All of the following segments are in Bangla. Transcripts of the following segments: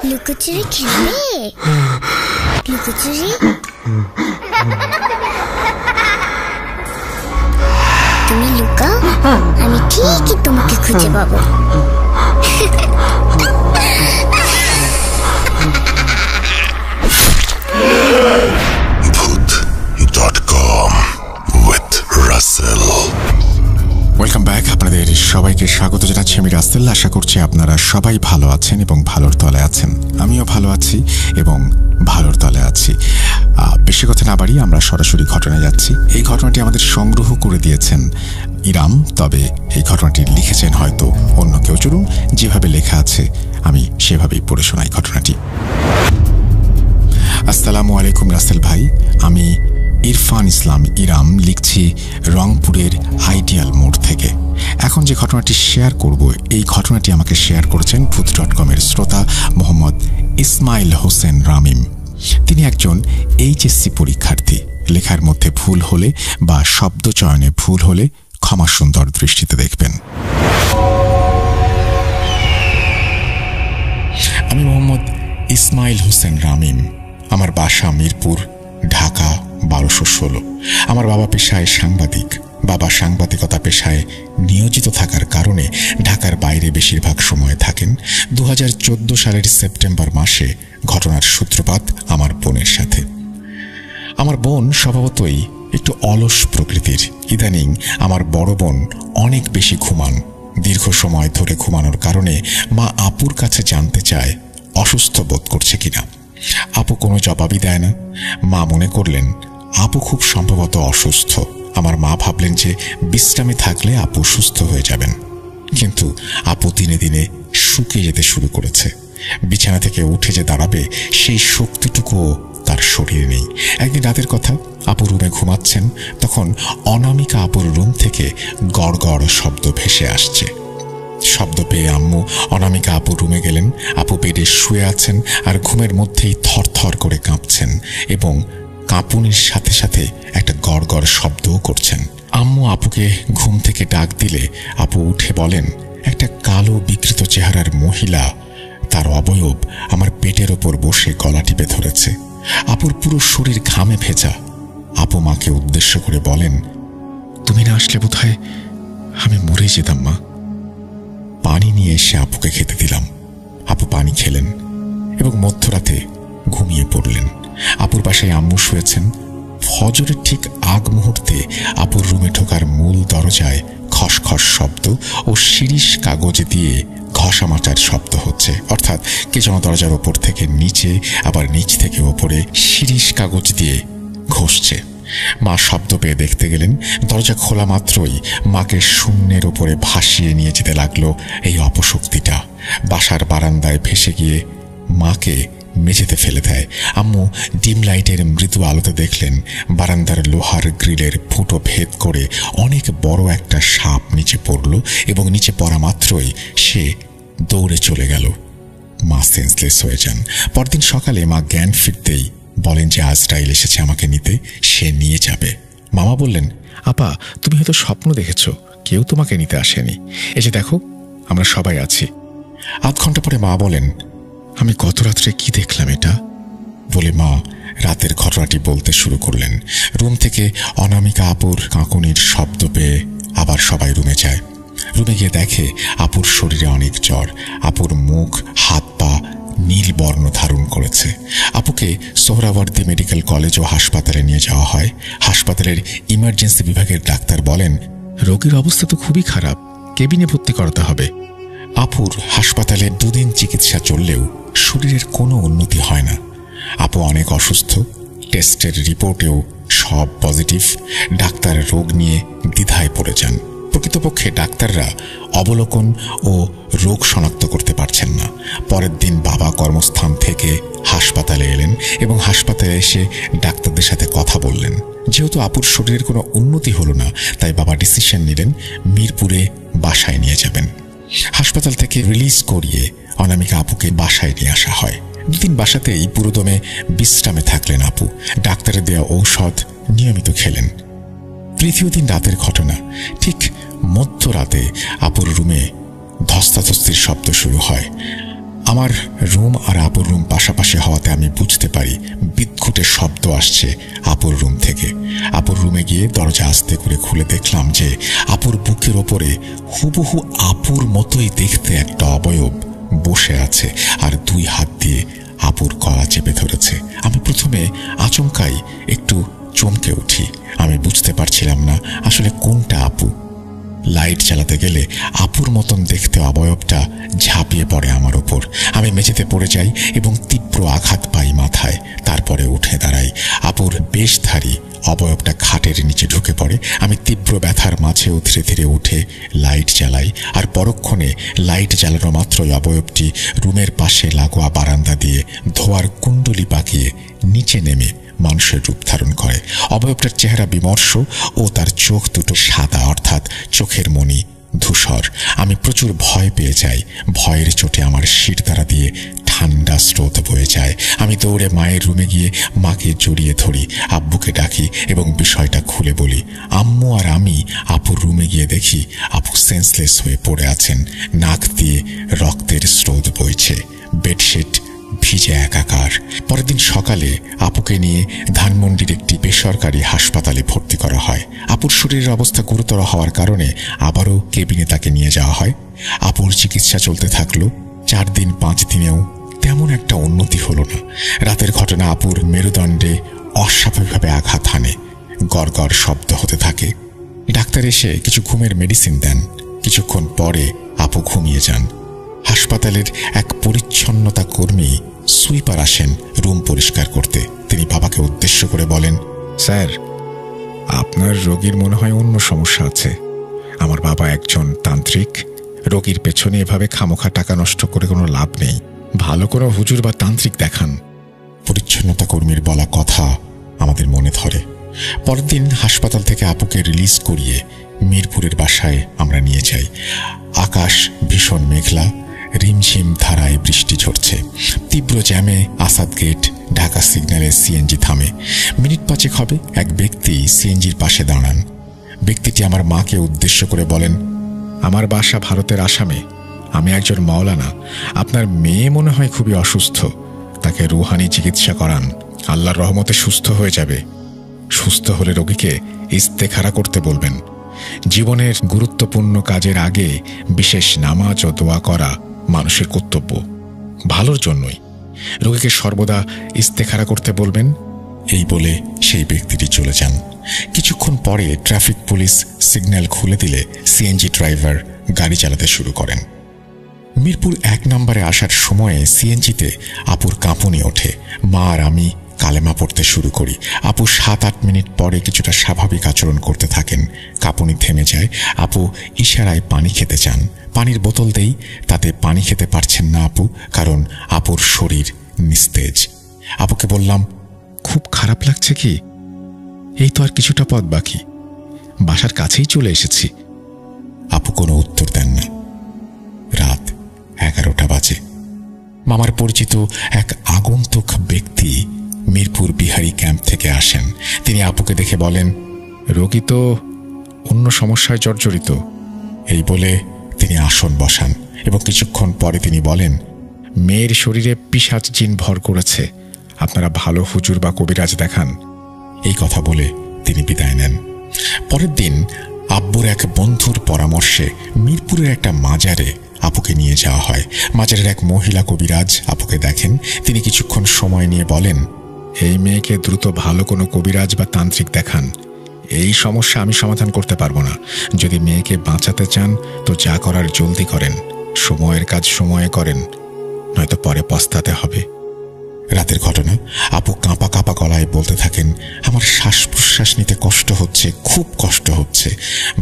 লুকোচুরি খেলবে? লুকোচুরি তুমি লুকাও, আমি ঠিকই তোমাকে খুঁজে পাবো। Bhoot.com with Russell. Welcome back. আপনাদের সবাইকে স্বাগত জানাচ্ছি। আমি রাসেল। আশা করছি আপনারা সবাই ভালো আছেন এবং ভালোর তলে আছেন। আমিও ভালো আছি এবং ভালোর তলে আছি। বেশি কথা না বাড়িয়ে আমরা সরাসরি ঘটনায় যাচ্ছি। এই ঘটনাটি আমাদের সংগ্রহ করে দিয়েছেন ইরাম, তবে এই ঘটনাটি লিখেছেন হয়তো অন্য কেউ। চলুন যেভাবে লেখা আছে আমি সেভাবেই পড়ে শোনাই ঘটনাটি। আসসালামু আলাইকুম রাসেল ভাই, আমি ইরফান ইসলাম ইরাম লিখছি রংপুরের আইডিয়াল মোড় থেকে। এখন যে ঘটনাটি শেয়ার করব, এই ঘটনাটি আমাকে শেয়ার করেছেন Bhoot.com-এর শ্রোতা মোহাম্মদ ইসমাইল হোসেন রামিম। তিনি একজন এইচএসসি পরীক্ষার্থী। লেখার মধ্যে ভুল হলে বা শব্দ চয়নে ভুল হলে ক্ষমা সুন্দর দৃষ্টিতে দেখবেন। আমি মোহাম্মদ ইসমাইল হোসেন রামিম। আমার বাসা মিরপুর, ঢাকা 1216। আমার বাবা পেশায় সাংবাদিক। বাবা সাংবাদিকতা পেশায় নিয়োজিত থাকার কারণে ঢাকার বাইরে বেশিরভাগ সময় থাকেন। 2014 সালের সেপ্টেম্বর মাসে ঘটনার সূত্রপাত আমার বোনের সাথে। আমার বোন স্বভাবতই একটু অলস প্রকৃতির। ইদানিং আমার বড় বোন অনেক বেশি ঘুমান। দীর্ঘ সময় ধরে ঘুমানোর কারণে মা আপুর কাছে জানতে চায় অসুস্থ বোধ করছে কিনা। আপু কোনো জবাবই দেয় না। মা মনে করলেন আপু খুব সম্ভবত অসুস্থ। আমার মা ভাবলেন যে বিশ্রামে থাকলে আপু সুস্থ হয়ে যাবেন, কিন্তু আপু দিনে দিনে শুকিয়ে যেতে শুরু করেছে। বিছানা থেকে উঠে যে দাঁড়াবে সেই শক্তিটুকুও তার শরীরে নেই। একদিন রাতের কথা, আপু রুমে ঘুমাচ্ছেন, তখন অনামিকা আপুর রুম থেকে গড় গড় শব্দ ভেসে আসছে। শব্দ পেয়ে আম্মু অনামিকা আপুর রুমে গেলেন। আপু বেডে শুয়ে আছেন আর ঘুমের মধ্যেই থরথর করে কাঁপছেন এবং কাঁপুনির সাথে সাথে একটা গড় গড় শব্দও করছেন। আম্মু আপুকে ঘুম থেকে ডাক দিলে আপু উঠে বলেন, একটা কালো বিকৃত চেহারার মহিলা তার অবয়ব আমার পেটের ওপর বসে গলা টিপে ধরেছে। আপুর পুরো শরীর ঘামে ভেজা। আপু মাকে উদ্দেশ্য করে বলেন, তুমি না আসলে বোধহয় আমি মরেই যেতাম মা। পানি নিয়ে এসে আপুকে খেতে দিলাম। আপু পানি খেলেন এবং মধ্যরাতে ঘুমিয়ে পড়লেন। আপুর পাশে আম্মু শুয়েছেন। ফজরের ঠিক আগ মুহূর্তে আপুর রুমে ঢোকার মূল দরজায় খসখস শব্দ ও শিরিষ কাগজ দিয়ে ঘষা মাচার শব্দ হচ্ছে। অর্থাৎ কে যেন দরজার ওপর থেকে নিচে আবার নিচ থেকে ওপরে শিরিষ কাগজ দিয়ে ঘষছে। মা শব্দ পেয়ে দেখতে গেলেন। দরজা খোলা মাত্রই মাকে শূন্যের ওপরে ভাসিয়ে নিয়ে যেতে লাগলো এই অপশক্তিটা। বাসার বারান্দায় ভেসে গিয়ে মাকে মেঝেতে ফেলে দেয়। আম্মু ডিম লাইটের মৃদু আলোতে দেখলেন বারান্দার লোহার গ্রিলের ফুটো ভেদ করে অনেক বড় একটা সাপ নিচে পড়ল এবং নিচে পড়া মাত্রই সে দৌড়ে চলে গেল। মা সেন্সলেস হয়ে যান। পরদিন সকালে মা জ্ঞান ফিরতেই বলেন যে আজরাইল এসেছে আমাকে নিতে, সে নিয়ে যাবে। মামা বললেন, আপা তুমি হয়তো স্বপ্ন দেখেছ, কেউ তোমাকে নিতে আসেনি, এই যে দেখো আমরা সবাই আছি। আধ ঘন্টা পরে মা বলেন, আমি গত রাত্রে কি দেখলাম এটা বলে মা রাতের ঘটনাটি বলতে শুরু করলেন। রুম থেকে অনামিকা আপুর কাঁকুনির শব্দ পেয়ে আবার সবাই রুমে যায়। রুমে গিয়ে দেখে আপুর শরীরে অনেক জ্বর। আপুর মুখ হাত পা নীল বর্ণ ধারণ করেছে। আপুকে সোহরাওয়ার্দী মেডিকেল কলেজ ও হাসপাতালে নিয়ে যাওয়া হয়। হাসপাতালের ইমার্জেন্সি বিভাগের ডাক্তার বলেন, রোগীর অবস্থা তো খুবই খারাপ, কেবিনে ভর্তি করাতে হবে। আপুর হাসপাতালে 2 দিন চিকিৎসা চললেও শরীরের কোনো উন্নতি হয় না। আপু অনেক অসুস্থ। টেস্টের রিপোর্টেও সব পজিটিভ। ডাক্তার রোগ নিয়ে দ্বিধায় পড়ে যান। প্রকৃতপক্ষে ডাক্তাররা অবলোকন ও রোগ শনাক্ত করতে পারছেন না। পরের দিন বাবা কর্মস্থান থেকে হাসপাতালে এলেন এবং হাসপাতালে এসে ডাক্তারদের সাথে কথা বললেন। যেহেতু আপুর শরীরের কোনো উন্নতি হলো না, তাই বাবা ডিসিশন নিলেন মিরপুরে বাসায় নিয়ে যাবেন। হাসপাতাল থেকে রিলিজ করিয়ে অনামিকা আপুকে বাসায় নিয়ে আসা হয়। 2 দিন বাসাতেই পুরোদমে বিশ্রামে থাকলেন আপু। ডাক্তারের দেওয়া ঔষধ নিয়মিত খেলেন। তৃতীয় দিন রাতের ঘটনা। ঠিক মধ্যরাতে আপুর রুমে ধস্তাধস্তির শব্দ শুরু হয়। আমার রুম আর আপুর রুম পাশাপাশি হওয়াতে আমি বুঝতে পারি বিদ্ঘুটের শব্দ আসছে আপুর রুম থেকে। আপুর রুমে গিয়ে দরজা আস্তে করে খুলে দেখলাম যে আপুর বুকের ওপরে হুবহু আপুর মতোই দেখতে একটা অবয়ব বসে আছে আর 2 হাত দিয়ে আপুর গলা চেপে ধরেছে। আমি প্রথমে আচমকাই একটু চমকে উঠি। আমি বুঝতে পারছিলাম না আসলে কোনটা আপু। লাইট জ্বালাতে গেলে আপুর মতন দেখতে অবয়বটা ঝাঁপিয়ে পড়ে আমার ওপর। আমি মেঝেতে পড়ে যাই এবং তীব্র আঘাত পাই মাথায়। তারপরে উঠে দাঁড়াই। আপুর বেশধারী অবয়বটা খাটের নিচে ঢুকে পড়ে। আমি তীব্র ব্যথার মাঝেও ধীরে ধীরে উঠে লাইট জ্বালাই, আর পরক্ষণে লাইট জ্বালানো মাত্রই অবয়বটি রুমের পাশে লাগোয়া বারান্দা দিয়ে ধোয়ার কুণ্ডলি পাকিয়ে নিচে নেমে মানুষের রূপ ধারণ করে। অবয়বটার চেহারা বিমর্ষ ও তার চোখ দুটো সাদা, অর্থাৎ চোখের মণি ধূসর। আমি প্রচুর ভয় পেয়ে যাই। ভয়ের চোটে আমার শিরদাঁড়া দিয়ে ঠান্ডা স্রোত বয়ে যায়। আমি দৌড়ে মায়ের রুমে গিয়ে মাকে জড়িয়ে ধরি, আব্বুকে ডাকি এবং বিষয়টা খুলে বলি। আম্মু আর আমি আপুর রুমে গিয়ে দেখি আপু সেন্সলেস হয়ে পড়ে আছেন। নাক দিয়ে রক্তের স্রোত বইছে, বেডশিট ভিজে একাকার। পরের দিন সকালে আপুকে নিয়ে ধানমন্ডির একটি বেসরকারি হাসপাতালে ভর্তি করা হয়। আপুর শরীরের অবস্থা গুরুতর হওয়ার কারণে আবারও কেবিনে তাকে নিয়ে যাওয়া হয়। আপুর চিকিৎসা চলতে থাকলো। 4 দিন 5 দিনেও তেমন একটা উন্নতি হলো না। রাতের ঘটনা, আপুর মেরুদণ্ডে অস্বাভাবিকভাবে আঘাত হানে, গড়গড় শব্দ হতে থাকে। ডাক্তার এসে কিছু ঘুমের মেডিসিন দেন। কিছুক্ষণ পরে আপু ঘুমিয়ে যান। হাসপাতালের এক পরিচ্ছন্নতা কর্মী সুইপার আসেন রুম পরিষ্কার করতে। তিনি বাবাকে উদ্দেশ্য করে বলেন, স্যার, আপনার রোগীর মনে হয় অন্য সমস্যা আছে। আমার বাবা একজন তান্ত্রিক। রোগীর পেছনে এভাবে খামোখা টাকা নষ্ট করে কোনো লাভ নেই। ভালো কোনো হুজুর বা তান্ত্রিক দেখান। পরিচ্ছন্নতা কর্মীর বলা কথা আমাদের মনে ধরে। পরের দিন হাসপাতাল থেকে আপুকে রিলিজ করিয়ে মিরপুরের বাসায় আমরা নিয়ে যাই। আকাশ ভীষণ মেঘলা, রিমঝিম ধারায় বৃষ্টি ঝরছে। তীব্র জ্যামে আসাদ গেট, ঢাকা সিগন্যালে সিএনজি থামে। মিনিট 5 হবে এক ব্যক্তি সিএনজির পাশে দাঁড়ান। ব্যক্তিটি আমার মাকে উদ্দেশ্য করে বলেন, আমার বাসা ভারতের আসামে। আমি একজন মাওলানা। আপনার মেয়ে মনে হয় খুবই অসুস্থ। তাকে রুহানি চিকিৎসা করান, আল্লাহর রহমতে সুস্থ হয়ে যাবে। সুস্থ হলে রোগীকে ইস্তেখারা করতে বলবেন। জীবনের গুরুত্বপূর্ণ কাজের আগে বিশেষ নামাজ ও দোয়া করা মানুষের কর্তব্য, ভালোর জন্যই। রোগীকে সর্বদা ইস্তেখারা করতে বলবেন। এই বলে সেই ব্যক্তিটি চলে যান। কিছুক্ষণ পরে ট্রাফিক পুলিশ সিগন্যাল খুলে দিলে সিএনজি ড্রাইভার গাড়ি চালাতে শুরু করেন। মিরপুর 1 নম্বরে আসার সময়ে সিএনজিতে আপুর কাঁপুনি ওঠে। মা আর আমি কালেমা পড়তে শুরু করি। আপু 7-8 মিনিট পরে কিছুটা স্বাভাবিক আচরণ করতে থাকেন। কাঁপুনি থেমে যায়। আপু ইশারায় পানি খেতে চান। পানির বোতল দেই, তাতে পানি খেতে পারছেন না আপু, কারণ আপুর শরীর নিস্তেজ। আপুকে বললাম, খুব খারাপ লাগছে কি? এই তো আর কিছুটা পথ বাকি, বাসার কাছেই চলে এসেছি। আপু কোনো উত্তর দেন না। রাত 11টা বাজে। মামার পরিচিত এক আগন্তুক ব্যক্তি মিরপুর বিহারি ক্যাম্প থেকে আসেন। তিনি আপুকে দেখে বলেন, রোগী তো অন্য সমস্যায় জর্জরিত। এই বলে তিনি আসন বসান এবং কিছুক্ষণ পরে তিনি বলেন, মেয়ের শরীরে পিশাচ জিন ভর করেছে। আপনারা ভালো হুজুর বা কবিরাজ দেখান। এই কথা বলে তিনি বিদায় নেন। পরের দিন আব্বুর এক বন্ধুর পরামর্শে মিরপুরের একটা মাজারে আপুকে নিয়ে যাওয়া হয়। মাজারের এক মহিলা কবিরাজ আপুকে দেখেন। তিনি কিছুক্ষণ সময় নিয়ে বলেন, এই মেয়েকে দ্রুত ভালো কোনো কবিরাজ বা তান্ত্রিক দেখান। এই সমস্যা আমি সমাধান করতে পারবো না। যদি মেয়েকে বাঁচাতে চান তো যা করার জলদি করেন, সময়ের কাজ সময়ে করেন, নয়তো পরে পস্তাতে হবে। রাতের ঘটনা, আপু কাঁপা কাঁপা গলায় বলতে থাকেন, আমার শ্বাস প্রশ্বাস নিতে কষ্ট হচ্ছে, খুব কষ্ট হচ্ছে।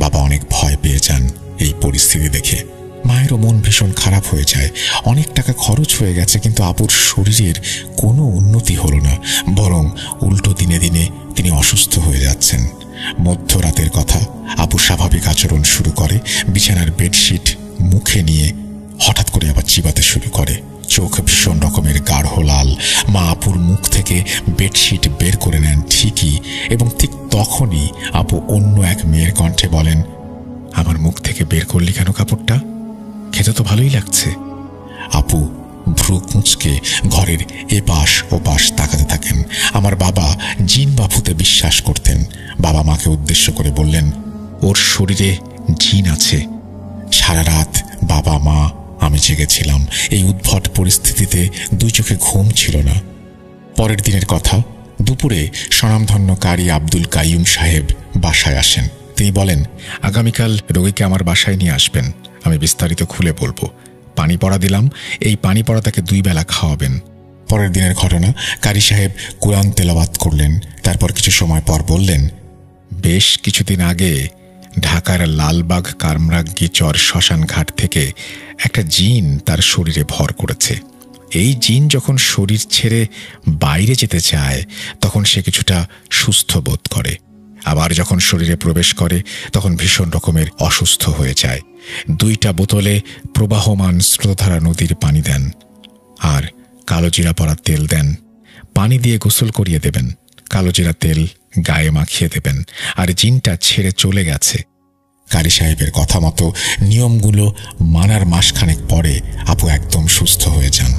বাবা অনেক ভয় পেয়ে যান এই পরিস্থিতি দেখে। মায়েরও মন ভীষণ খারাপ হয়ে যায়। অনেক টাকা খরচ হয়ে গেছে, কিন্তু আপুর শরীরের কোনো উন্নতি হলো না, বরং উল্টো দিনে দিনে তিনি অসুস্থ হয়ে যাচ্ছেন। মধ্যরাতের কথা, আপু স্বাভাবিক আচরণ শুরু করে। বিছানার বেডশিট মুখে নিয়ে হঠাৎ করে আবার চিবাতে শুরু করে। চোখ ভীষণ রকমের গাঢ় লাল। মা আপুর মুখ থেকে বেডশিট বের করে নেন ঠিকই, এবং ঠিক তখনই আপু অন্য এক মেয়ের কণ্ঠে বলেন, আমার মুখ থেকে বের করলি কেন কাপড়টা? খেতে তো ভালোই লাগছে। আপু ভ্রু কুঁচকে ঘরের এপাশ ওপাশ তাকাতে থাকেন। আমার বাবা জিন বা ভূতে বিশ্বাস করতেন। বাবা মাকে উদ্দেশ্য করে বললেন, ওর শরীরে জিন আছে। সারা রাত বাবা মা আমি জেগেছিলাম। এই উদ্ভট পরিস্থিতিতে দুই চোখে ঘুম ছিল না। পরের দিনের কথা, দুপুরে স্বনামধন্য কারি আব্দুল কাইয়ুম সাহেব বাসায় আসেন। তিনি বলেন, আগামীকাল রোগীকে আমার বাসায় নিয়ে আসবেন, আমি বিস্তারিত খুলে বলবো। পানি পড়া দিলাম, এই পানি পড়া তাকে 2 বেলা খাওয়াবেন। পরের দিনের ঘটনা, কারি সাহেব কুরআন তেলাওয়াত করলেন। তারপর কিছু সময় পর বললেন, বেশ কিছুদিন আগে ঢাকার লালবাগ কামরাঙ্গী চর শ্মশান ঘাট থেকে একটা জিন তার শরীরে ভর করেছে। এই জিন যখন শরীর ছেড়ে বাইরে যেতে চায় তখন সে কিছুটা সুস্থ বোধ করে, আবার যখন শরীরে প্রবেশ করে তখন ভীষণ রকমের অসুস্থ হয়ে যায়। 2টা বোতলে প্রবাহমান স্রোতধারা নদীর পানি দেন আর কালোজিরা পড়া তেল দেন। পানি দিয়ে গোসল করিয়ে দেবেন, কালোজিরা তেল গায়ে মাখিয়ে দেবেন, আর জিনটা ছেড়ে চলে গেছে। কারি সাহেবের কথা মতো নিয়মগুলো মানার মাসখানেক পরে আপু একদম সুস্থ হয়ে যান।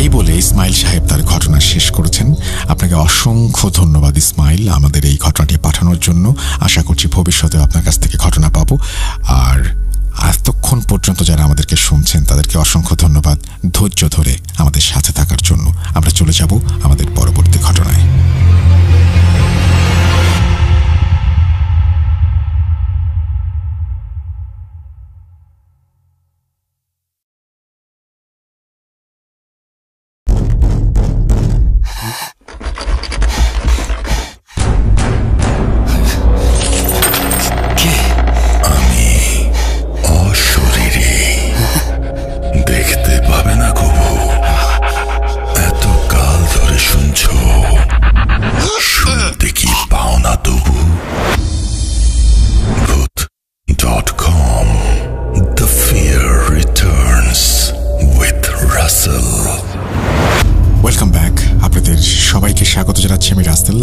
এই বলে ইসমাইল সাহেব তার ঘটনা শেষ করেছেন। আপনাকে অসংখ্য ধন্যবাদ ইসমাইল আমাদের এই ঘটনাটি পাঠানোর জন্য। আশা করছি ভবিষ্যতে আপনার কাছ থেকে ঘটনা পাবো। আর এতক্ষণ পর্যন্ত যারা আমাদেরকে শুনছেন তাদেরকে অসংখ্য ধন্যবাদ ধৈর্য ধরে আমাদের সাথে থাকার জন্য। আমরা চলে যাব আমাদের পরবর্তী ঘটনায়।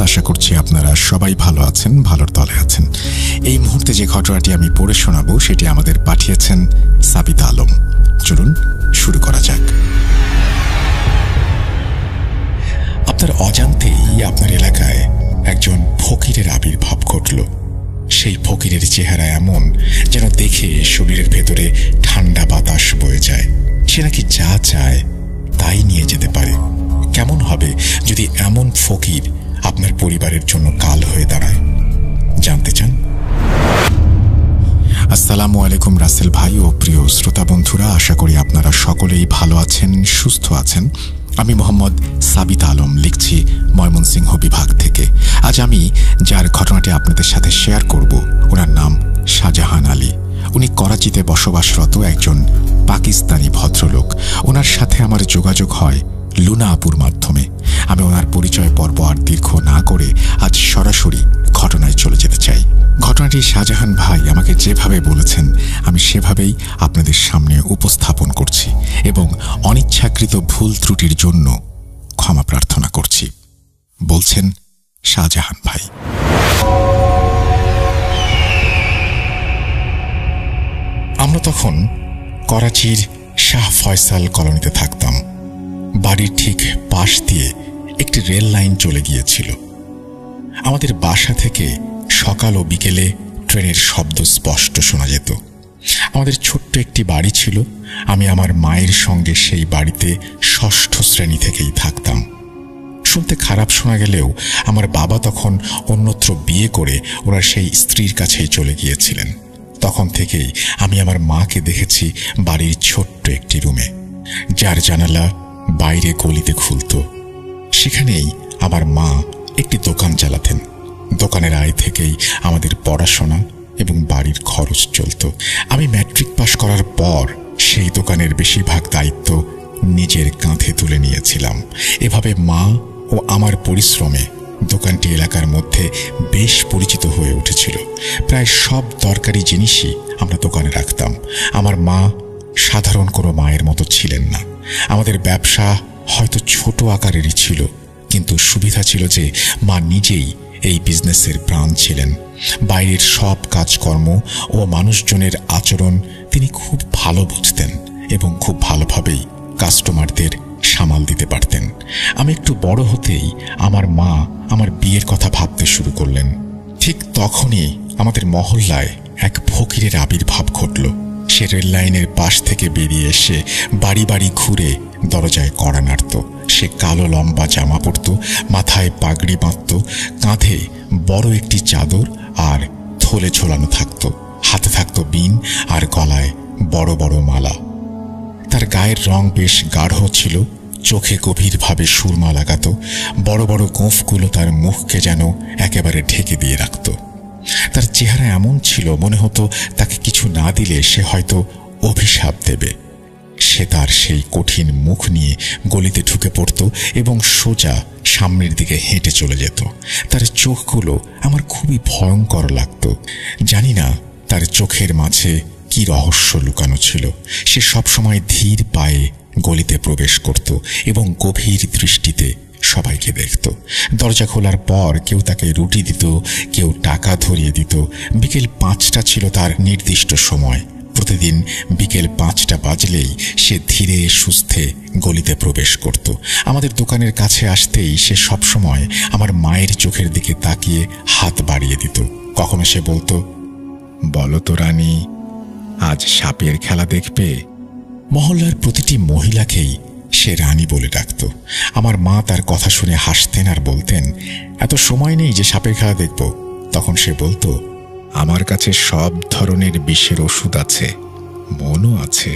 আশা করছি আপনারা সবাই ভালো আছেন, ভালোর তলে আছেন। এই মুহূর্তে যে ঘটনাটি আমি পড়ে শোনাবো সেটি আমাদের পাঠিয়েছেন সাবিতা আলম। চলুন শুরু করা যাক। আপনার অজান্তেই আপনার এলাকায় একজন ফকিরের আবির্ভাব ঘটল। সেই ফকিরের চেহারা এমন যেন দেখে শরীরের ভেতরে ঠান্ডা বাতাস বয়ে যায়। সে নাকি যা চায় তাই নিয়ে যেতে পারে। কেমন হবে যদি এমন ফকির আপনার পরিবারের জন্য কাল হয়ে দাঁড়ায়? জানতে চান? আসসালামু আলাইকুম রাসেল ভাই ও প্রিয় শ্রোতা বন্ধুরা, আশা করি আপনারা সকলেই ভালো আছেন, সুস্থ আছেন। আমি মোহাম্মদ সাবিতা আলম লিখছি ময়মনসিংহ বিভাগ থেকে। আজ আমি যার ঘটনাটি আপনাদের সাথে শেয়ার করব ওনার নাম শাহজাহান আলী। উনি করাচিতে বসবাসরত একজন পাকিস্তানি ভদ্রলোক। ওনার সাথে আমার যোগাযোগ হয় লুনা আপুর মাধ্যমে। আমি ওনার পরিচয় পর্ব আর দীর্ঘ না করে আজ সরাসরি ঘটনায় চলে যেতে চাই। ঘটনাটি শাহজাহান ভাই আমাকে যেভাবে বলেছেন আমি সেভাবেই আপনাদের সামনে উপস্থাপন করছি এবং অনিচ্ছাকৃত ভুল ত্রুটির জন্য ক্ষমা প্রার্থনা করছি। বলছেন শাহজাহান ভাই। আমরা তখন করাচির শাহ ফয়সাল কলোনিতে থাকতাম। বাড়ির ঠিক পাশ দিয়ে একটি রেল লাইন চলে গিয়েছিল। আমাদের বাসা থেকে সকাল ও বিকেলে ট্রেনের শব্দ স্পষ্ট শোনা যেত। আমাদের ছোট্ট একটি বাড়ি ছিল। আমি আমার মায়ের সঙ্গে সেই বাড়িতে 6ষ্ঠ শ্রেণী থেকেই থাকতাম। শুনতে খারাপ শোনা গেলেও আমার বাবা তখন অন্যত্র বিয়ে করে ওরা সেই স্ত্রীর কাছেই চলে গিয়েছিলেন। তখন থেকেই আমি আমার মাকে দেখেছি বাড়ির ছোট্ট একটি রুমে, যার জানালা বাইরে গলিতে খুলত। সেখানেই আমার মা একটি দোকান চালাতেন। দোকানের আয় থেকেই আমাদের পড়াশোনা এবং বাড়ির খরচ চলত। আমি ম্যাট্রিক পাশ করার পর সেই দোকানের বেশিরভাগ দায়িত্ব নিজের কাঁধে তুলে নিয়েছিলাম। এভাবে মা ও আমার পরিশ্রমে দোকানটি এলাকার মধ্যে বেশ পরিচিত হয়ে উঠেছিল। প্রায় সব দরকারি জিনিসই আমরা দোকানে রাখতাম। আমার মা সাধারণ কোনো মায়ের মতো ছিলেন না। আমাদের ব্যবসা হয়তো ছোট আকারেরই ছিল, কিন্তু সুবিধা ছিল যে মা নিজেই এই বিজনেসের প্রাণ ছিলেন। বাইরের সব কাজকর্ম ও মানুষজনের আচরণ তিনি খুব ভালো বুঝতেন এবং খুব ভালোভাবেই কাস্টমারদের সামাল দিতে পারতেন। আমি একটু বড় হতেই আমার মা আমার বিয়ের কথা ভাবতে শুরু করলেন। ঠিক তখনই আমাদের মহল্লায় এক ফকিরের আবির্ভাব ঘটল। সে রেল লাইনের পাশ থেকে বেরিয়ে এসে বাড়ি বাড়ি ঘুরে দরজায় কড়া নাড়ত। সে কালো লম্বা জামা পরত, মাথায় পাগড়ি বাঁধত, কাঁধে বড় একটি চাদর আর থলে ঝোলানো থাকত, হাতে থাকত বিন আর গলায় বড় বড় মালা। তার গায়ের রং বেশ গাঢ় ছিল, চোখে গভীরভাবে সুরমা লাগাত, বড় বড় গোঁফগুলো তার মুখকে যেন একেবারে ঢেকে দিয়ে রাখত। তার চেহারা এমন ছিল মনে হতো তাকে কিছু না দিলে সে হয়তো অভিশাপ দেবে। সে তার সেই কঠিন মুখ নিয়ে গলিতে ঢুকে পড়ত এবং সোজা সামনের দিকে হেঁটে চলে যেত। তার চোখগুলো আমার খুবই ভয়ঙ্কর লাগত। জানি না তার চোখের মাঝে কি রহস্য লুকানো ছিল। সে সবসময় ধীর পায়ে গলিতে প্রবেশ করত এবং গভীর দৃষ্টিতে সবাইকে দেখত। দরজা খোলার পর কেউ তাকে রুটি দিত, কেউ টাকা ধরিয়ে দিত। বিকেল 5টা ছিল তার নির্দিষ্ট সময়। প্রতিদিন বিকেল 5টা বাজলেই সে ধীরে সুস্থে গলিতে প্রবেশ করত। আমাদের দোকানের কাছে আসতেই সে সবসময় আমার মায়ের চোখের দিকে তাকিয়ে হাত বাড়িয়ে দিত। কখনো সে বলতো, বলো তো রানী, আজ সাপের খেলা দেখবে? মহল্লার প্রতিটি মহিলাকেই সে রানী বলে ডাকত। আমার মা তার কথা শুনে হাসতেন আর বলতেন, এত সময় নেই যে সাপের খেলা দেখব। তখন সে বলতো, আমার কাছে সব ধরনের বিষের ওষুধ আছে, মনও আছে।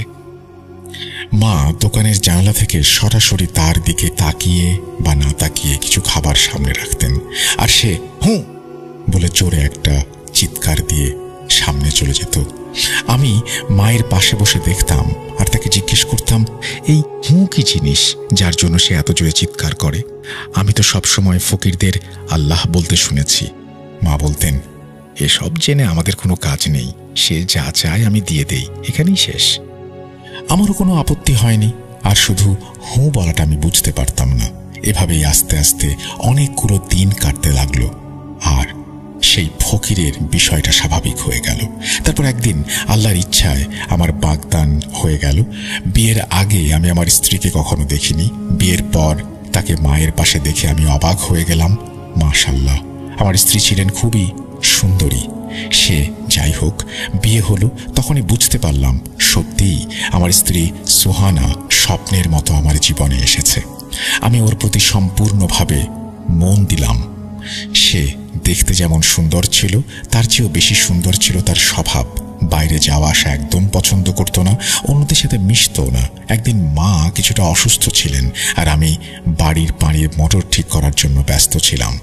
মা দোকানের জানালা থেকে সরাসরি তার দিকে তাকিয়ে বা না তাকিয়ে কিছু খাবার সামনে রাখতেন, আর সে হুঁ বলে জোরে একটা চিৎকার দিয়ে সামনে চলে যেত। আমি মায়ের পাশে বসে দেখতাম আর তাকে জিজ্ঞেস করতাম, এই হুঁ কি জিনিস যার জন্য সে এত জোরে চিৎকার করে? আমি তো সবসময় ফকিরদের আল্লাহ বলতে শুনেছি। মা বলতেন, এসব জেনে আমাদের কোনো কাজ নেই, সে যা চায় আমি দিয়ে দেই, এখানেই শেষ। আমারও কোনো আপত্তি হয়নি, আর শুধু হুঁ বলাটা আমি বুঝতে পারতাম না। এভাবেই আস্তে আস্তে অনেকগুলো দিন কাটতে লাগলো, আর সেই ফকিরের বিষয়টা স্বাভাবিক হয়ে গেল। তারপর একদিন আল্লাহর ইচ্ছায় আমার বাগদান হয়ে গেল। বিয়ের আগে আমি আমার স্ত্রীকে কখনো দেখিনি। বিয়ের পর তাকে মায়ের পাশে দেখে আমি অবাক হয়ে গেলাম। মাশাআল্লাহ, আমার স্ত্রী ছিলেন খুবই সুন্দরী। সে যাই হোক, বিয়ে হলো তখনই বুঝতে পারলাম সত্যিই আমার স্ত্রী সুহানা স্বপ্নের মতো আমার জীবনে এসেছে। আমি ওর প্রতি সম্পূর্ণভাবে মন দিলাম। সে দেখতে যেমন সুন্দর ছিল, তার চেয়েও বেশি সুন্দর ছিল তার স্বভাব। বাইরে যাওয়া আসা একদম পছন্দ করত না, অন্যদের সাথে মিশতো না। একদিন মা কিছুটা অসুস্থ ছিলেন আর আমি বাড়ির পানির মোটর ঠিক করার জন্য ব্যস্ত ছিলাম।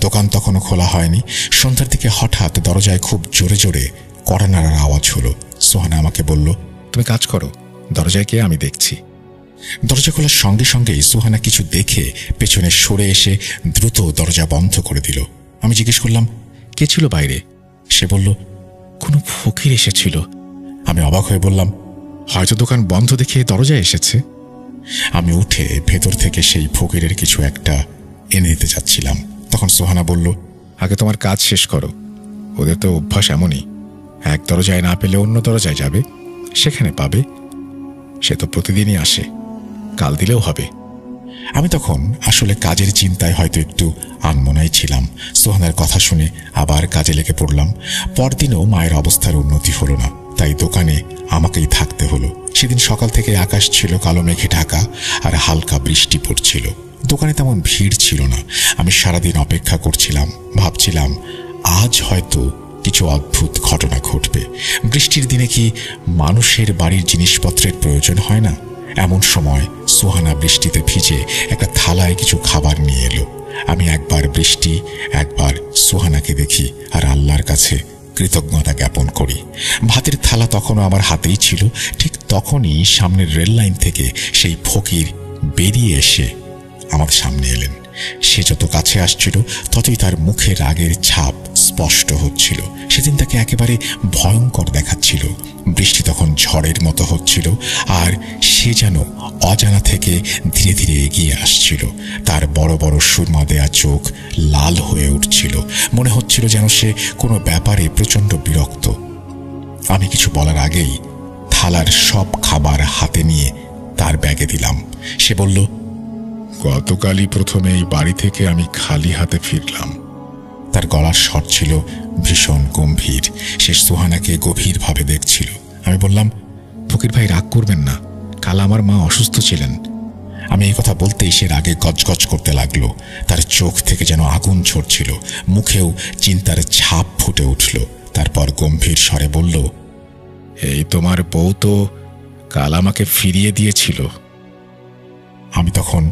দোকান তখনও খোলা হয়নি। সন্ধ্যার দিকে হঠাৎ দরজায় খুব জোরে জোরে কড়া নাড়ার আওয়াজ হলো। সোহানা আমাকে বলল, তুমি কাজ করো, দরজায় কে আমি দেখছি। দরজা খোলার সঙ্গে সঙ্গেই সোহানা কিছু দেখে পেছনে সরে এসে দ্রুত দরজা বন্ধ করে দিল। আমি জিজ্ঞেস করলাম, কে ছিল বাইরে? সে বলল, কোনো ফকির এসেছিল। আমি অবাক হয়ে বললাম, হয়তো দোকান বন্ধ দেখে দরজায় এসেছে। আমি উঠে ভেতর থেকে সেই ফকিরের কিছু একটা এনে দিতে যাচ্ছিলাম। তখন সোহানা বলল, আগে তোমার কাজ শেষ করো, ওদের তো অভ্যাস এমনই, এক দরজায় না পেলে অন্য দরজায় যাবে, সেখানে পাবে। সে তো প্রতিদিনই আসে, কাল দিলেও হবে। আমি তখন আসলে কাজের চিন্তায় হয়তো একটু আনমনাই ছিলাম। সোহানার কথা শুনে আবার কাজে লেগে পড়লাম। পরদিনও মায়ের অবস্থার উন্নতি হলো না, তাই দোকানে আমাকেই থাকতে হলো। সেদিন সকাল থেকে আকাশ ছিল কালো মেঘে ঢাকা আর হালকা বৃষ্টি পড়ছিল। দোকানে তেমন ভিড় ছিল না। আমি সারাদিন অপেক্ষা করছিলাম, ভাবছিলাম আজ হয়তো কিছু অদ্ভুত ঘটনা ঘটবে। বৃষ্টির দিনে কি মানুষের বাড়ির জিনিসপত্রের প্রয়োজন হয় না? এমন সময় সোহানা বৃষ্টিতে ভিজে একটা থালায় কিছু খাবার নিয়ে এলো। আমি একবার বৃষ্টি, একবার সোহানাকে দেখি আর আল্লাহর কাছে কৃতজ্ঞতা জ্ঞাপন করি। ভাতের থালা তখনও আমার হাতেই ছিল। ঠিক তখনই সামনের রেল লাইন থেকে সেই ফকির বেরিয়ে এসে আমার সামনে এলেন। সে যত কাছে আসছিল ততই তার মুখে রাগের ছাপ স্পষ্ট হচ্ছিল। সেদিন তাকে একেবারে ভয়ঙ্কর দেখাচ্ছিল। বৃষ্টি তখন ঝড়ের মতো হচ্ছিল আর সে যেন অজানা থেকে ধীরে ধীরে এগিয়ে আসছিল। তার বড় বড় সুরমা দেয়া চোখ লাল হয়ে উঠছিল। মনে হচ্ছিল যেন সে কোনো ব্যাপারে প্রচণ্ড বিরক্ত। আমি কিছু বলার আগেই থালার সব খাবার হাতে নিয়ে তার ব্যাগে দিলাম। সে বলল, গতকালই প্রথমে এই বাড়ি থেকে আমি খালি হাতে ফিরলাম। তার গলার স্বর ছিল ভীষণ গম্ভীর। সে সুহানাকে গভীরভাবে দেখছিল। আমি বললাম, ফকির ভাই রাগ করবেন না, কাল আমার মা অসুস্থ ছিলেন। আমি এই কথা বলতেই সে রাগে গজগজ করতে লাগলো। তার চোখ থেকে যেন আগুন ঝরছিল, মুখেও চিন্তার ছাপ ফুটে উঠল। তারপর গম্ভীর স্বরে বলল, এই তোমার বউ তো কাল আমাকে ফিরিয়ে দিয়েছিল। আমি তখন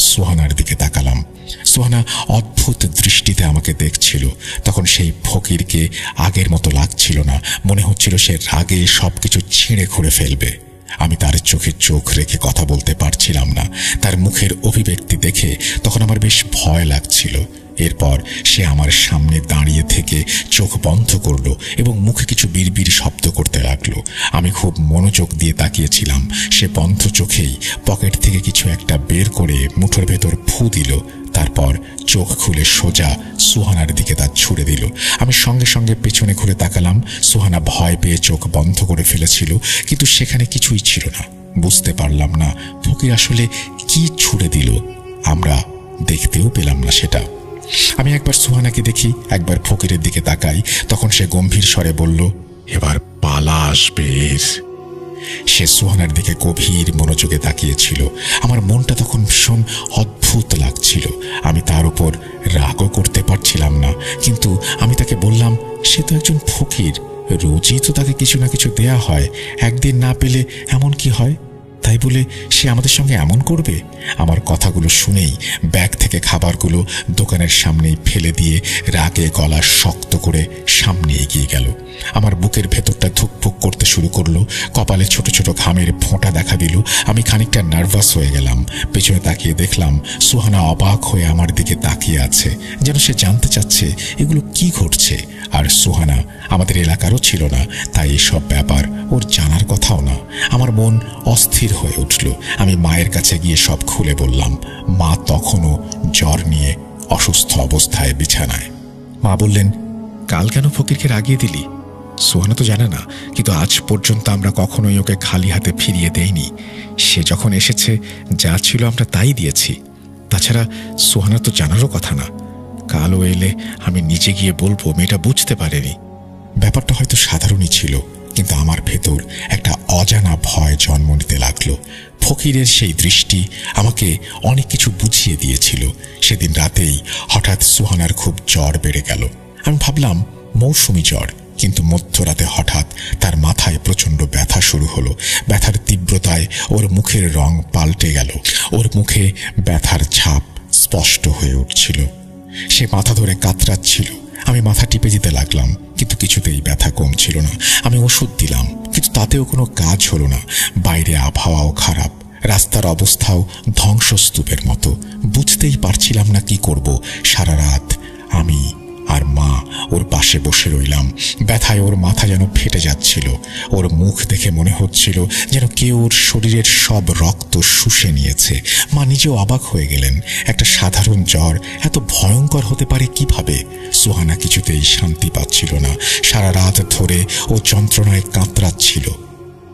সুহানার দিকে তাকালাম। সুহানা অদ্ভুত দৃষ্টিতে আমাকে দেখছিল। তখন সেই ফকিরকে আগের মতো লাগছিল না, মনে হচ্ছিল সে রাগে সবকিছু ছিঁড়ে খুঁড়ে ফেলবে। আমি তার চোখে চোখ রেখে কথা বলতে পারছিলাম না। তার মুখের অভিব্যক্তি দেখে তখন আমার বেশ ভয় লাগছিল। এরপর সে আমার সামনে দাঁড়িয়ে থেকে চোখ বন্ধ করলো এবং মুখে কিছু বিড়বিড় শব্দ করতে লাগলো। আমি খুব মনোযোগ দিয়ে তাকিয়েছিলাম। সে বন্ধ চোখেই পকেট থেকে কিছু একটা বের করে মুঠোর ভেতর ফু দিল। তারপর চোখ খুলে সোজা সুহানার দিকে তা ছুড়ে দিল। আমি সঙ্গে সঙ্গে পেছনে ঘুরে তাকালাম। সুহানা ভয় পেয়ে চোখ বন্ধ করে ফেলেছিল, কিন্তু সেখানে কিছুই ছিল না। বুঝতে পারলাম না ফকির আসলে কি ছুড়ে দিল। আমরা দেখতেও পেলাম না সেটা। আমি একবার সুহানাকে দেখি, একবার ফকিরের দিকে তাকাই। তখন সে গম্ভীর স্বরে বলল, এবার পালা আসবে। সে সুহানার দিকে গভীর মনোযোগে তাকিয়েছিল। আমার মনটা তখন ভীষণ অদ্ভুত লাগছিল। আমি তার উপর রাগও করতে পারছিলাম না, কিন্তু আমি তাকে বললাম, সে তো একজন ফকির, রোজই তো তাকে কিছু না কিছু দেয়া হয়, একদিন না পেলে এমন কি হয়? তাই বলে সে আমাদের সঙ্গে এমন করবে? আমার কথাগুলো শুনেই ব্যাগ থেকে খাবারগুলো দোকানের সামনেই ফেলে দিয়ে রাগে গলা শক্ত করে সামনে এগিয়ে গেল। আমার বুকের ভেতরটা ধুকপুক করতে শুরু করলো, কপালে ছোট ছোট ঘামের ফোঁটা দেখা দিল। আমি খানিকটা নার্ভাস হয়ে গেলাম। পেছনে তাকিয়ে দেখলাম সুহানা অবাক হয়ে আমার দিকে তাকিয়ে আছে, যেন সে জানতে চাচ্ছে এগুলো কি ঘটছে। আর সুহানা আমাদের এলাকারও ছিল না, তাই এসব ব্যাপার ওর জানার কথাও না। আমার মন অস্থির হয়ে উঠল। আমি মায়ের কাছে গিয়ে সব খুলে বললাম। মা তখনও জ্বর নিয়ে অসুস্থ অবস্থায় বিছানায়। মা বললেন, কাল কেন ফকিরকে রাগিয়ে দিলি? সুহানা তো জানে না, কিন্তু আজ পর্যন্ত আমরা কখনোই ওকে খালি হাতে ফিরিয়ে দেইনি। সে যখন এসেছে যা ছিল আমরা তাই দিয়েছি। তাছাড়া সুহানা তো জানারও কথা না। কালও এলে আমি নিজে গিয়ে বলবো মেয়েটা বুঝতে পারেনি। ব্যাপারটা হয়তো সাধারণই ছিল, কিন্তু আমার ভেতর একটা অজানা ভয় জন্ম নিতে লাগলো। ফকিরের সেই দৃষ্টি আমাকে অনেক কিছু বুঝিয়ে দিয়েছিল। সেদিন রাতেই হঠাৎ সুহানার খুব জ্বর বেড়ে গেল। আমি ভাবলাম মৌসুমি জ্বর, কিন্তু মধ্যরাতে হঠাৎ তার মাথায় প্রচণ্ড ব্যথা শুরু হলো। ব্যথার তীব্রতায় ওর মুখের রং পাল্টে গেল। ওর মুখে ব্যথার ছাপ স্পষ্ট হয়ে উঠছিল। সে মাথা ধরে কাতরাচ্ছিল। আমি মাথা টিপে দিতে লাগলাম, কিন্তু কিছুতেই ব্যথা কমছিল না। আমি ওষুধ দিলাম, কিন্তু তাতেও কোনো কাজ হলো না। বাইরে আবহাওয়াও খারাপ, রাস্তার অবস্থাও ধ্বংসস্তূপের মতো। বুঝতেই পারছিলাম না কি করব। সারা রাত আমি আর মা ওর পাশে বসে রইলাম। ব্যথায় ওর মাথা যেন ফেটে যাচ্ছিল। ওর মুখ দেখে মনে হচ্ছিল যেন কেউ ওর শরীরের সব রক্ত শুষে নিয়েছে। মা নিজেও অবাক হয়ে গেলেন। একটা সাধারণ জ্বর এত ভয়ঙ্কর হতে পারে কিভাবে? সুহানা কিছুতেই শান্তি পাচ্ছিল না। সারা রাত ধরে ও যন্ত্রণায় কাতরাচ্ছিল।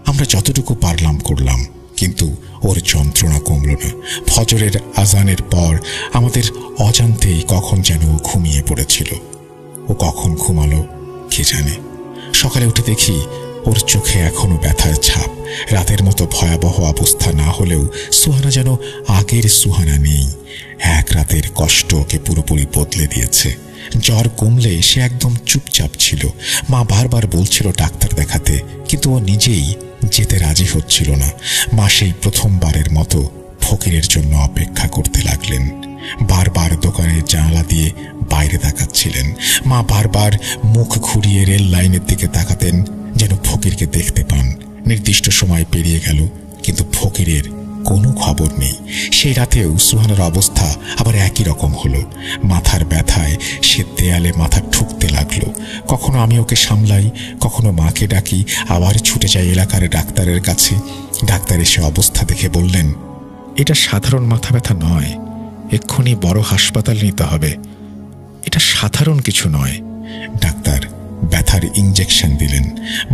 আমরা যতটুকু পারলাম করলাম, কিন্তু ওর যন্ত্রণা কমল না। ফজরের আজানের পর আমাদের অজান্তেই কখন যেন ও ঘুমিয়ে পড়েছিল। ও কখন ঘুমালো কে জানে। সকালে উঠে দেখি ওর চোখে এখনো ব্যথার ছাপ। রাতের মতো ভয়াবহ অবস্থা না হলেও সুহানা যেন আগের সুহানা নেই। এক রাতের কষ্ট ওকে পুরোপুরি বদলে দিয়েছে। জ্বর কমলে সে একদম চুপচাপ ছিল। মা বারবার বলছিল ডাক্তার দেখাতে, কিন্তু ও নিজেই যেতে রাজি হচ্ছিল না। মা সেই প্রথমবারের মতো ফকিরের জন্য অপেক্ষা করতে লাগলেন। বারবার দোকানের জানালা দিয়ে বাইরে তাকাচ্ছিলেন। মা বারবার মুখ ঘুরিয়ে রেল লাইনের দিকে তাকাতেন, যেন ফকিরকে দেখতে পান। নির্দিষ্ট সময় পেরিয়ে গেল, কিন্তু ফকিরের কোনো খবর নেই। সেই রাতেও সুহানার অবস্থা আবার একই রকম হলো। মাথার ব্যথায় সে দেয়ালে মাথা ঠুকতে লাগলো। কখনো আমি ওকে সামলাই, কখনো মাকে ডাকি, আবার ছুটে যাই এলাকার ডাক্তারের কাছে। ডাক্তার এসে অবস্থা দেখে বললেন, এটা সাধারণ মাথা ব্যথা নয়, এক্ষুনি বড় হাসপাতাল নিতে হবে। এটা সাধারণ কিছু নয়। ডাক্তার ব্যথার ইঞ্জেকশন দিলেন।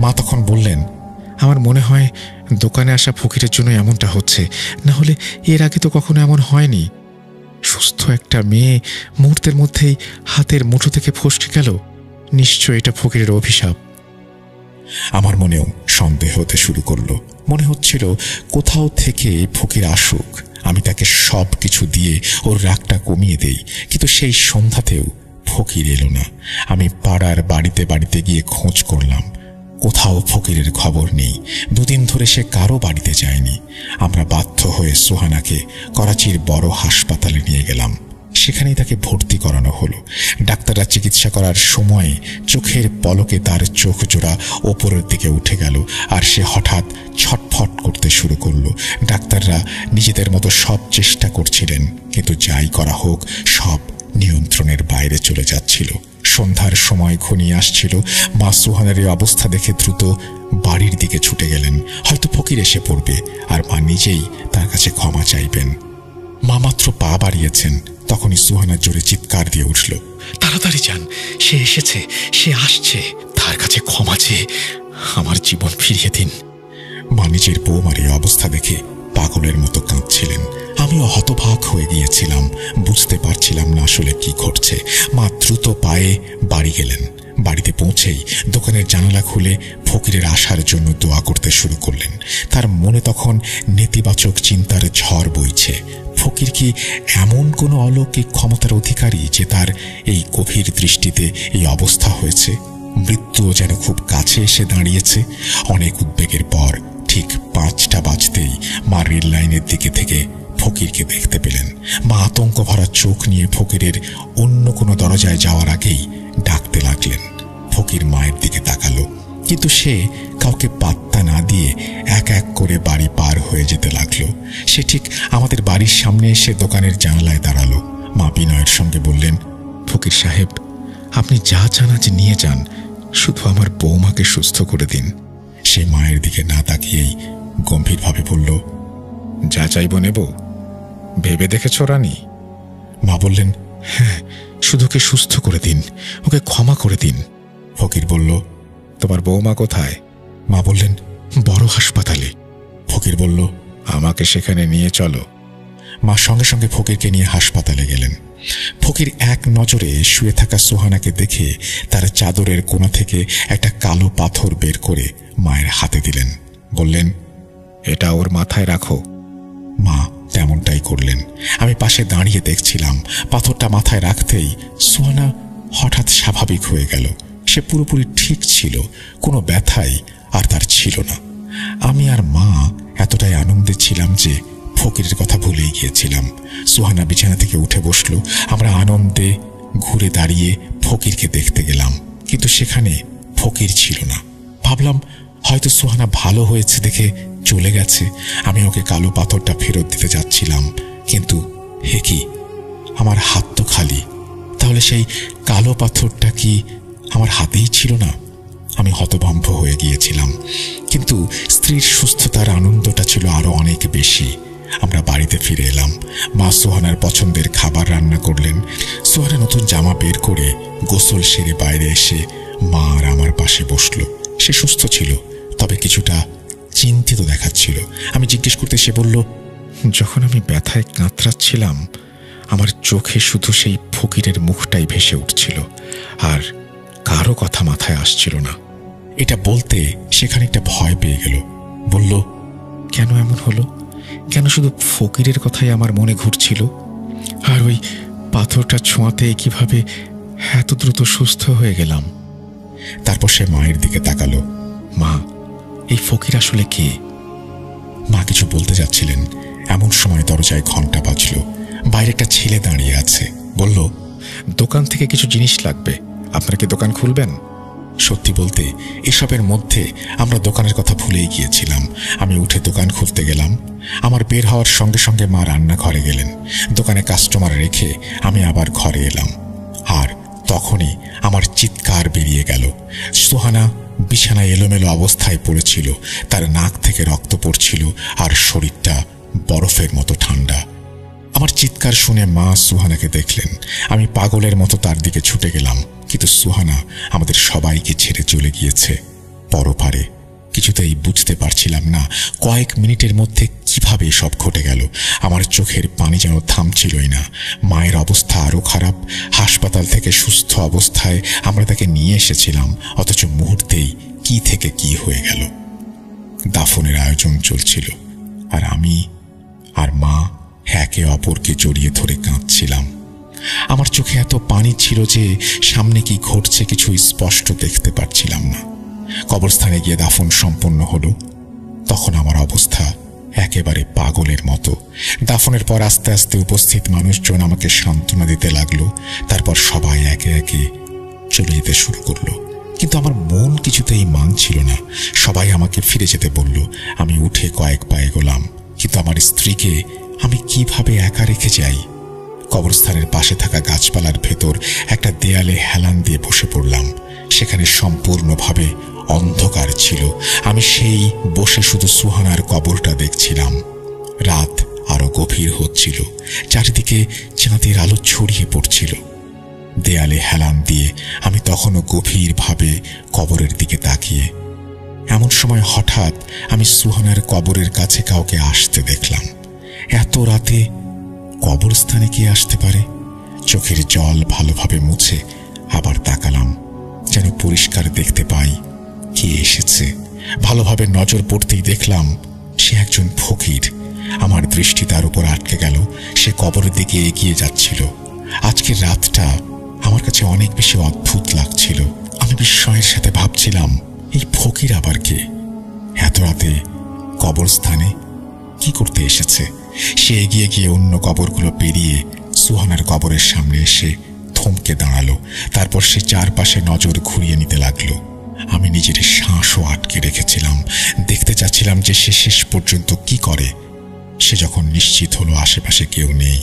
মা তখন বললেন, আমার মনে হয় দোকানে আসা ফকিরের জন্য এমনটা হচ্ছে, না হলে এর আগে তো কখনো এমন হয়নি। সুস্থ একটা মেয়ে মুহূর্তের মধ্যেই হাতের মুঠো থেকে ফসকে গেল। নিশ্চয় এটা ফকিরের অভিশাপ। আমার মনেও সন্দেহ হতে শুরু করলো। মনে হচ্ছিল কোথাও থেকে ফকির আসুক, আমি তাকে সব কিছু দিয়ে ওর রাগটা কমিয়ে দেই। কিন্তু সেই সন্ধ্যাতেও ফকির এলো না। আমি পাড়ার বাড়িতে বাড়িতে গিয়ে খোঁজ করলাম, কোথাও ফকিরের খবর নেই। 2 দিন ধরে সে কারো বাড়িতে যায়নি। আমরা বাধ্য হয়ে সোহানাকে করাচির বড় হাসপাতালে নিয়ে গেলাম। সেখানেই তাকে ভর্তি করানো হলো। ডাক্তাররা চিকিৎসা করার সময় চোখের পলকে তার চোখ জোড়া ওপরের দিকে উঠে গেল, আর সে হঠাৎ ছটফট করতে শুরু করলো। ডাক্তাররা নিজেদের মতো সব চেষ্টা করছিলেন, কিন্তু যাই করা হোক সব নিয়ন্ত্রণের বাইরে চলে যাচ্ছিল। সন্ধ্যার সময় ঘনিয়ে আসছিল। মা সোহানের এই অবস্থা দেখে দ্রুত বাড়ির দিকে ছুটে গেলেন। হয়তো ফকির এসে পড়বে আর মা নিজেই তার কাছে ক্ষমা চাইবেন। মা মাত্র পা বাড়িয়েছেন, তখনই সোহানা জোরে চিৎকার দিয়ে উঠল, তাড়াতাড়ি যান, সে এসেছে, সে আসছে, তার কাছে ক্ষমা চেয়ে আমার জীবন ফিরিয়ে দিন। মা নিজের বৌমার এই অবস্থা দেখে পাগলের মতো কাঁদছিলেন। আমিও হতবাক হয়ে গিয়েছিলাম, বুঝতে পারছিলাম না আসলে কি ঘটছে। মা দ্রুত পায়ে বাড়ি গেলেন। বাড়িতে পৌঁছেই দোকানের জানালা খুলে ফকিরের আসার জন্য দোয়া করতে শুরু করলেন। তার মনে তখন নেতিবাচক চিন্তার ঝড় বইছে। ফকির কি এমন কোনো অলৌকিক ক্ষমতার অধিকারী যে তার এই গভীর দৃষ্টিতে এই অবস্থা হয়েছে? মৃত্যুও যেন খুব কাছে এসে দাঁড়িয়েছে। অনেক উদ্বেগের পর ঠিক 5টা বাজতেই মা রেল লাইনের দিকে থেকে ফকিরকে দেখতে পেলেন। মা আতঙ্ক ভরা চোখ নিয়ে ফকিরের অন্য কোনো দরজায় যাওয়ার আগেই ডাকতে লাগলেন। ফকির মায়ের দিকে তাকালো, কিন্তু সে কাউকে পাত্তা না দিয়ে এক এক করে বাড়ি পার হয়ে যেতে লাগলো। সে ঠিক আমাদের বাড়ির সামনে এসে দোকানের জানালায় দাঁড়ালো। মা বিনয়ের সঙ্গে বললেন, ফকির সাহেব, আপনি যা চান আজ নিয়ে যান, শুধু আমার বৌমাকে সুস্থ করে দিন। সে মায়ের দিকে না তাকিয়েই গম্ভীরভাবে বলল, যা চাইব নেব, ভেবে দেখেছ রানী? মা বললেন, হ্যাঁ, শুধু ওকে সুস্থ করে দিন, ওকে ক্ষমা করে দিন। ফকির বলল, তোমার বৌমা কোথায়? মা বললেন, বড় হাসপাতালে। ফকির বলল, আমাকে সেখানে নিয়ে চলো। মা সঙ্গে সঙ্গে ফকিরকে নিয়ে হাসপাতালে গেলেন। ফকির এক নজরে শুয়ে থাকা সোহানাকে দেখে তার চাদরের কোণা থেকে একটা কালো পাথর বের করে মায়ের হাতে দিলেন। বললেন, এটা ওর মাথায় রাখো। মা তেমনটাই করলেন। আমি পাশে দাঁড়িয়ে দেখছিলাম। পাথরটা মাথায় রাখতেই সোহানা হঠাৎ স্বাভাবিক হয়ে গেল। সে পুরোপুরি ঠিক ছিল, কোনো ব্যথাই আর তার ছিল না। আমি আর মা এতটাই আনন্দে ছিলাম যে ফকিরের কথা ভুলেই গিয়েছিলাম। সোহানা বিছানা থেকে উঠে বসলো। আমরা আনন্দে ঘুরে দাঁড়িয়ে ফকিরকে দেখতে গেলাম, কিন্তু সেখানে ফকির ছিল না। ভাবলাম হয়তো সোহানা ভালো হয়েছে দেখে চলে গেছে। আমি ওকে কালো পাথরটা ফেরত দিতে যাচ্ছিলাম, কিন্তু হে কি, আমার হাত তো খালি। তাহলে সেই কালো পাথরটা কি আমার হাতেই ছিল না? আমি হতভম্ব হয়ে গিয়েছিলাম, কিন্তু স্ত্রীর সুস্থতার আনন্দটা ছিল আরো অনেক বেশি। আমরা বাড়িতে ফিরে এলাম। মা সোহানার পছন্দের খাবার রান্না করলেন। সোহানা নতুন জামা বের করে গোসল সেরে বাইরে এসে মা আর আমার পাশে বসলো। সে সুস্থ ছিল, তবে কিছুটা চিন্তিত দেখাচ্ছিল। আমি জিজ্ঞেস করতে সে বলল, যখন আমি ব্যথায় কাতরাচ্ছিলাম, আমার চোখে শুধু সেই ফকিরের মুখটাই ভেসে উঠছিল, আর কারো কথা মাথায় আসছিল না। এটা বলতে সে খানিকটা ভয় পেয়ে গেল। বলল, কেন এমন হলো? কেন শুধু ফকিরের কথাই আমার মনে ঘুরছিল? আর ওই পাথরটা ছোঁয়াতে কিভাবে এত দ্রুত সুস্থ হয়ে গেলাম? তারপর সে মায়ের দিকে তাকালো। মা, এই ফকির আসলে কে? মা কিছু বলতে যাচ্ছিলেন, এমন সময় দরজায় ঘন্টা বাজল। বাইরে একটা ছেলে দাঁড়িয়ে আছে। বলল, দোকান থেকে কিছু জিনিস লাগবে, আপনারা কি দোকান খুলবেন? সত্যি বলতে এসবের মধ্যে আমরা দোকানের কথা ভুলেই গিয়েছিলাম। আমি উঠে দোকান খুলতে গেলাম। আমার বের হওয়ার সঙ্গে সঙ্গে মা রান্নাঘরে গেলেন। দোকানে কাস্টমার রেখে আমি আবার ঘরে এলাম, আর তখনই আমার চিৎকার বেরিয়ে গেল। সোহানা বিছানায় এলোমেলো অবস্থায় পড়েছিল। তার নাক থেকে রক্ত পড়ছিল, আর শরীরটা বরফের মতো ঠান্ডা। আমার চিৎকার শুনে মা সোহানাকে দেখলেন। আমি পাগলের মতো তার দিকে ছুটে গেলাম, কিন্তু সোহানা আমাদের সবাইকে ছেড়ে চলে গিয়েছে পরপারে। কিছুতেই বুঝতে পারছিলাম না কয়েক মিনিটের মধ্যে কিভাবে সব ঘটে গেল। আমার চোখের পানি যেন থামছিলই না। মায়ের অবস্থা আরো খারাপ। হাসপাতাল থেকে সুস্থ অবস্থায় আমরা তাকে নিয়ে এসেছিলাম, অথচ মুহূর্তেই কি থেকে কি হয়ে গেল। দাফনের আয়োজন চলছিল, আর আমি আর মা একে অপরকে জড়িয়ে ধরে কাঁদছিলাম। আমার চোখে এত পানি ছিল যে সামনে কি ঘটছে কিছু স্পষ্ট দেখতে পারছিলাম না। কবরস্থানে গিয়ে দাফন সম্পন্ন হলো। তখন আমার অবস্থা একেবারে পাগলের মতো। দাফনের পর আস্তে আস্তে উপস্থিত মানুষজন আমাকে সান্ত্বনা দিতে লাগলো। তারপর সবাই একে একে চলে যেতে শুরু করলো, কিন্তু আমার মন কিছুতেই মানছিল না। সবাই আমাকে ফিরে যেতে বলল। আমি উঠে কয়েক পা এগোলাম, কিন্তু আমার স্ত্রীকে আমি কিভাবে একা রেখে যাই? কবরস্থানের পাশে থাকা গাছপালার ভেতর একটা দেয়ালে হেলান দিয়ে বসে পড়লাম। সেখানে সম্পূর্ণভাবে অন্ধকার ছিল। আমি সেই বসে শুধু সুহানার কবরটা দেখছিলাম। রাত আরো গভীর হচ্ছিল, চারিদিকে চাঁদের আলো ছড়িয়ে পড়ছিল। দেয়ালে হেলান দিয়ে আমি তখনও গভীরভাবে কবরের দিকে তাকিয়ে। এমন সময় হঠাৎ আমি সুহানার কবরের কাছে কাউকে আসতে দেখলাম। এত রাতে কবরস্থানে কে আসতে পারে? চোখের জল ভালোভাবে মুছে আবার তাকালাম, যেন পরিষ্কার দেখতে পাই কে এসেছে। ভালোভাবে নজর পড়তেই দেখলাম সে একজন ফকির। আমার দৃষ্টি তার উপর আটকে গেল। সে কবরের দিকে এগিয়ে যাচ্ছিল। আজকের রাতটা আমার কাছে অনেক বেশি অদ্ভুত লাগছিল। আমি বিস্ময়ের সাথে ভাবছিলাম, এই ফকির আবার কে? এত রাতে কবরস্থানে কি করতে এসেছে? সে এগিয়ে গিয়ে অন্য কবরগুলো পেরিয়ে সুহানার কবরের সামনে এসে থমকে দাঁড়ালো। তারপর সে চারপাশে নজর ঘুরিয়ে নিতে লাগলো। আমি নিজের শ্বাসও আটকে রেখেছিলাম। দেখতে চাচ্ছিলাম যে সে শেষ পর্যন্ত কি করে। সে যখন নিশ্চিত হলো আশেপাশে কেউ নেই,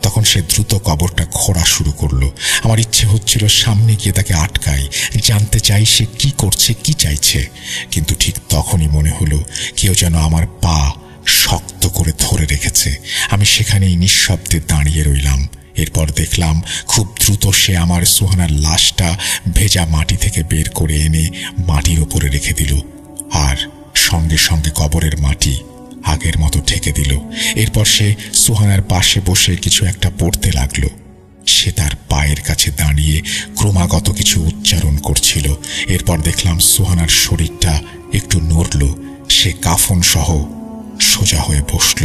তখন সে দ্রুত কবরটা খোঁড়া শুরু করলো। আমার ইচ্ছে হচ্ছিল সামনে গিয়ে তাকে আটকাই, জানতে চাই সে কি করছে, কি চাইছে। কিন্তু ঠিক তখনই মনে হলো কেউ যেন আমার পা শক্ত করে ধরে রেখেছে। আমি সেখানেই নিঃশব্দে দাঁড়িয়ে রইলাম। এরপর দেখলাম খুব দ্রুত সে আমার সুহানার লাশটা ভেজা মাটি থেকে বের করে এনে মাটির ওপরে রেখে দিল, আর সঙ্গে সঙ্গে কবরের মাটি আগের মতো ঢেকে দিল। এরপর সে সুহানার পাশে বসে কিছু একটা পড়তে লাগলো। সে তার পায়ের কাছে দাঁড়িয়ে ক্রমাগত কিছু উচ্চারণ করছিল। এরপর দেখলাম সুহানার শরীরটা একটু নড়ল। সে কাফন সহ সোজা হয়ে বসল।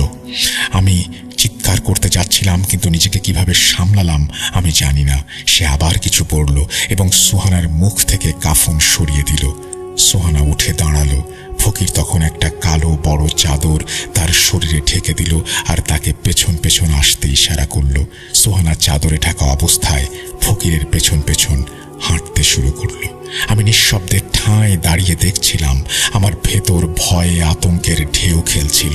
আমি চিৎকার করতে যাচ্ছিলাম, কিন্তু নিজেকে কিভাবে সামলালাম আমি জানি না। সে আবার কিছু পড়ল এবং সুহানার মুখ থেকে কাফন সরিয়ে দিল। সুহানা উঠে দাঁড়ালো। ফকির তখন একটা কালো বড় চাদর তার শরীরে ঢেকে দিল আর তাকে পেছন পেছন আসতে ইশারা করল। সুহানা চাদরে ঢাকা অবস্থায় ফকিরের পেছন পেছন হাঁটতে শুরু করলো। আমি নিঃশব্দে ঠাঁই দাঁড়িয়ে দেখছিলাম। আমার ভেতর ভয়ে আতঙ্কের ঢেউ খেলছিল।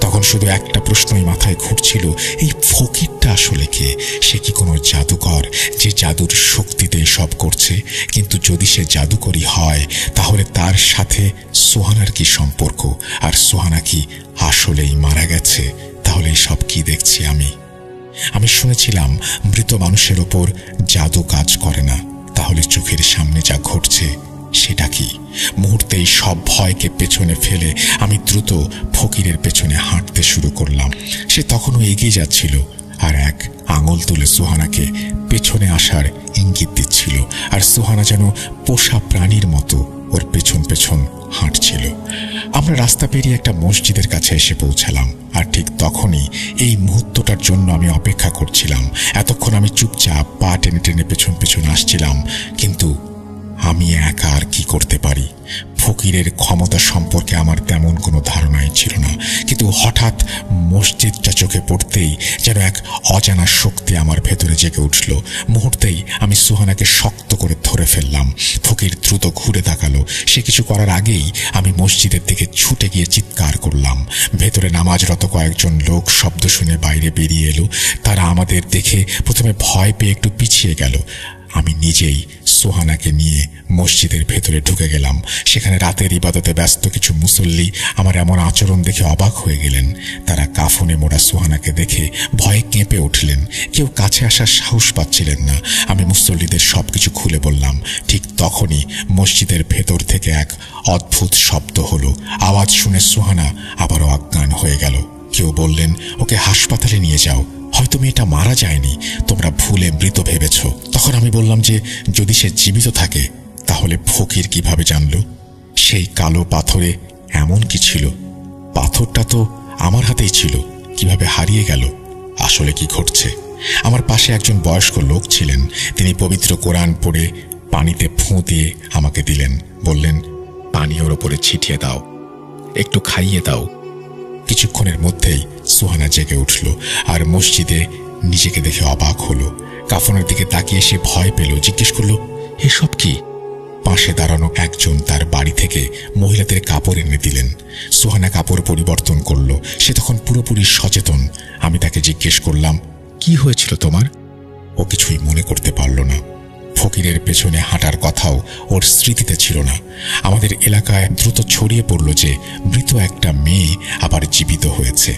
তখন শুধু একটা প্রশ্নই মাথায় ঘুরছিল, এই ফকিরটা আসলে কে? সে কি কোনো জাদুকর যে জাদুর শক্তিতে সব করছে? কিন্তু যদি সে জাদুকরই হয়, তাহলে তার সাথে সুহানার কি সম্পর্ক? আর সুহানা কি আসলেই মারা গেছে? তাহলে সব কি দেখছি আমি শুনেছিলাম মৃত মানুষের ওপর জাদু কাজ করে না। তাহলে চোখের সামনে যা ঘটছে সেটা কি? মুহূর্তেই সব ভয়কে পেছনে ফেলে আমি দ্রুত ফকিরের পেছনে হাঁটতে শুরু করলাম। সে তখনও এগিয়ে যাচ্ছিল আর এক আঙুল তুলে সুহানাকে পেছনে আসার ইঙ্গিত দিচ্ছিল। আর সুহানা যেন পোষা প্রাণীর মতো ওর পেছন পেছন হাঁটছিল। আমরা রাস্তা পেরিয়ে একটা মসজিদের কাছে এসে পৌঁছালাম। আর ঠিক তখনই এই মুহূর্তটার জন্য আমি অপেক্ষা করছিলাম। এতক্ষণ আমি চুপচাপ পা টেনে টেনে পেছন পেছন আসছিলাম, কিন্তু আমি একা আর কি করতে পারি? ফকিরের ক্ষমতা সম্পর্কে আমার তেমন কোনো ধারণাই ছিল না, কিন্তু হঠাৎ মসজিদটা চোখে পড়তেই যেন এক অজানা শক্তি আমার ভেতরে জেগে উঠল। মুহূর্তেই আমি সুহানাকে শক্ত করে ধরে ফেললাম। ফকির দ্রুত ঘুরে তাকালো। সে কিছু করার আগেই আমি মসজিদের দিকে ছুটে গিয়ে চিৎকার করলাম। ভেতরে নামাজরত কয়েকজন লোক শব্দ শুনে বাইরে বেরিয়ে এলো। তারা আমাদের দেখে প্রথমে ভয় পেয়ে একটু পিছিয়ে গেল। আমি নিজেই সোহানাকে নিয়ে মসজিদের ভেতরে ঢুকে গেলাম। সেখানে রাতের ইবাদতে ব্যস্ত কিছু মুসল্লি আমার এমন আচরণ দেখে অবাক হয়ে গেলেন। তারা কাফনে মোড়া সোহানাকে দেখে ভয়ে কেঁপে উঠলেন। কেউ কাছে আসার সাহস পাচ্ছিলেন না। আমি মুসল্লিদের সবকিছু খুলে বললাম। ঠিক তখনই মসজিদের ভেতর থেকে এক অদ্ভুত শব্দ হলো। আওয়াজ শুনে সোহানা আবারও অজ্ঞান হয়ে গেল। কেউ বললেন, ওকে হাসপাতালে নিয়ে যাও, হয়তো মেয়েটা মারা যায়নি, তোমরা ভুলে মৃত ভেবেছ। তখন আমি বললাম যে যদি সে জীবিত থাকে তাহলে ফকির কিভাবে জানল? সেই কালো পাথরে এমন কি ছিল? পাথরটা তো আমার হাতেই ছিল, কিভাবে হারিয়ে গেল? আসলে কি ঘটছে? আমার পাশে একজন বয়স্ক লোক ছিলেন। তিনি পবিত্র কোরআন পড়ে পানিতে ফুঁ দিয়ে আমাকে দিলেন। বললেন, পানি ওর ওপরে ছিটিয়ে দাও, একটু খাইয়ে দাও। কিছুক্ষণের মধ্যেই সোহানা জেগে উঠল আর মসজিদে নিজেকে দেখে অবাক হলো। কাফনের দিকে তাকিয়ে সে ভয় পেল। জিজ্ঞেস করল, এসব কি? পাশে দাঁড়ানো একজন তার বাড়ি থেকে মহিলাদের কাপড় এনে দিলেন। সোহানা কাপড় পরিবর্তন করল। সে তখন পুরোপুরি সচেতন। আমি তাকে জিজ্ঞেস করলাম, কি হয়েছিল তোমার? ও কিছুই মনে করতে পারল না। ফকিরের পেছনে হাঁটার কথাও ওর স্মৃতিতে ছিল না। আমাদের এলাকায় দ্রুত ছড়িয়ে পড়ল যে মৃত একটা মেয়ে আবার জীবিত হয়েছে।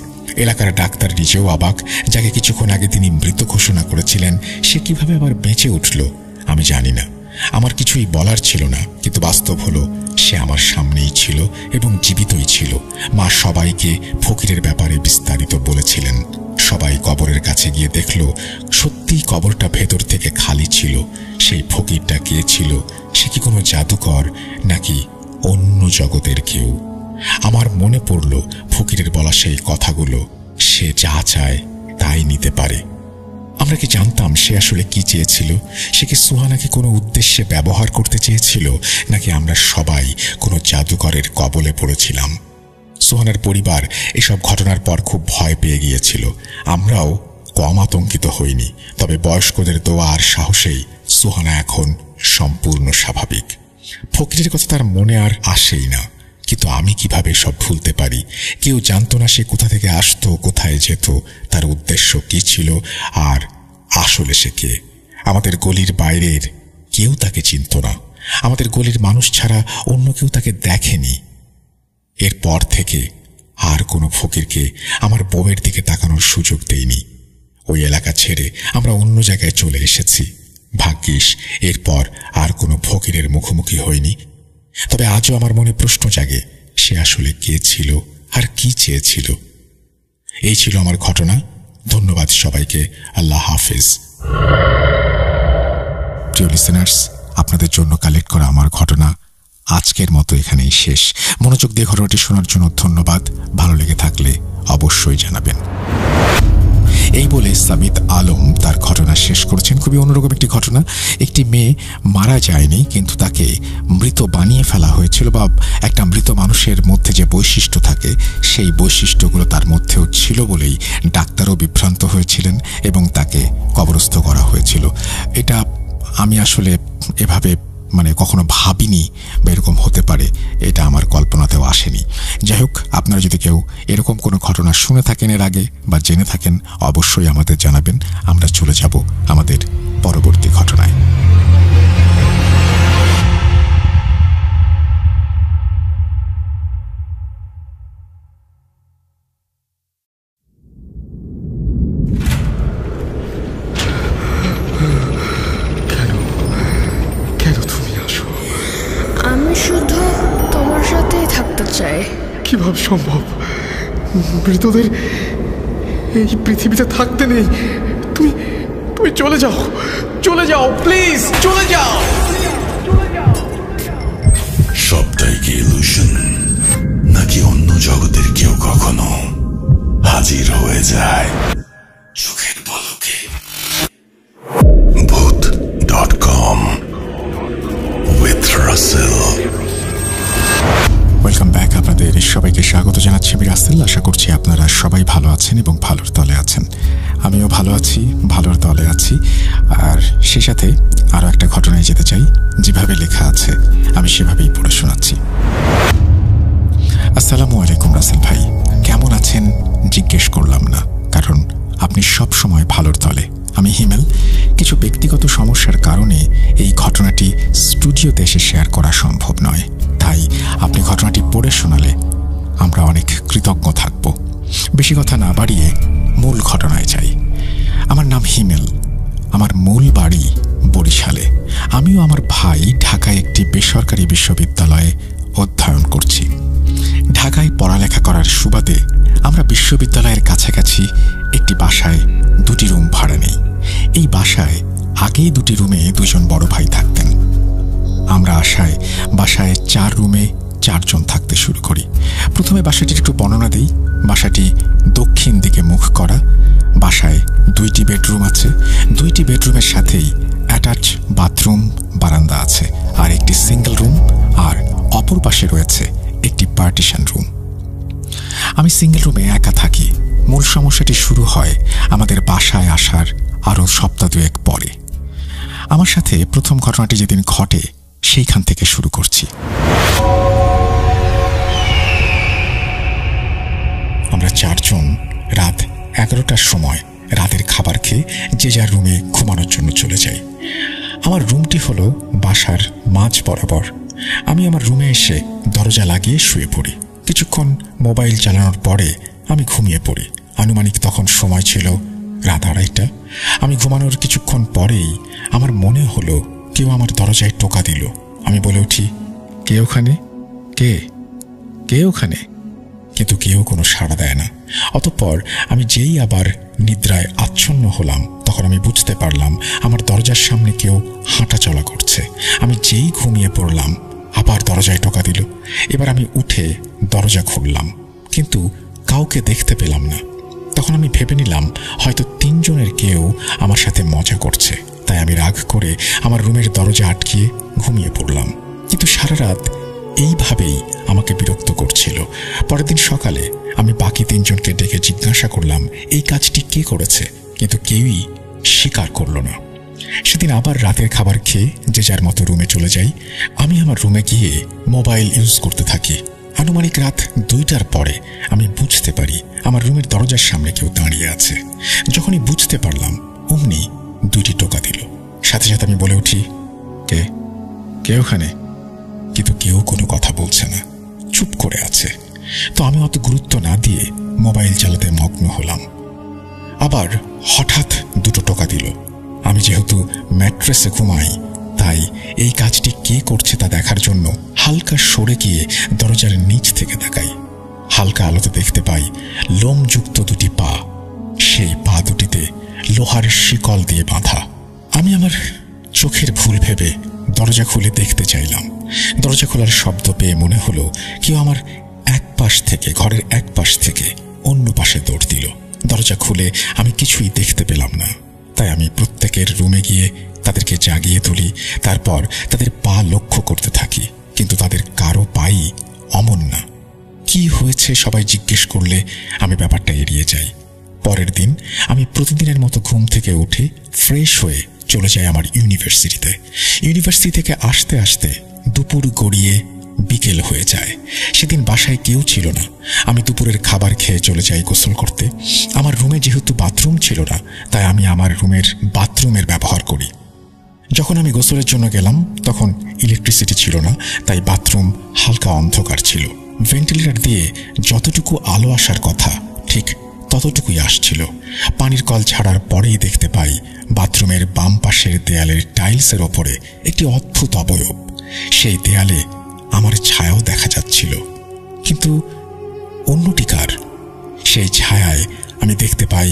এলাকার ডাক্তার নিজেও অবাক। যাকে কিছুক্ষণ আগে তিনি মৃত ঘোষণা করেছিলেন, সে কিভাবে আবার বেঁচে উঠল আমি জানি না। আমার কিছুই বলার ছিল না, কিন্তু বাস্তব হলো সে আমার সামনেই ছিল এবং জীবিতই ছিল। মা সবাইকে ফকিরের ব্যাপারে বিস্তারিত বলেছিলেন। সবাই কবরের কাছে গিয়ে দেখল সত্যিই কবরটা ভেতর থেকে খালি ছিল। সেই ফকিরটা কে ছিল? সে কি কোনো জাদুকর নাকি অন্য জগতের কেউ? আমার মনে পড়ল ফকিরের বলা সেই কথাগুলো, সে যা চায় তাই নিতে পারে। আমরা কি জানতাম সে আসলে কি চেয়েছিল? সে কি সোহানাকে কোনো উদ্দেশ্যে ব্যবহার করতে চেয়েছিল, নাকি আমরা সবাই কোনো জাদুকরের কবলে পড়েছিলাম? সোহানার পরিবার এসব ঘটনার পর খুব ভয় পেয়ে গিয়েছিল। আমরাও কম আতঙ্কিত হইনি। তবে বয়স্কদের দোয়া আর সাহসেই সোহানা এখন সম্পূর্ণ স্বাভাবিক। ফকিরের কথা তার মনে আর আসেই না, কিন্তু আমি কিভাবে সব ভুলতে পারি? কেউ জানতো না সে কোথা থেকে আসতো, কোথায় যেত, তার উদ্দেশ্য কি ছিল, আর আসলে সে কে? আমাদের গলির বাইরের কেউ তাকে চিনত না। আমাদের গলির মানুষ ছাড়া অন্য কেউ তাকে দেখেনি। এরপর থেকে আর কোনো ফকিরকে আমার বউয়ের দিকে তাকানোর সুযোগ দেইনি। ওই এলাকা ছেড়ে আমরা অন্য জায়গায় চলে এসেছি। ভাগ্যিস এরপর আর কোনো ফকিরের মুখোমুখি হয়নি। তবে আজও আমার মনে প্রশ্ন জাগে, সে আসলে কে ছিল আর কি চেয়েছিল? এই ছিল আমার ঘটনা। ধন্যবাদ সবাইকে। আল্লাহ হাফেজ। প্রিয় লিসেনার্স, আপনাদের জন্য কালেক্ট করা আমার ঘটনা আজকের মতো এখানেই শেষ। মনোযোগ দিয়ে ঘটনাটি শোনার জন্য ধন্যবাদ। ভালো লেগে থাকলে অবশ্যই জানাবেন। এই বলে সামিত আলম তার ঘটনা শেষ করেছেন। খুবই অন্যরকম একটি ঘটনা। একটি মেয়ে মারা যায়নি, কিন্তু তাকে মৃত বানিয়ে ফেলা হয়েছিল, বা একটা মৃত মানুষের মধ্যে যে বৈশিষ্ট্য থাকে সেই বৈশিষ্ট্যগুলো তার মধ্যেও ছিল বলেই ডাক্তারও বিভ্রান্ত হয়েছিলেন এবং তাকে কবরস্থ করা হয়েছিল। এটা আমি আসলে এভাবে কখনো ভাবিনি বা এরকম হতে পারে, এটা আমার কল্পনাতেও আসেনি। যাই হোক, আপনারা যদি কেউ এরকম কোনো ঘটনা শুনে থাকেন এর আগে বা জেনে থাকেন, অবশ্যই আমাদের জানাবেন। আমরা চলে যাব আমাদের পরবর্তী ঘটনায়। কিভাবে সম্ভব? মৃতদের এই পৃথিবীতে থাকতে নেই। তুমি চলে যাও, চলে যাও, প্লিজ চলে যাও। সবটাই কি ইলুশন, নাকি অন্য জগতের কেউ কখনো হাজির হয়ে যায় চোখের পলকে? ভূত.com with Russell। Welcome back. আপনাদের সবাইকে স্বাগত জানাচ্ছি আমি রাসেল। আশা করছি আপনারা সবাই ভালো আছেন এবং ভালোর তলে আছেন। আমিও ভালো আছি, ভালোর তলে আছি। আর সে সাথে আরও একটা ঘটনায় যেতে চাই। যেভাবে লেখা আছে আমি সেভাবেই পড়ে শোনাচ্ছি। আসসালামু আলাইকুম রাসেল ভাই, কেমন আছেন জিজ্ঞেস করলাম না, কারণ আপনি সব সময় ভালোর তলে আমি হিমেল। কিছু ব্যক্তিগত সমস্যার কারণে এই ঘটনাটি স্টুডিওতে এসে শেয়ার করা সম্ভব নয়, তাই আপনি ঘটনাটি পড়ে শোনালে আমরা অনেক কৃতজ্ঞ থাকব। বেশি কথা না বাড়িয়ে মূল ঘটনায় যাই। আমার নাম হিমেল। আমার মূল বাড়ি বরিশালে। আমিও আমার ভাই ঢাকায় একটি বেসরকারি বিশ্ববিদ্যালয়ে অধ্যয়ন করছি। ঢাকায় পড়ালেখা করার সুবাদে আমরা বিশ্ববিদ্যালয়ের কাছাকাছি একটি বাসায় 2টি রুম ভাড়া নেই। এই বাসায় আগেই 2টি রুমে 2 জন বড় ভাই থাকতেন। আমরা আসায় বাসায় 4 রুমে 4 জন থাকতে শুরু করি। প্রথমে বাসাটির একটু বর্ণনা দিই। বাসাটি দক্ষিণ দিকে মুখ করা। বাসায় 2টি বেডরুম আছে। 2টি বেডরুমের সাথেই অ্যাটাচ বাথরুম, বারান্দা আছে, আর একটি সিঙ্গেল রুম, আর অপর পাশে রয়েছে একটি পার্টিশন রুম। আমি সিঙ্গেল রুমে একা থাকি। মূল সমস্যাটি শুরু হয় আমাদের বাসায় আসার আরও সপ্তাহ 2 পরে। আমার সাথে প্রথম ঘটনাটি যেদিন ঘটে সেইখান থেকে শুরু করছি। আমরা 4 জন রাত 11টার সময় রাতের খাবার খেয়ে যে যার রুমে ঘুমানোর জন্য চলে যাই। আমার রুমটি হলো বাসার মাঝ বরাবর। আমি আমার রুমে এসে দরজা লাগিয়ে শুয়ে পড়ি। কিছুক্ষণ মোবাইল চালানোর পরে আমি ঘুমিয়ে পড়ি। আনুমানিক তখন সময় ছিল রাত 2:30। আমি ঘুমানোর কিছুক্ষণ পরেই আমার মনে হলো কেউ আমার দরজায় টোকা দিল। আমি বলে উঠি, কে ওখানে? কে ওখানে? কিন্তু কেউ কোনো সাড়া দেয় না। অতঃপর আমি যেই আবার নিদ্রায় আচ্ছন্ন হলাম, তখন আমি বুঝতে পারলাম আমার দরজার সামনে কেউ হাঁটা চলা করছে। আমি যেই ঘুমিয়ে পড়লাম আবার দরজায় টোকা দিল। এবার আমি উঠে দরজা খুললাম, কিন্তু কাউকে দেখতে পেলাম না। তখন আমি ভেবে নিলাম হয়তো 3 জনের কেউ আমার সাথে মজা করছে। তাই আমি রাগ করে আমার রুমের দরজা আটকিয়ে ঘুমিয়ে পড়লাম। কিন্তু সারা রাত এইভাবেই আমাকে বিরক্ত করছিল। পরের দিন সকালে আমি বাকি 3 জনকে ডেকে জিজ্ঞাসা করলাম এই কাজটি কে করেছে, কিন্তু কেউই স্বীকার করল না। সেদিন আবার রাতের খাবার খেয়ে যে যার মতো রুমে চলে যাই। আমি আমার রুমে গিয়ে মোবাইল ইউজ করতে থাকি। আনুমানিক রাত 2টার পরে আমি বুঝতে পারি আমার রুমের দরজার সামনে কেউ দাঁড়িয়ে আছে। যখনই বুঝতে পারলাম অমনি 2টি টোকা দিল। সাথে সাথে আমি বলে উঠি, কে ওখানে? কিন্তু কেউ কোনো কথা বলছে না, চুপ করে আছে। তো আমি অত গুরুত্ব না দিয়ে মোবাইল চালাতে মগ্ন হলাম। আবার হঠাৎ 2টো টোকা দিল। আমি যেহেতু ম্যাট্রেসে ঘুমাই, তাই এই কাজটি কে করছে তা দেখার জন্য হালকা সরে গিয়ে দরজার নিচ থেকে তাকাই। হালকা আলোতে দেখতে পাই লোমযুক্ত 2টি পা। সেই পা দুটিতে লোহার শিকল দিয়ে বাঁধা। আমি আমার চোখের ভুল ভেবে দরজা খুলে দেখতে চাইলাম। দরজা খোলার শব্দ পেয়ে মনে হলো কেউ আমার ঘরের এক পাশ থেকে অন্য পাশে দৌড় দিল। দরজা খুলে আমি কিছুই দেখতে পেলাম না। তাই আমি প্রত্যেকের রুমে গিয়ে তাদেরকে জাগিয়ে তুলি। তারপর তাদের পা লক্ষ্য করতে থাকি, কিন্তু তাদের কারো পাই অমন না। কি হয়েছে সবাই জিজ্ঞেস করলে আমি ব্যাপারটা এড়িয়ে যাই। পরের দিন আমি প্রতিদিনের মতো ঘুম থেকে উঠে ফ্রেশ হয়ে চলে যাই আমার ইউনিভার্সিটিতে। ইউনিভার্সিটি থেকে আসতে আসতে দুপুর গড়িয়ে বিকেল হয়ে যায়। সেদিন বাসায় কেউ ছিল না। আমি দুপুরের খাবার খেয়ে চলে যাই গোসল করতে। আমার রুমে যেহেতু বাথরুম ছিল না, তাই আমি আমার রুমের বাথরুমের ব্যবহার করি। যখন আমি গোসলের জন্য গেলাম তখন ইলেকট্রিসিটি ছিল না, তাই বাথরুম হালকা অন্ধকার ছিল। ভেন্টিলেটর দিয়ে যতটুকু আলো আসার কথা ঠিক ততটুকুই আসছিল। পানির কল ছাড়ার পরেই দেখতে পাই বাথরুমের বাম পাশের দেয়ালের টাইলসের ওপরে একটি অদ্ভুত অবয়ব। সেই দেয়ালে আমার ছায়াও দেখা যাচ্ছিল, কিন্তু অন্যটি কার? সেই ছায়ায় আমি দেখতে পাই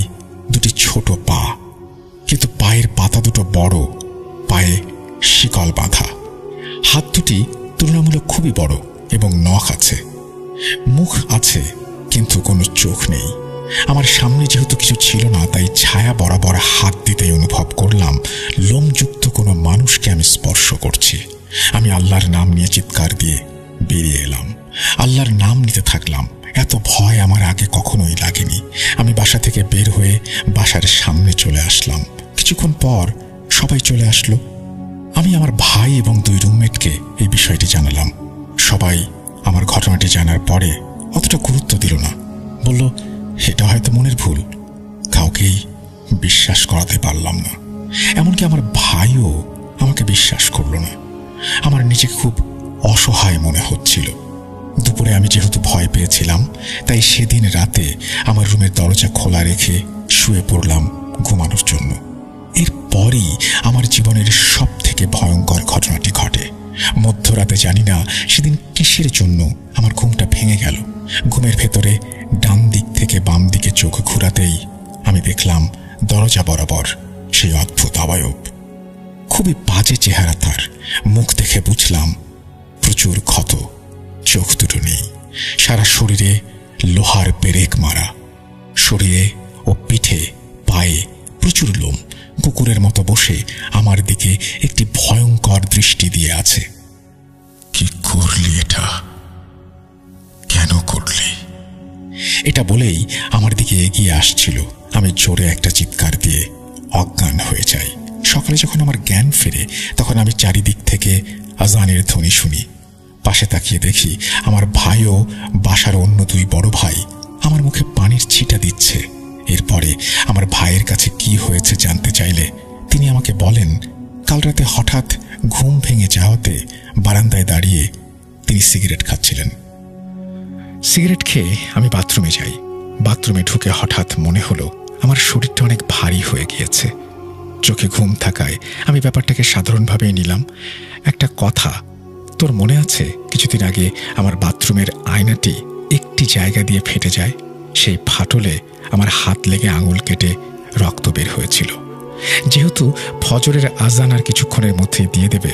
2টি ছোট পা, কিন্তু পায়ের পাতা দুটো বড়, পায়ে শিকল বাঁধা। হাত দুটি তুলনামূলক খুবই বড় এবং নখ আছে। মুখ আছে কিন্তু কোনো চোখ নেই। আমার সামনে যেহেতু কিছু ছিল না, তাই ছায়া বরাবর হাত দিতেই অনুভব করলাম লোমযুক্ত কোনো মানুষকে আমি স্পর্শ করছি। আমি আল্লাহর নাম নিয়ে চিৎকার দিয়ে বেরিয়ে এলাম। আল্লাহর নাম নিতে থাকলাম। এত ভয় আমার আগে কখনোই লাগেনি। আমি বাসা থেকে বের হয়ে বাসার সামনে চলে আসলাম। কিছুক্ষণ পর সবাই চলে আসলো। আমি আমার ভাই এবং 2 রুমমেটকে এই বিষয়টি জানালাম। সবাই আমার ঘটনাটি জানার পরে অতটা গুরুত্ব দিল না। বলল এটা হয়তো মনের ভুল, কাউকেই বিশ্বাস করাতে পারলাম না। এমনকি আমার ভাইও আমাকে বিশ্বাস করল না। আমার নিজেকে খুব অসহায় মনে হচ্ছিল। দুপুরে আমি যেহেতু ভয় পেয়েছিলাম, তাই সেদিন রাতে আমার রুমের দরজা খোলা রেখে শুয়ে পড়লাম ঘুমানোর জন্য। এরপরই আমার জীবনের সব থেকে ভয়ঙ্কর ঘটনাটি ঘটে। মধ্যরাতে জানি না সেদিন কিসের জন্য আমার ঘুমটা ভেঙে গেল। ঘুমের ভেতরে ডান দিক থেকে বাম দিকে চোখ ঘুরাতেই আমি দেখলাম দরজা বরাবর সেই অদ্ভুত অবয়ব। খুবই বাজে চেহারা তার। মুখ দেখে বুঝলাম প্রচুর ক্ষত, চোখ দুটো নেই, সারা শরীরে লোহার পেরেক মারা, শরীরে ও পিঠে পায়ে প্রচুর লোম। কুকুরের মতো বসে আমার দিকে একটি ভয়ঙ্কর দৃষ্টি দিয়ে আছে। কি করলি এটা? কেন করলি? এটা বলেই আমার দিকে এগিয়ে আসছিল। আমি জোরে একটা চিৎকার দিয়ে অজ্ঞান হয়ে যাই। সকালে যখন আমার জ্ঞান ফেরে তখন আমি চারিদিক থেকে আজানের ধ্বনি শুনি। পাশে তাকিয়ে দেখি আমার ভাই ও বাসার অন্য দুই বড় ভাই আমার মুখে পানির ছিটা দিচ্ছে। এরপরে আমার ভাইয়ের কাছে কি হয়েছে জানতে চাইলে তিনি আমাকে বলেন, কাল রাতে হঠাৎ ঘুম ভেঙে যাওয়াতে বারান্দায় দাঁড়িয়ে তিনি সিগারেট খাচ্ছিলেন। সিগারেট খেয়ে আমি বাথরুমে যাই। বাথরুমে ঢুকে হঠাৎ মনে হলো আমার শরীরটা অনেক ভারী হয়ে গিয়েছে। চোখে ঘুম থাকায় আমি ব্যাপারটাকে সাধারণভাবেই নিলাম। একটা কথা, তোর মনে আছে কিছুদিন আগে আমার বাথরুমের আয়নাটি একটি জায়গা দিয়ে ফেটে যায়? সেই ফাটলে আমার হাত লেগে আঙুল কেটে রক্ত বের হয়েছিল। যেহেতু ফজরের আজান আর কিছুক্ষণের মধ্যেই দিয়ে দেবে,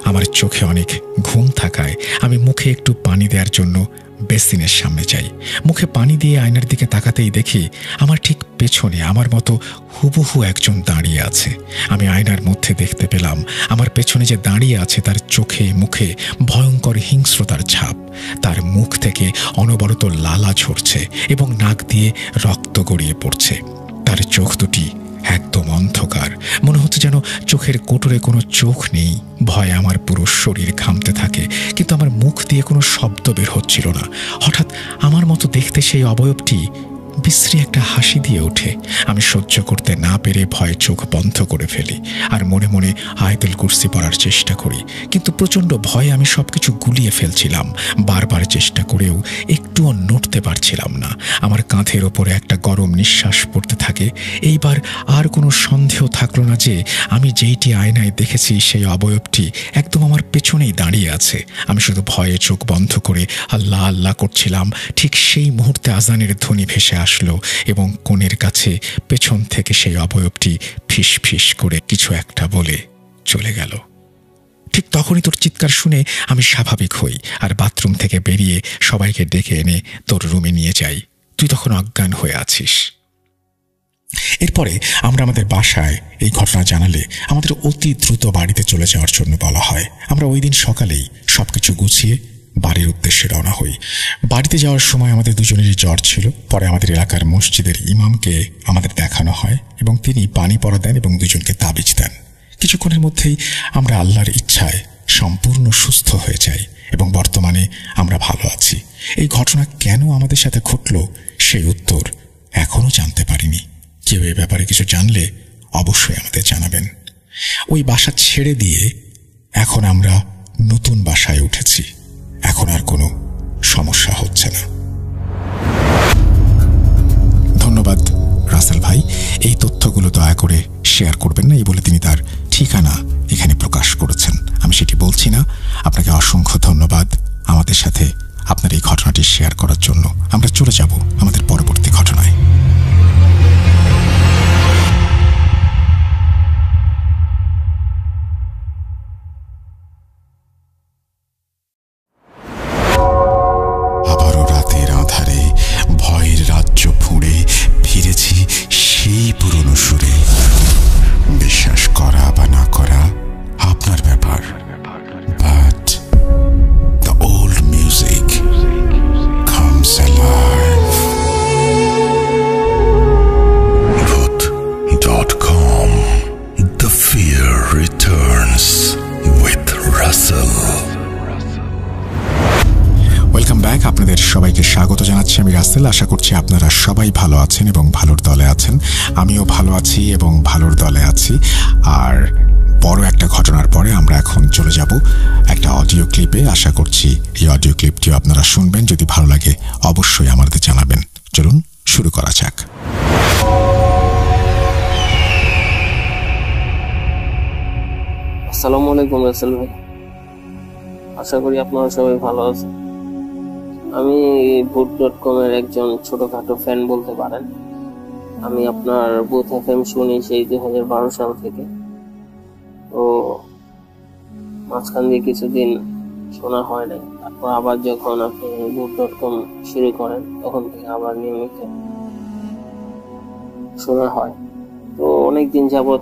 আমার চোখে অনেক ঘুম থাকায় আমি মুখে একটু পানি দেওয়ার জন্য বেসিনের সামনে যাই। মুখে পানি দিয়ে আয়নার দিকে তাকাতেই দেখি আমার ঠিক পেছনে আমার মতো হুবহু একজন দাঁড়িয়ে আছে। আমি আয়নার মধ্যে দেখতে পেলাম আমার পেছনে যে দাঁড়িয়ে আছে তার চোখে মুখে ভয়ঙ্কর হিংস্রতার ছাপ। তার মুখ থেকে অনবরত লালা ঝরছে এবং নাক দিয়ে রক্ত গড়িয়ে পড়ছে। তার চোখ দুটি একদম অন্ধকার, মনে হচ্ছে যেন চোখের কোটরে কোনো চোখ নেই। ভয়ে আমার পুরো শরীর ঘামতে থাকে, কিন্তু আমার মুখ দিয়ে কোনো শব্দ বের হচ্ছিল না। হঠাৎ আমার মতো দেখতে সেই অবয়বটি বিশ্রী একটা হাসি দিয়ে ওঠে। আমি সহ্য করতে না পেরে ভয়ে চোখ বন্ধ করে ফেলি আর মনে মনে আয়াতুল কুরসি পড়ার চেষ্টা করি। কিন্তু প্রচণ্ড ভয়ে আমি সবকিছু গুলিয়ে ফেলছিলাম। বারবার চেষ্টা করেও একটুও নড়তে পারছিলাম না। আমার কাঁধের ওপরে একটা গরম নিঃশ্বাস পড়তে থাকে। এইবার আর কোনো সন্দেহ থাকলো না যে আমি যেইটি আয়নায় দেখেছি সেই অবয়বটি একদম আমার পেছনেই দাঁড়িয়ে আছে। আমি শুধু ভয়ে চোখ বন্ধ করে আল্লাহ আল্লাহ করছিলাম। ঠিক সেই মুহূর্তে আজানের ধ্বনি ভেসে আসলো এবং কোণের কাছে পেছন থেকে সেই অবয়বটি ফিস ফিস করে কিছু একটা বলে চলে গেল। ঠিক তখনই তোর চিৎকার শুনে আমি স্বাভাবিক হই আর বাথরুম থেকে বেরিয়ে সবাইকে ডেকে এনে তোর রুমে নিয়ে যাই। তুই তখন অজ্ঞান হয়ে আছিস। এরপরে আমরা আমাদের বাসায় এই ঘটনা জানালে আমাদের অতি দ্রুত বাড়িতে চলে যাওয়ার জন্য বলা হয়। আমরা ওই দিন সকালেই সবকিছু গুছিয়ে বাড়ির উদ্দেশ্যে রওনা হই। বাড়িতে যাওয়ার সময় আমাদের দুজনেরই জ্বর ছিল। পরে আমাদের এলাকার মসজিদের ইমামকে আমাদের দেখানো হয় এবং তিনি পানি পড়া দেন এবং দুজনকে তাবিজ দেন। কিছুক্ষণের মধ্যেই আমরা আল্লাহর ইচ্ছায় সম্পূর্ণ সুস্থ হয়ে যাই এবং বর্তমানে আমরা ভালো আছি। এই ঘটনা কেন আমাদের সাথে ঘটল সেই উত্তর এখনো জানতে পারিনি। কেউ এ ব্যাপারে কিছু জানলে অবশ্যই আমাদের জানাবেন। ওই বাসা ছেড়ে দিয়ে এখন আমরা নতুন বাসায় উঠেছি। এখন আর কোনো সমস্যা হচ্ছে না। ধন্যবাদ রাসেল ভাই। এই তথ্যগুলো দয়া করে শেয়ার করবেন না, এই বলে তিনি তার ঠিকানা এখানে প্রকাশ করেছেন। আমি সেটি বলছি না। আপনাকে অসংখ্য ধন্যবাদ আমাদের সাথে আপনার এই ঘটনাটি শেয়ার করার জন্য। আমরা চলে যাব আমাদের পরবর্তী ঘটনায়। আবারও রাতের আঁধারে ভয়ের রাজ্য ফুঁড়ে ফিরেছি সেই পুরনো সুরে। বিশ্বাস করা বা না করা আপনার ব্যাপার, but the old music comes alive. স্বাগত জানাচ্ছি আমি রাসেল। আশা করছি আপনারা সবাই ভালো আছেন এবং ভালোর দলে আছেন। আমিও ভালো আছি এবং ভালোর দলে আছি। আর বড় একটা ঘটনার পরে আমরা এখন চলে যাব একটা অডিও ক্লিপে। আশা করছি এই অডিও ক্লিপটিও আপনারা শুনবেন। যদি ভালো লাগে অবশ্যই আমাদের জানাবেন। চলুন শুরু করা যাক। আসসালামু আলাইকুম রাসেল ভাই, আশা করি আপনারা সবাই ভালো আছেন। আমি ভূত.com এর একজন ছোটখাটো ফ্যান বলতে পারেন। আমি আপনার বুথ এফএম শুনি সেই 2012 সাল থেকে। তো মাঝখান দিয়ে কিছুদিন শোনা হয় নাই, তারপর আবার যখন আপনি ভূত.com শুরু করেন তখন থেকে আবার নিয়মিত শোনা হয়। তো অনেকদিন যাবৎ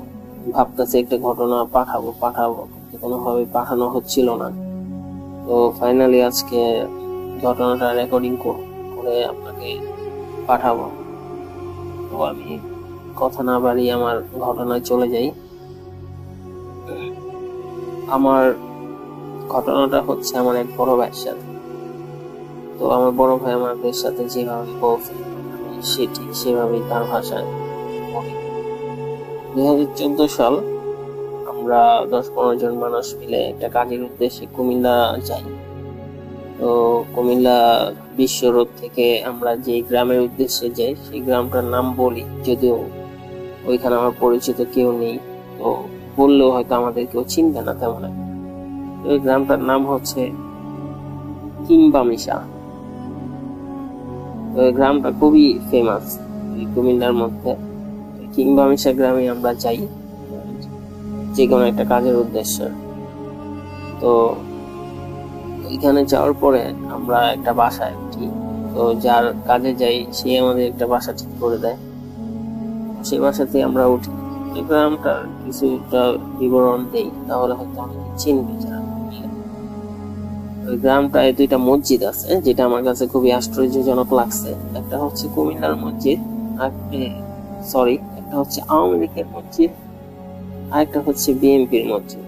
ভাবতেছি একটা ঘটনা পাঠাবো কোনোভাবে পাঠানো হচ্ছিল না। তো ফাইনালি আজকে ঘটনাটা রেকর্ডিং করে আপনাকে পাঠাবো। তো আমি কথা না বাড়িয়ে আমার ঘটনায় চলে যাই। আমার ঘটনাটা হচ্ছে আমার এক বড় ভাইয়ের সাথে। তো আমার বড় ভাই আমাদের সাথে যেভাবে বলছে সেটি সেভাবেই তার ভাষায় বলি। 2014 সাল আমরা 10-15 জন মানুষ মিলে একটা কাজের উদ্দেশ্যে কুমিল্লা যাই। তো কুমিল্লা বিশ্ব রোড থেকে আমরা যে গ্রামের উদ্দেশ্যে যাই সেই গ্রামটার নাম বলি, যদিও ওইখানে আমার পরিচিত কেউ নেই। তো বললেও হয়তো আমাদের কেউ চিনবে না তেমন একটা। ওই গ্রামটার নাম হচ্ছে কিংবামিশা। তো ওই গ্রামটা খুবই ফেমাস কুমিল্লার মধ্যে। কিংবামিশা গ্রামে আমরা যাই যে কোনো একটা কাজের উদ্দেশ্যে। তো ওইখানে যাওয়ার পরে আমরা একটা বাসায় উঠি। তো যার কাজে যাই সে আমাদের একটা বাসা ঠিক করে দেয়। সেই বাসাতে আমরা উঠি। এই গ্রামটার কিছুটা বিবরণ দেই, তাহলে হয়তো অনেকে চিনবে যারা। ওই গ্রামটায় 2টা মসজিদ আছে, যেটা আমার কাছে খুবই আশ্চর্যজনক লাগছে। একটা হচ্ছে কুমিল্লার মসজিদ, একটা হচ্ছে আওয়ামী লীগের মসজিদ, আর একটা হচ্ছে বিএনপির মসজিদ।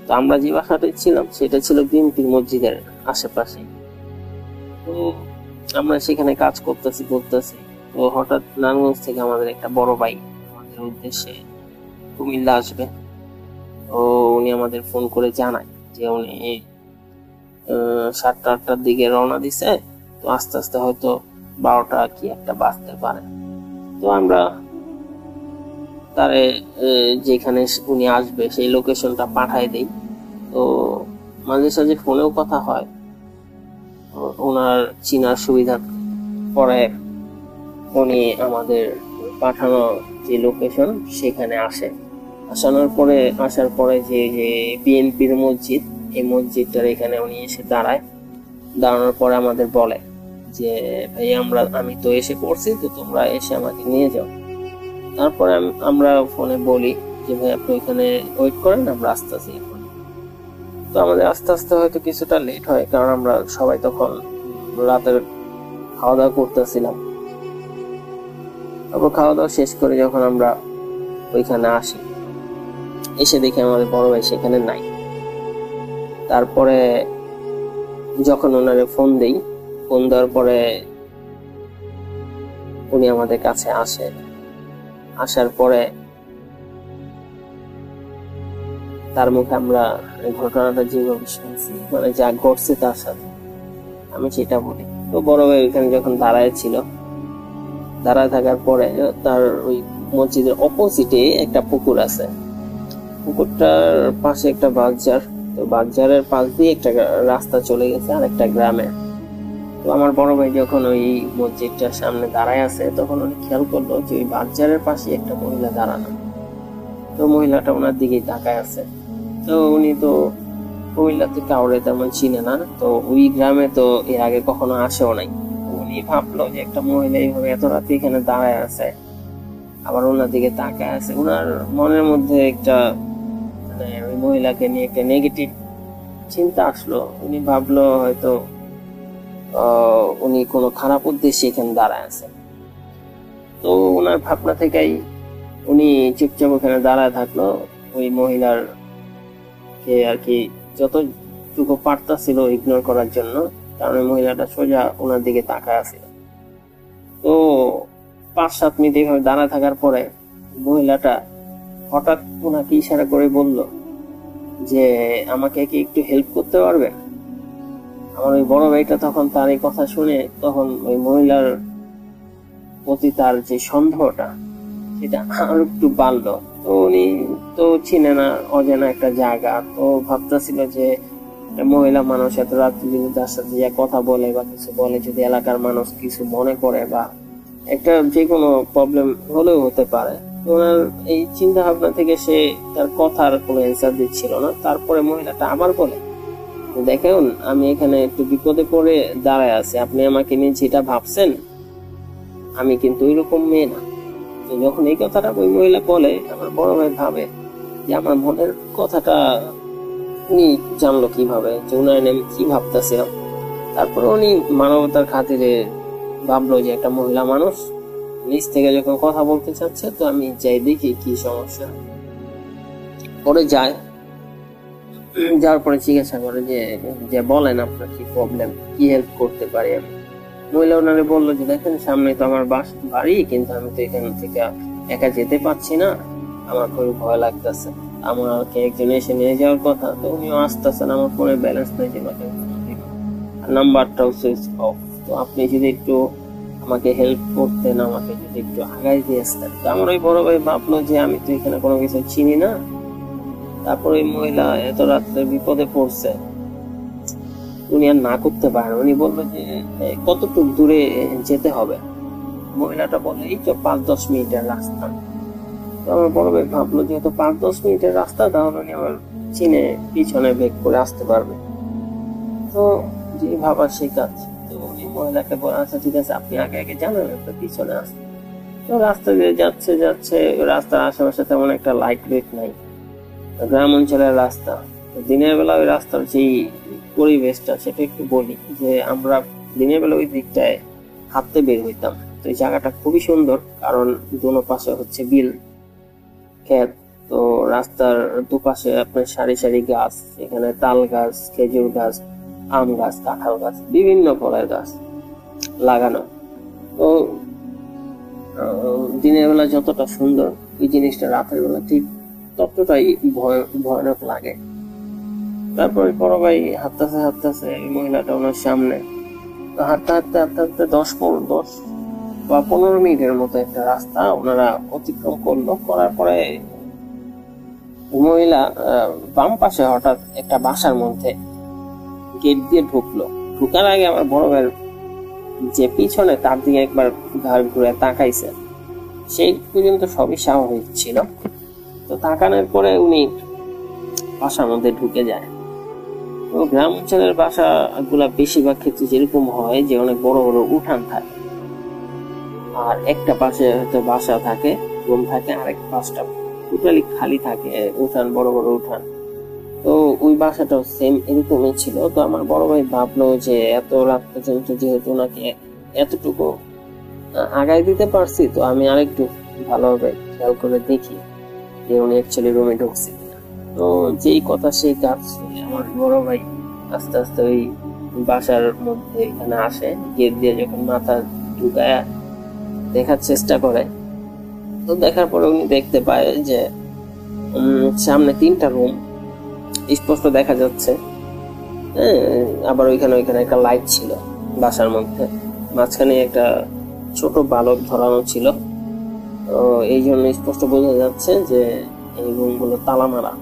তো আমরা যে বাসাটায় ছিলাম সেটা ছিল বিএনপির মসজিদের আশেপাশে। তো আমরা সেখানে কাজ করতেছি। তো হঠাৎ নারায়ণগঞ্জ থেকে আমাদের একটা বড় ভাই আমাদের উদ্দেশ্যে কুমিল্লা আসবে। তো উনি আমাদের ফোন করে জানায় যে উনি 7টা-8টার দিকে রওনা দিছে। তো আস্তে আস্তে হয়তো 12টা কি একটা বাজতে পারে। তো আমরা তারে যেখানে উনি আসবে সেই লোকেশনটা পাঠাই দেই। তো মাঝে সাঝে ফোনেও কথা হয়, ওনার চিনার সুবিধা পরে উনি আমাদের পাঠানো যে লোকেশন সেখানে আসার পরে যে বিএনপির মসজিদ, এই মসজিদটার এখানে উনি এসে দাঁড়ানোর পরে আমাদের বলে যে ভাই আমি তো এসে পড়ছি, তো তোমরা এসে আমাকে নিয়ে যাও। তারপরে আমরা ফোনে বলি যে ভাই আপনি ওইখানে ওয়েট করেন, আমরা আসতেছি। তো আমাদের আস্তে আস্তে হয়তো কিছুটা লেট হয়, কারণ আমরা সবাই তখন রাতের খাওয়া দাওয়া করতেছিলাম। তারপর খাওয়া দাওয়া শেষ করে যখন আমরা ওইখানে আসি, এসে দেখি আমাদের বড় ভাই সেখানে নাই। তারপরে যখন ওনারে ফোন দেওয়ার পরে উনি আমাদের কাছে আসার পরে তার মুখে আমরা ঘটনাটা যেভাবে শুনছি, মানে যা ঘটছে তার সাথে আমি সেটা বলি। তো বড় ভাই ওইখানে যখন দাঁড়ায় থাকার পরে তার ওই মসজিদের অপোজিটে একটা পুকুর আছে। পুকুরটার পাশে একটা বাজার। তো বাজারের পাশ দিয়ে একটা রাস্তা চলে গেছে আর একটা গ্রামে। তো আমার বড় ভাই যখন ওই মসজিদটার সামনে দাঁড়ায় আছে তখন উনি খেয়াল করলো যে ওই বাজারের পাশে একটা মহিলা দাঁড়ানো। তো মহিলাটা ওনার দিকেই তাকায় আছে। তো উনি তো কুমিল্লাতে কাউরে তেমন চিনে না, তো ওই গ্রামে তো এর আগে কখনো আসেও নাই। উনি ভাবলো যে একটা মহিলা এইভাবে এত রাতে এখানে দাঁড়ায় আছে, আবার ওনার দিকে তাকায় আছে। ওনার মনের মধ্যে একটা মানে ওই মহিলাকে নিয়ে একটা নেগেটিভ চিন্তা আসলো। উনি ভাবলো হয়তো উনি কোনো খারাপ উদ্দেশ্যে এখানে দাঁড়ায় আছে। তো ওনার ভাবনা থেকেই উনি চুপচাপ ওখানে দাঁড়ায় থাকলো। ওই মহিলার কে আর কি যতটুকু পারতাছিল ইগনোর করার জন্য। কারণ ওই মহিলাটা সোজা ওনার দিকে তাকায় আছে। তো 5-7 মিনিট এইভাবে দাঁড়ায় থাকার পরে মহিলাটা হঠাৎ ওনাকে ইশারা করে বলল যে আমাকে কি একটু হেল্প করতে পারবে। আমার ওই বড় ভাইটা তখন তার এই কথা শুনে তখন ওই মহিলার প্রতি তার যে সন্দেহটা সেটা আরো একটু বাড়লো। তো উনি তো চিনে না, অজানা একটা জায়গা, তো ভাবতেছিল যে মহিলা মানুষ এত রাত্রি যদি তার সাথে কথা বলে বা কিছু বলে, যদি এলাকার মানুষ কিছু মনে করে বা একটা যে কোনো প্রবলেম হলেও হতে পারে। ওনার এই চিন্তা ভাবনা থেকে সে তার কথার কোনো অ্যান্সার দিচ্ছিল না। তারপরে মহিলাটা আবার বলে, দেখুন আমি এখানে একটু বিপদে পড়ে দাঁড়ায় আছি, আপনি আমাকে নিয়ে যেটা ভাবছেন আমি কিন্তু ওইরকম মেয়ে না। তো যখন এই কথাটা ওই মহিলা বলে, আমার বড় ভাই ভাবে যে আমার মনের কথাটা উনি জানলো কিভাবে, যে উনার আমি কি ভাবতেছিলাম। তারপরে উনি মানবতার খাতিরে ভাবলো যে একটা মহিলা মানুষ নিজ থেকে যখন কথা বলতে চাচ্ছে, তো আমি যাই দেখি কি সমস্যা। পরে যায়, যাওয়ার পরে জিজ্ঞাসা করে যে বলেন আপনার কি প্রবলেম, কি হেল্প করতে পারি আমি। মহিলা ওনারে বললো যে দেখেন সামনে তো আমার বাড়ি, কিন্তু আমি তো এখান থেকে একা যেতে পারছি না, আমার খুবই ভয় লাগতেছে, আমাকে একজন এসে নিয়ে যাওয়ার কথা, তো উনিও আসতেছেন, আমার ফোনে ব্যালেন্স নেই, নাম্বারটাও সুইচ অফ, তো আপনি যদি একটু আমাকে হেল্প করতেন, আমাকে যদি একটু আগাই দিয়ে আসতেন। তো আমার ওই বড় ভাই ভাবলো যে আমি তো এখানে কোনো কিছু চিনি না। তারপর ওই মহিলা এত রাত্রে বিপদে পড়ছে, উনি আর না করতে পারেন। উনি বললো যে কতটুকু দূরে যেতে হবে। মহিলাটা বলে এই তো 5-10 মিনিটের রাস্তা। তো আমার বড় ভাই ভাবলো যেহেতু 5-10 মিনিটের রাস্তা, তাহলে উনি আমার চিনে পিছনে বেক করে আসতে পারবে। তো যে ভাবার সেই কাজ। তো উনি মহিলাকে বলে আচ্ছা ঠিক আছে, আপনি আগে আগে জানেন, আপনার পিছনে আসতে। তো রাস্তা দিয়ে যাচ্ছে রাস্তার আশেপাশে তেমন একটা লাইট ওয়েট নাই, গ্রাম অঞ্চলের রাস্তা। দিনের বেলা ওই রাস্তার যেই পরিবেশটা সেটা একটু বলি, যে আমরা দিনের বেলা ওই দিকটায় হাঁটতে বের হইতাম। তো এই জায়গাটা খুবই সুন্দর, কারণ দুনো পাশে হচ্ছে বিল ক্ষেত। তো রাস্তার দুপাশে আপনার সারি সারি গাছ, এখানে তাল গাছ, খেজুর গাছ, আম গাছ, কাঁঠাল গাছ, বিভিন্ন ফলের গাছ লাগানো। তো দিনের বেলা যতটা সুন্দর এই জিনিসটা রাতের বেলা ঠিক ততটাই ভয়ানক লাগে। তারপরে বড় ভাই হাঁটতেছে এই মহিলাটা ওনার সামনে, হাঁটতে 10 বা 15 মিনিটের মতো একটা রাস্তা ওনারা অতিক্রম করলো। করার পরে মহিলা বাম পাশে হঠাৎ একটা বাসার মধ্যে গেট দিয়ে ঢুকলো। ঢুকার আগে আমার বড় ভাইয়ের যে পিছনে তার দিকে একবার ঘাড় ঘুরে তাকাইছে, সেই পর্যন্ত সবই স্বাভাবিক ছিল। তো তাকানোর পরে উনি বাসার মধ্যে ঢুকে যায়। তো গ্রাম অঞ্চলের বাসা গুলা বেশিরভাগ ক্ষেত্রে যেরকম হয় যে অনেক বড় বড় উঠান থাকে, আর একটা পাশে হয়তো বাসা থাকে, রুম থাকে, আরেক পাশটা টোটালি খালি থাকে, উঠান, বড় বড় উঠান। তো ওই বাসাটাও সেম এরকমই ছিল। তো আমার বড় ভাই ভাবলো যে এত রাত পর্যন্ত যেহেতু ওনাকে এতটুকু আগায় দিতে পারছি, তো আমি আরেকটু ভালোভাবে খেয়াল করে দেখি যে উনি অ্যাকচুয়ালি রুমে ঢুকছে। তো যেই কথা সেই কাজ, আমার বড় ভাই আস্তে আস্তে ওই বাসার মধ্যে এখানে আসে, গেট দিয়ে যখন মাথা ঢুকায় দেখার চেষ্টা করে, তো দেখার পরে উনি দেখতে পায় যে সামনে 3টা রুম স্পষ্ট দেখা যাচ্ছে। আবার ওইখানে একটা লাইট ছিল বাসার মধ্যে, মাঝখানে একটা ছোট বালক ধরানো ছিল। তো এই জন্য স্পষ্ট বোঝা যাচ্ছে যে এই রুম গুলো তালা মারা।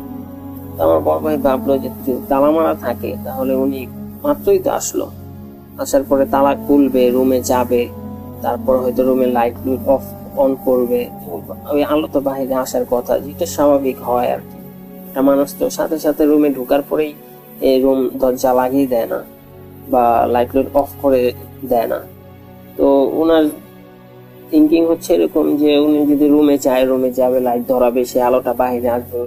আমার বড় ভাই ভাবলো যে যদি তালা মারা থাকে তাহলে উনি মাত্রই তো আসলো, আসার পরে তালা খুলবে, রুমে যাবে, তারপর হয়তো রুমে লাইট অন করবে, ওই আলো তো বাইরে আসার কথা, যেটা স্বাভাবিক হয় আর কি। একটা মানুষ তো সাথে সাথে রুমে ঢোকার পরেই এই রুম দরজা লাগিয়ে দেয় না বা লাইট অফ করে দেয় না। তো ওনার থিঙ্কিং হচ্ছে এরকম যে উনি যদি রুমে যায়, রুমে যাবে, লাইট ধরাবে, সে আলোটা বাইরে আসবে,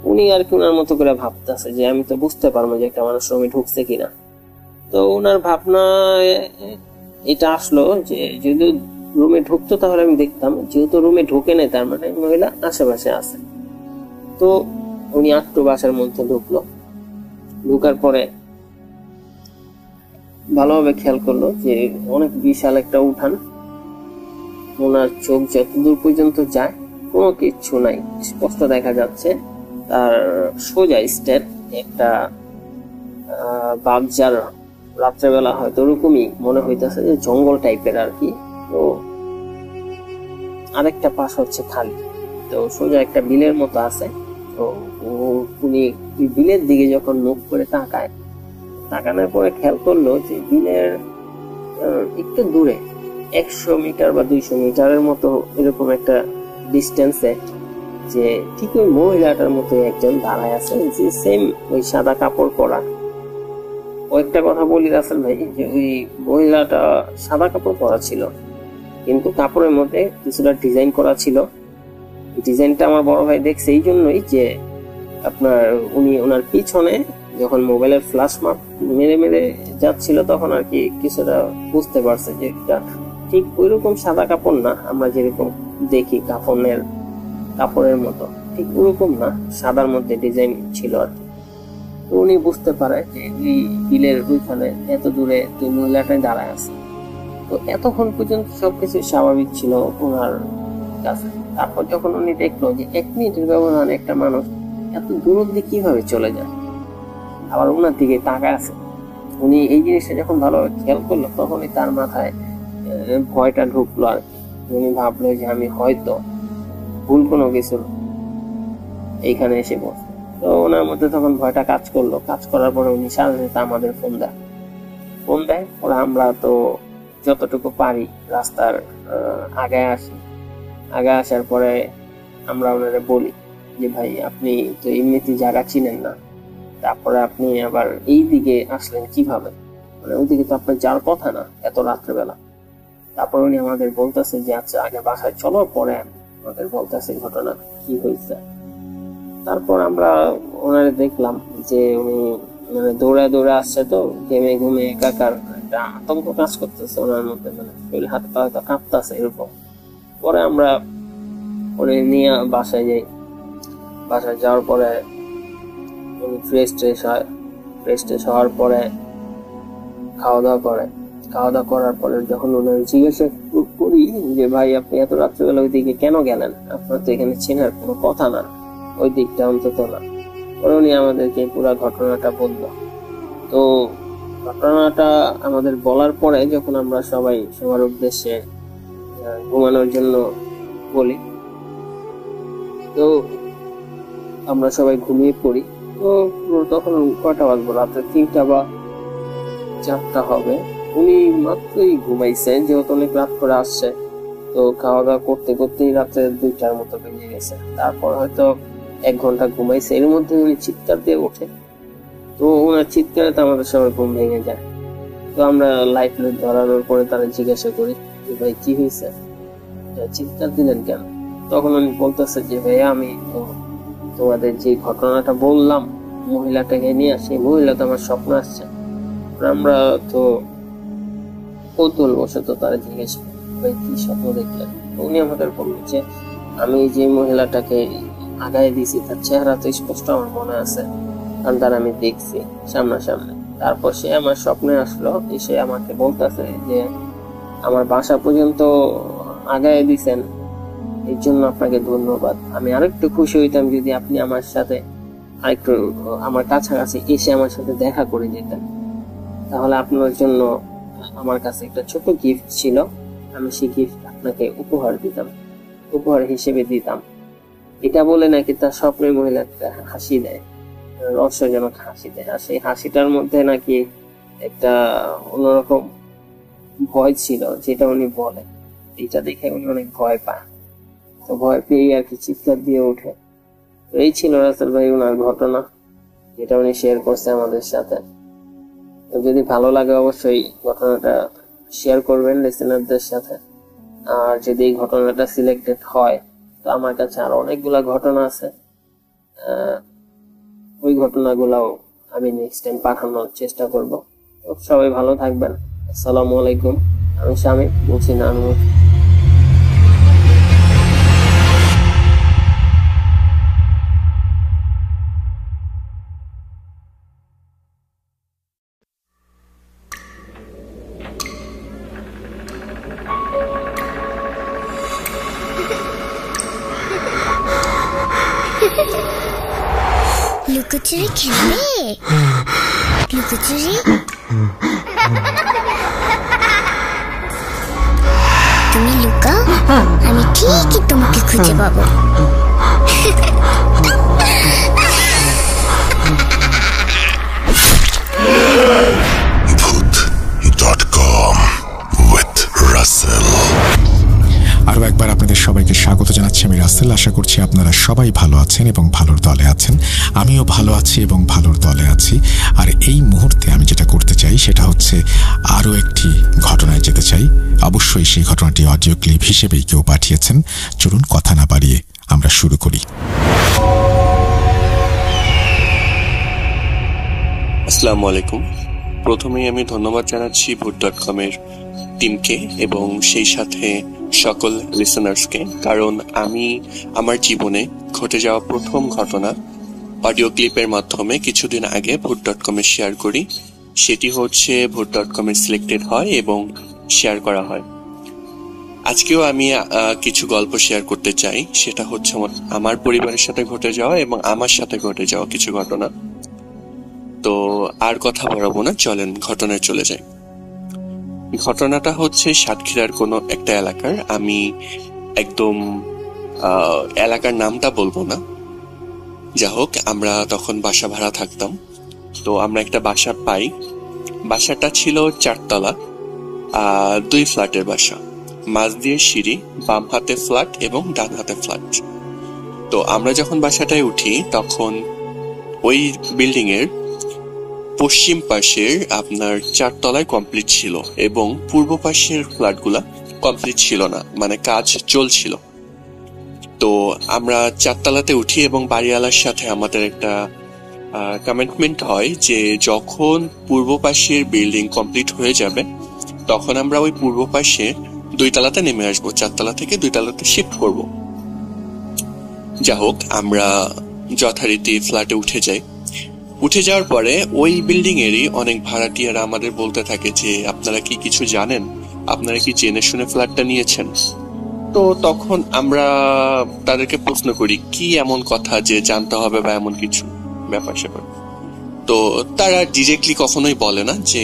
উনি আর কি ওনার মতো করে ভাবতেছে যে আমি তো বুঝতে পারবো যে একটা মানুষ রুমে ঢুকছে কিনা। তো ওনার ভাবনা এটা আসলো যে যদি রুমে ঢুকতো তাহলে আমি দেখতাম, যেহেতু রুমে ঢুকে নেই তার মানে মহিলা আশেপাশে আছে। তো উনি আটটু বাসার মধ্যে ঢুকলো। ঢুকার পরে ভালোভাবে খেয়াল করলো যে অনেক বিশাল একটা উঠান, ওনার চোখ যতদূর পর্যন্ত যায় কোনো কিচ্ছু নাই, স্পষ্ট দেখা যাচ্ছে তার সোজা স্টেপ একটা বাগজার রাত্রেবেলা হয়তো ওরকমই মনে হইতেছে যে জঙ্গল টাইপের আর কি। তো আরেকটা পাশ হচ্ছে খালি, তো সোজা একটা বিলের মতো আছে। তো উনি বিলের দিকে যখন মুখ করে তাকানোর পরে খেয়াল করলো যে বিলের একটু দূরে 100 মিটার বা 200 মিটারের মতো এরকম একটা ডিস্টেন্সে যে ঠিক ওই মহিলাটার মতো একজন দাঁড়ায় আছে, যে সেম ওই সাদা কাপড় পরা। ও একটা কথা বলি রাসেল ভাই, যে ওই মহিলাটা সাদা কাপড় পরা ছিল, কিন্তু কাপড়ের মধ্যে কিছুটা ডিজাইন করা ছিল। ডিজাইনটা আমার বড় ভাই দেখছে এই জন্যই যে আপনার উনি ওনার পিছনে যখন মোবাইলের ফ্ল্যাশ মার্ক মেরে মেরে যাচ্ছিল তখন আর কি কিছুটা বুঝতে পারছে যে এটা ঠিক ওইরকম সাদা কাপড় না, আমরা যেরকম দেখি কাপড়ের মতো ঠিক ওরকম না, সাদার মধ্যে ডিজাইন ছিল আর কি। তো উনি বুঝতে পারে যে এই বিলের ওইখানে এত দূরে তুই মহিলাটাই দাঁড়ায় আছে। তো এতক্ষণ পর্যন্ত সবকিছু স্বাভাবিক ছিল ওনার কাছে। তারপর যখন উনি দেখলো যে 1 মিনিটের ব্যবধানে একটা মানুষ এত দূর অব্দি কিভাবে চলে যায়, আবার ওনার দিকে তাকায় আছে, উনি এই জিনিসটা যখন ভালোভাবে খেয়াল করলো তখনই তার মাথায় ভয়টা ঢুকলো আর কি। উনি ভাবলো যে আমি হয়তো ভুল কোনো কিছু এইখানে এসে বসে। তো ওনার মধ্যে তখন ভয়টা কাজ করলো। কাজ করার পরে উনি সাথে সাথে আমাদের ফোন দেয়। ওরা আমরা তো যতটুকু পারি রাস্তার আগে আসার পরে আমরা ওনারা বলি যে ভাই আপনি তো এমনিতে জায়গা চিনেন না, তারপরে আপনি আবার এই দিকে আসলেন কিভাবে, মানে ওইদিকে তো আপনার যাওয়ার কথা না এত রাত্রেবেলা। তারপর উনি আমাদের বলতেছে যে আচ্ছা আগে বাসায় চলো, পরে আমাদের বলতেছে ঘটনা কি হয়েছে। তারপর আমরা ওনারে দেখলাম যে উনি মানে দৌড়ে আসছে, তো ঘুমে একাকার একটা আতঙ্ক কাজ করতেছে ওনার মধ্যে, মানে শরীর হাত পা হয়তো কাঁপতেছে এরকম। পরে আমরা উনি নিয়ে বাসায় যাই। বাসায় যাওয়ার পরে উনি ফ্রেশ হওয়ার পরে খাওয়া দাওয়া করার পরে যখন উনি জিজ্ঞাসা করি যে ভাই আপনি এত রাত্রিবেলা ওই দিকে কেন গেলেন, আপনার তো এখানে চেনার কোনো কথা না, ওই দিকটা অন্তত না। পরে উনি আমাদেরকে পুরো ঘটনাটা বলল। তো ঘটনাটা আমাদের বলার পরে যখন আমরা সবার উদ্দেশ্যে ঘুমানোর জন্য বলি, তো আমরা সবাই ঘুমিয়ে পড়ি। তো তখন কটা বাজবো, রাত্রে 3টা বা 4টা হবে। উনি মাত্রই ঘুমাইছে, যেহেতু অনেক রাত করে আসছে। তো খাওয়া দাওয়া করতে করতেই রাত্রে 2টার মতো বেজে গেছে। তারপর হয়তো 1 ঘন্টা ঘুমাইছে, এর মধ্যে উনি চিৎকার দিয়ে ওঠে। তো ওনার চিৎকারে তো আমাদের সবাই ঘুম ভেঙে যায়। তো আমরা লাইট ধরানোর পরে তারা জিজ্ঞাসা করি যে ভাই কি হয়েছে, চিৎকার দিলেন কেন? তখন উনি বলতেছে যে ভাইয়া আমি তোমাদের যে ঘটনাটা বললাম মহিলাটাকে নিয়ে, সেই মহিলা তো আমার স্বপ্ন আসছে। আমরা তো কৌতূহল বশত তারা জিজ্ঞেস ভাই কি স্বপ্ন দেখলেন? উনি আমাদের বলল যে আমি যে মহিলাটাকে আগায় দিয়েছি তার চেহারা তো স্পষ্ট আমার মনে আছে, কারণ তার আমি দেখছি সামনাসামনি। তারপর সে আমার স্বপ্নে আসলো, এসে আমাকে বলতেছে যে আমার বাসা পর্যন্ত আগায় দিছেন, এর জন্য আপনাকে ধন্যবাদ। আমি আরেকটু খুশি হইতাম যদি আপনি আমার সাথে আরেকটু আমার কাছাকাছি এসে আমার সাথে দেখা করে যেতেন, তাহলে আপনার জন্য আমার কাছে একটা ছোট গিফট ছিল, আমি সেই গিফট আপনাকে উপহার হিসেবে দিতাম। এটা বলে নাকি তার স্বপ্নের মহিলাটা হাসি দেয়, রহস্যজনক হাসি দেয়। আর সেই হাসিটার মধ্যে নাকি একটা অন্যরকম ভয় ছিল, যেটা উনি বলে। এটা দেখে উনি অনেক ভয় পায়, তো ভয় পেয়ে আর কি চিৎকার দিয়ে ওঠে। তো এই ছিল রাসেল ভাই ওনার ঘটনা, যেটা উনি শেয়ার করছে আমাদের সাথে। তো যদি ভালো লাগে অবশ্যই ঘটনাটা শেয়ার করবেন লিসেনারদের সাথে। আর যদি এই ঘটনাটা সিলেক্টেড হয় তো আমার কাছে আরো অনেকগুলা ঘটনা আছে, ওই ঘটনাগুলাও আমি নেক্সট টাইম পাঠানোর চেষ্টা করব। সবাই ভালো থাকবেন। আসসালামু আলাইকুম। আমি স্বামী, বলছি না আমি লুকোচুরি খেলবে? লুকোচুরি? তুমি লুকাও, আমি ঠিকই তোমাকে খুঁজে পাবো। Voot.com with Russell. আরও একবার আপনাদের সবাইকে স্বাগত জানাচ্ছি। আমি রাসেল। আশা করছি আপনারা সবাই ভালো আছেন এবং ভালোর দলে আছেন। আমিও ভালো আছি এবং ভালোর দলে আছি। আর এই মুহূর্তে আমি যেটা করতে চাই সেটা হচ্ছে আরও একটি ঘটনায় যেতে চাই। অবশ্যই সেই ঘটনাটি অডিও ক্লিপ হিসেবেই কেউ পাঠিয়েছেন। চলুন কথা না বাড়িয়ে আমরা শুরু করি। আসসালামু আলাইকুম। প্রথমেই আমি ধন্যবাদ জানাচ্ছি voot.com এর টিমকে এবং সেই সাথে সকল লিসেনার্সকে, কারণ আমি আমার জীবনে ঘটে যাওয়া প্রথম ঘটনা অডিও ক্লিপের মাধ্যমে কিছুদিন আগে voot.com এ শেয়ার করি। সেটি হচ্ছে voot.com এর সিলেক্টেড হয় এবং শেয়ার করা হয়। আজকেও আমি কিছু গল্প শেয়ার করতে চাই। সেটা হচ্ছে আমার পরিবারের সাথে ঘটে যাওয়া এবং আমার সাথে ঘটে যাওয়া কিছু ঘটনা। তো আর কথা বাড়াবো না, চলেন ঘটনায় চলে যাই। ঘটনাটা হচ্ছে সাতক্ষীরার কোনো একটা এলাকার। আমি একদম এলাকার নামটা বলবো না। যা হোক, আমরা তখন বাসা ভাড়া থাকতাম। তো আমরা একটা বাসা পাই। বাসাটা ছিল 4 তলা, 2 ফ্ল্যাটের বাসা। মাঝ দিয়ে সিঁড়ি, বাম হাতে ফ্ল্যাট এবং ডান হাতে ফ্ল্যাট। তো আমরা যখন বাসাটায় উঠি তখন ওই বিল্ডিং এর পশ্চিম পাশের আপনার 4 তলায় কমপ্লিট ছিল এবং পূর্ব পাশের ফ্ল্যাটগুলা কমপ্লিট ছিল না, মানে কাজ চলছিল। তো আমরা 4 তলাতে উঠি এবং বাড়িওয়ালার সাথে আমাদের একটা কমিটমেন্ট হয় যে যখন পূর্ব পাশের বিল্ডিং কমপ্লিট হয়ে যাবে তখন আমরা ওই পূর্ব পাশে 2 তলাতে নেমে আসবো। 4 তলা থেকে 2 তলাতে শিফট করব। যা হোক, আমরা যথারীতি ফ্ল্যাটে উঠে যাই। উঠে যাওয়ার পরে ওই বিল্ডিং এরই অনেক ভাড়াটিয়ারা আমাদের বলতে থাকে যে আপনারা কি কিছু জানেন, আপনারা কি জেনে শুনে ফ্ল্যাটটা নিয়েছেন? তো তখন আমরা তাদেরকে প্রশ্ন করি কি এমন কথা যে জানতে হবে বা এমন কিছু ব্যাপার স্যাপার। তো তারা ডিরেক্টলি কখনোই বলে না যে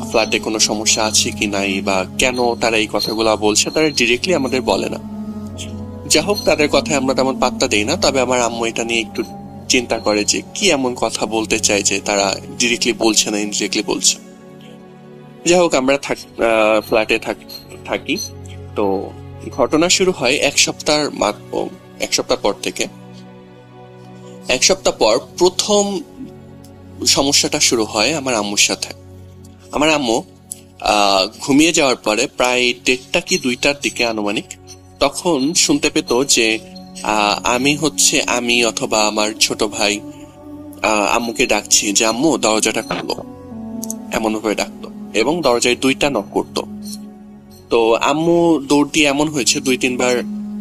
ফ্ল্যাটে কোনো সমস্যা আছে কি নাই বা কেন তারা এই কথাগুলো বলছে, তারা ডিরেক্টলি আমাদের বলে না। যা হোক, তাদের কথায় আমরা তেমন পাত্তা দেই না। তবে আমার আম্মু এটা নিয়ে একটু চিন্তা করে যে কি এমন কথা বলতে চায় যে তারা ডিরেক্টলি বলছে না, ইনডিরেক্টলি বলছে। যাই হোক, আমরা ফ্ল্যাটে থাকি। তো ঘটনা শুরু হয় এক সপ্তাহ পর থেকে। 1 সপ্তাহ পর প্রথম সমস্যাটা শুরু হয় আমার আম্মুর সাথে। আমার আম্মু ঘুমিয়ে যাওয়ার পরে প্রায় 1:30 কি 2টার দিকে আনুমানিক তখন শুনতে পেত যে আমি অথবা আমার ছোট ভাই আম্মুকে ডাকছি যে আম্মু দরজাটা খুলো, এমন ভাবে ডাকতো এবং দরজায় 2টা নক করতো। তো আম্মু দৌড় দিয়ে এমন হয়েছে 2-3 বার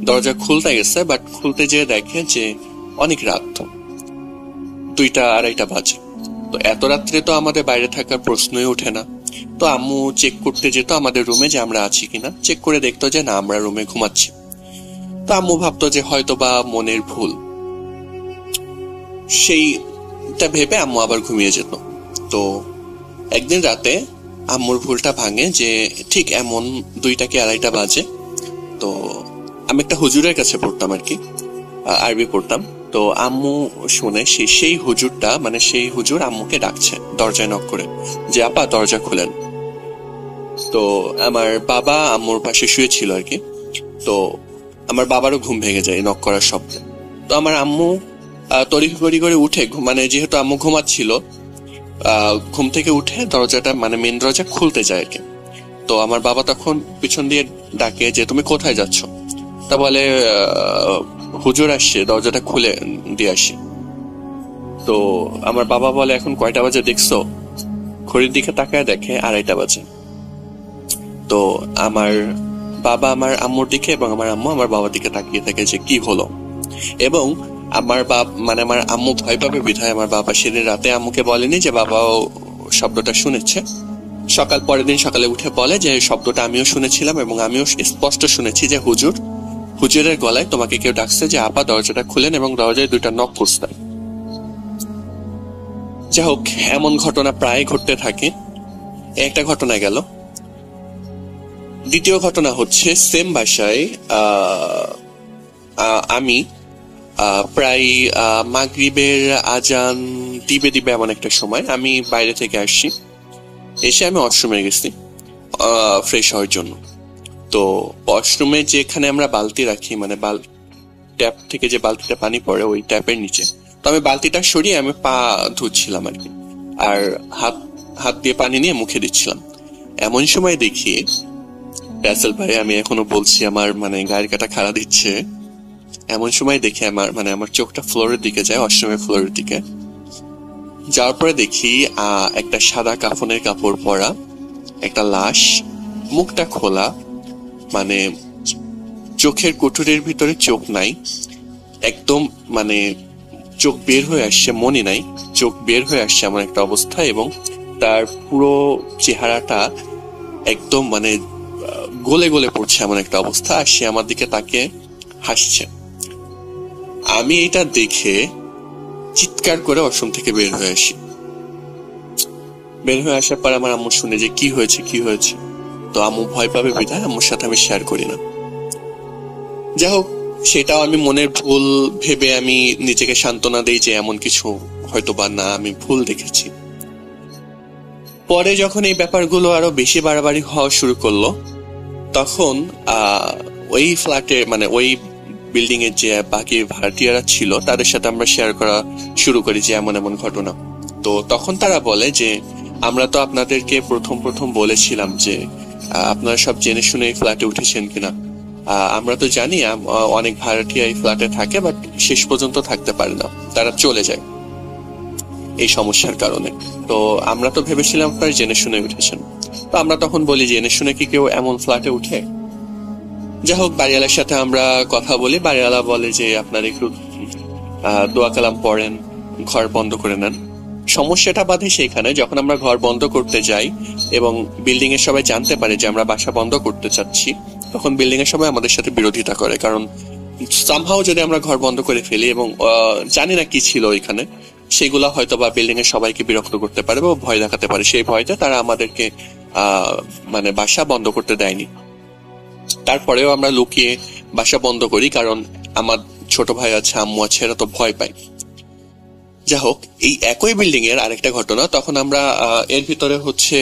দরজা খুলতে গেছে, বাট খুলতে যেয়ে দেখে যে অনেক রাত, 2টা-2:30 বাজে। তো এত রাত্রে তো আমাদের বাইরে থাকার প্রশ্নই ওঠে না। তো আম্মু চেক করতে যেত আমাদের রুমে যে আমরা আছি কিনা। চেক করে দেখতো যে না, আমরা রুমে ঘুমাচ্ছি। তো আম্মু ভাবতো যে হয়তো বা মনের ভুল, সেইটা ভেবে আম্মু আবার ঘুমিয়ে যেত। তো একদিন রাতে আম্মুর ভুলটা ভাঙে যে ঠিক এমন 2টা কি 2:30 বাজে। তো আমি একটা হুজুরের কাছে পড়তাম আর কি, আরবি পড়তাম। তো আম্মু শুনে সেই হুজুরটা, মানে সেই হুজুর আম্মুকে ডাকছে দরজায় নক করে যে আপা দরজা খুলেন। তো আমার বাবা আম্মুর পাশে শুয়েছিল আর কি। তো আমার বাবারও ঘুম ভেঙে যায় নক করার শব্দে। তো আমার আম্মু তড়িঘড়ি করে উঠে, মানে যেহেতু আম্মু ঘুমাচ্ছিল, ঘুম থেকে উঠে দরজাটা, মানে মেন দরজা খুলতে যায় আর কি। তো আমার বাবা তখন পিছন দিয়ে ডাকে যে তুমি কোথায় যাচ্ছ? তা বলে হুজুর আসছে, দরজাটা খুলে দিয়ে আসি। তো আমার বাবা বলে এখন কয়টা বাজে দেখছো? ঘড়ির দিকে তাকায় দেখে 2:30 বাজে। তো আমার বাবা আমার আম্মুর দিকে এবং আমার আম্মু আমার বাবার দিকে তাকিয়ে থাকে যে কি হলো। এবং আমার আম্মু ভয় পাবে বিধায় আমার বাবা সেদিন রাতে আম্মুকে বলেনি যে বাবাও শব্দটা শুনেছে। পরের দিন সকালে উঠে বলে যে শব্দটা আমিও শুনেছিলাম এবং আমিও স্পষ্ট শুনেছি যে হুজুরের গলায় তোমাকে কেউ ডাকছে যে আপা দরজাটা খুলেন এবং দরজায় 2টা নক করছে। যাই হোক, এমন ঘটনা প্রায় ঘটতে থাকে। একটা ঘটনা গেল। দ্বিতীয় ঘটনা হচ্ছে সেম বাসায় আমি প্রায় মাগরিবের আজান দিবে এমন একটা সময় আমি বাইরে থেকে আসছি। এসে আমি ওয়াশরুমে গেছি ফ্রেশ হওয়ার জন্য। তো ওয়াশরুমে যেখানে আমরা বালতি রাখি, মানে ট্যাপ থেকে যে বালতিটা পানি পড়ে ওই ট্যাপের নিচে, তো আমি বালতিটা সরিয়ে আমি পা ধুচ্ছিলাম আর কি, আর হাত দিয়ে পানি নিয়ে মুখে দিচ্ছিলাম। এমন সময় দেখি রাসেল ভাই, আমি এখনো বলছি আমার মানে গায়ের কাটা খাড়া দিচ্ছে। এমন সময় দেখি আমার চোখটা ফ্লোরের দিকে যায়, ওয়াশরুমের ফ্লোরের দিকে যাওয়ার পরে দেখি একটা সাদা কাফনের কাপড় পরা একটা লাশ, মুখটা খোলা, মানে চোখের কুঠুরের ভিতরে চোখ নাই, একদম মানে চোখ বের হয়ে আসছে, মনে নাই চোখ বের হয়ে আসছে এমন একটা অবস্থা, এবং তার পুরো চেহারাটা একদম মানে গলে গলে পড়ছে এমন একটা অবস্থা। আর সে আমার দিকে তাকে হাসছে। আমি এটা দেখে চিৎকার করে ওয়াশরুম থেকে বের হয়ে আসি। বের হয়ে আসার পর আমার আম্মু শুনে যে কি হয়েছে, তো আম্মু ভয় পাবে বিধায় আম্মুর সাথে আমি শেয়ার করি না। যাই হোক, সেটাও আমি মনের ভুল ভেবে আমি নিজেকে সান্ত্বনা দেই যে এমন কিছু হয়তো বা না, আমি ভুল দেখেছি। পরে যখন এই ব্যাপারগুলো আরো বেশি বাড়াবাড়ি হওয়া শুরু করলো, তখন ওই ফ্ল্যাটে মানে ওই বিল্ডিং এর যে বাকি ভাড়াটিয়ারা ছিল তাদের সাথে আমরা শেয়ার করা শুরু করি যে এমন এমন ঘটনা। তো তখন তারা বলে যে আমরা তো আপনাদেরকে প্রথম বলেছিলাম যে আপনারা সব জেনে শুনে এই ফ্ল্যাটে উঠেছেন কিনা। আমরা তো জানি অনেক ভাড়াটিয়া এই ফ্ল্যাটে থাকে, বাট শেষ পর্যন্ত থাকতে পারে না, তারা চলে যায় এই সমস্যার কারণে। তো আমরা তো ভেবেছিলাম আপনারা জেনে শুনে উঠেছেন। তো আমরা তখন বলি জেনে শুনে কি কেউ এমন ফ্ল্যাটে উঠে? যাই হোক, বাড়িওয়ালার সাথে আমরা কথা বলি। বাড়িওয়ালা বলে যে আপনারা একটু দোয়া কালাম পড়েন, ঘর বন্ধ করে নেন। সমস্যাটা বাধে সেইখানে যখন আমরা ঘর বন্ধ করতে যাই এবং বিল্ডিং এর সবাই জানতে পারে যে আমরা বাসা বন্ধ করতে চাচ্ছি, তখন বিল্ডিং এর সবাই আমাদের সাথে বিরোধিতা করে। কারণ সামহাও যদি আমরা ঘর বন্ধ করে ফেলি এবং জানি না কি ছিল ওইখানে, সেগুলো হয়তো বা বিল্ডিং এর সবাইকে বিরক্ত করতে পারে বা ভয় দেখাতে পারে। সেই ভয়তে তারা আমাদেরকে মানে বাসা বন্ধ করতে দেয়নি। তারপরেও আমরা লুকিয়ে বাসা বন্ধ করি, কারণ আমার ছোট ভাই আছে, আম্মু আছে, এরা তো ভয় পায়। যাই হোক, এই একই বিল্ডিং এর আরেকটা ঘটনা। তখন আমরা এর ভিতরে হচ্ছে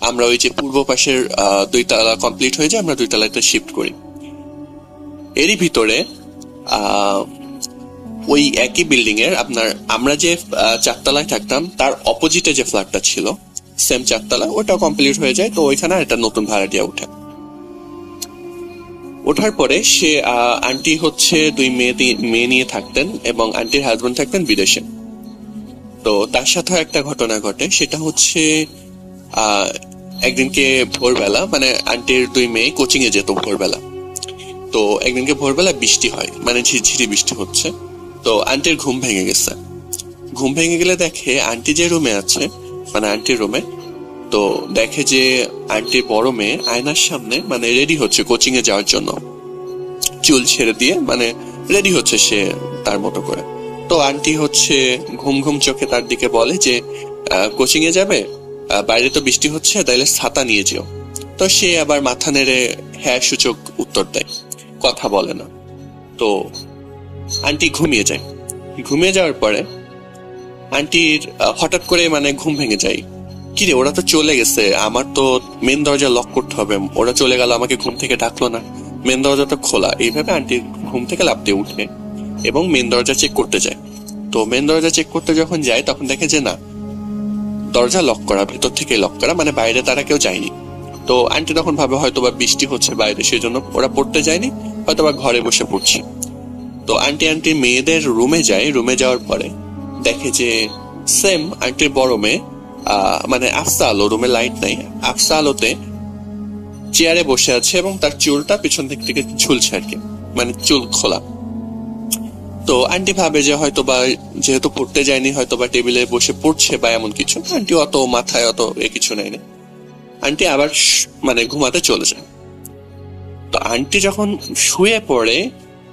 আমরা ওই যে পূর্ব পাশের 2 তলা কমপ্লিট হয়ে যায়, আমরা 2 তলাতে শিফট করি। এরই ভিতরে ওই একই বিল্ডিং এর আমরা যে 4 তলায় থাকতাম তার অপোজিটে যে ফ্ল্যাটটা ছিল সেম 4 তলা, ওটা কমপ্লিট হয়ে যায়। তো ওইখানে একটা নতুন ভাড়াটিয়া ওঠার পরে সে আন্টি হচ্ছে 2 মেয়ে নিয়ে থাকতেন এবং আন্টির হাজবেন্ড থাকতেন বিদেশে। তো তার সাথে একটা ঘটনা ঘটে, সেটা হচ্ছে একদিনকে ভোরবেলা, মানে আন্টির 2 মেয়ে কোচিং এ যেত ভোরবেলা। তো একদিনকে ভোরবেলা বৃষ্টি হয়, মানে ঝিরঝিরি বৃষ্টি হচ্ছে। তো আন্টির ঘুম ভেঙে গেছে। ঘুম ভেঙে গেলে দেখে আন্টি যে রুমে আছে, মানে আন্টির রুমে, তো দেখে যে আন্টির বড় মেয়ে আয়নার সামনে মানে রেডি হচ্ছে কোচিং এ যাওয়ার জন্য, চুল ছেড়ে দিয়ে মানে রেডি হচ্ছে সে তার মতো করে। তো আন্টি হচ্ছে ঘুম চোখে তার দিকে বলে যে কোচিং এ যাবে, বাইরে তো বৃষ্টি হচ্ছে, তাইলে ছাতা নিয়ে যেও। তো সে আবার মাথা নেড়ে হ্যাঁ সূচক উত্তর দেয়, কথা বলে না। তো আন্টি ঘুমিয়ে যায়। ঘুমিয়ে যাওয়ার পরে আন্টির হঠাৎ করে মানে ঘুম ভেঙে যায়। কিরে, ওরা তো চলে গেছে, আমার তো মেন দরজা লক করতে হবে, ওরা চলে গেল, আমাকে ঘুম থেকে ডাকলো না, মেন দরজা তো খোলা। এইভাবে আন্টি ঘুম থেকে লাফ দিয়ে উঠে এবং মেন দরজা চেক করতে যায়। তো মেন দরজা চেক করতে যখন যায় তখন দেখে যে না, দরজা লক করা, ভেতর থেকে লক করা, মানে বাইরে তারা কেউ যায়নি। তো আন্টি তখন ভাবে হয়তো বা বৃষ্টি হচ্ছে বাইরে, সেই জন্য ওরা পড়তে যায়নি, হয়তো বা ঘরে বসে পড়ছে। তো আন্টি মেয়েদের রুমে যায়। রুমে যাওয়ার পরে দেখে যে সেম আন্টির বড় মেয়ে মানে আফসা আলো, রুমে লাইট নাই, আফসা আলোতে চেয়ারে বসে আছে এবং তার চুলটা পিছন দিক থেকে ঝুলছে আর কি, মানে চুল খোলা। তো আন্টি ভাবে যে হয়তো বা যেহেতু পড়তে যায়নি, হয়তো বা টেবিলে বসে পড়ছে বা এমন কিছু। আন্টি অত মাথায় অত কিছু নেয়নি। আন্টি আবার মানে ঘুমাতে চলে যায়। তো আন্টি যখন শুয়ে পড়ে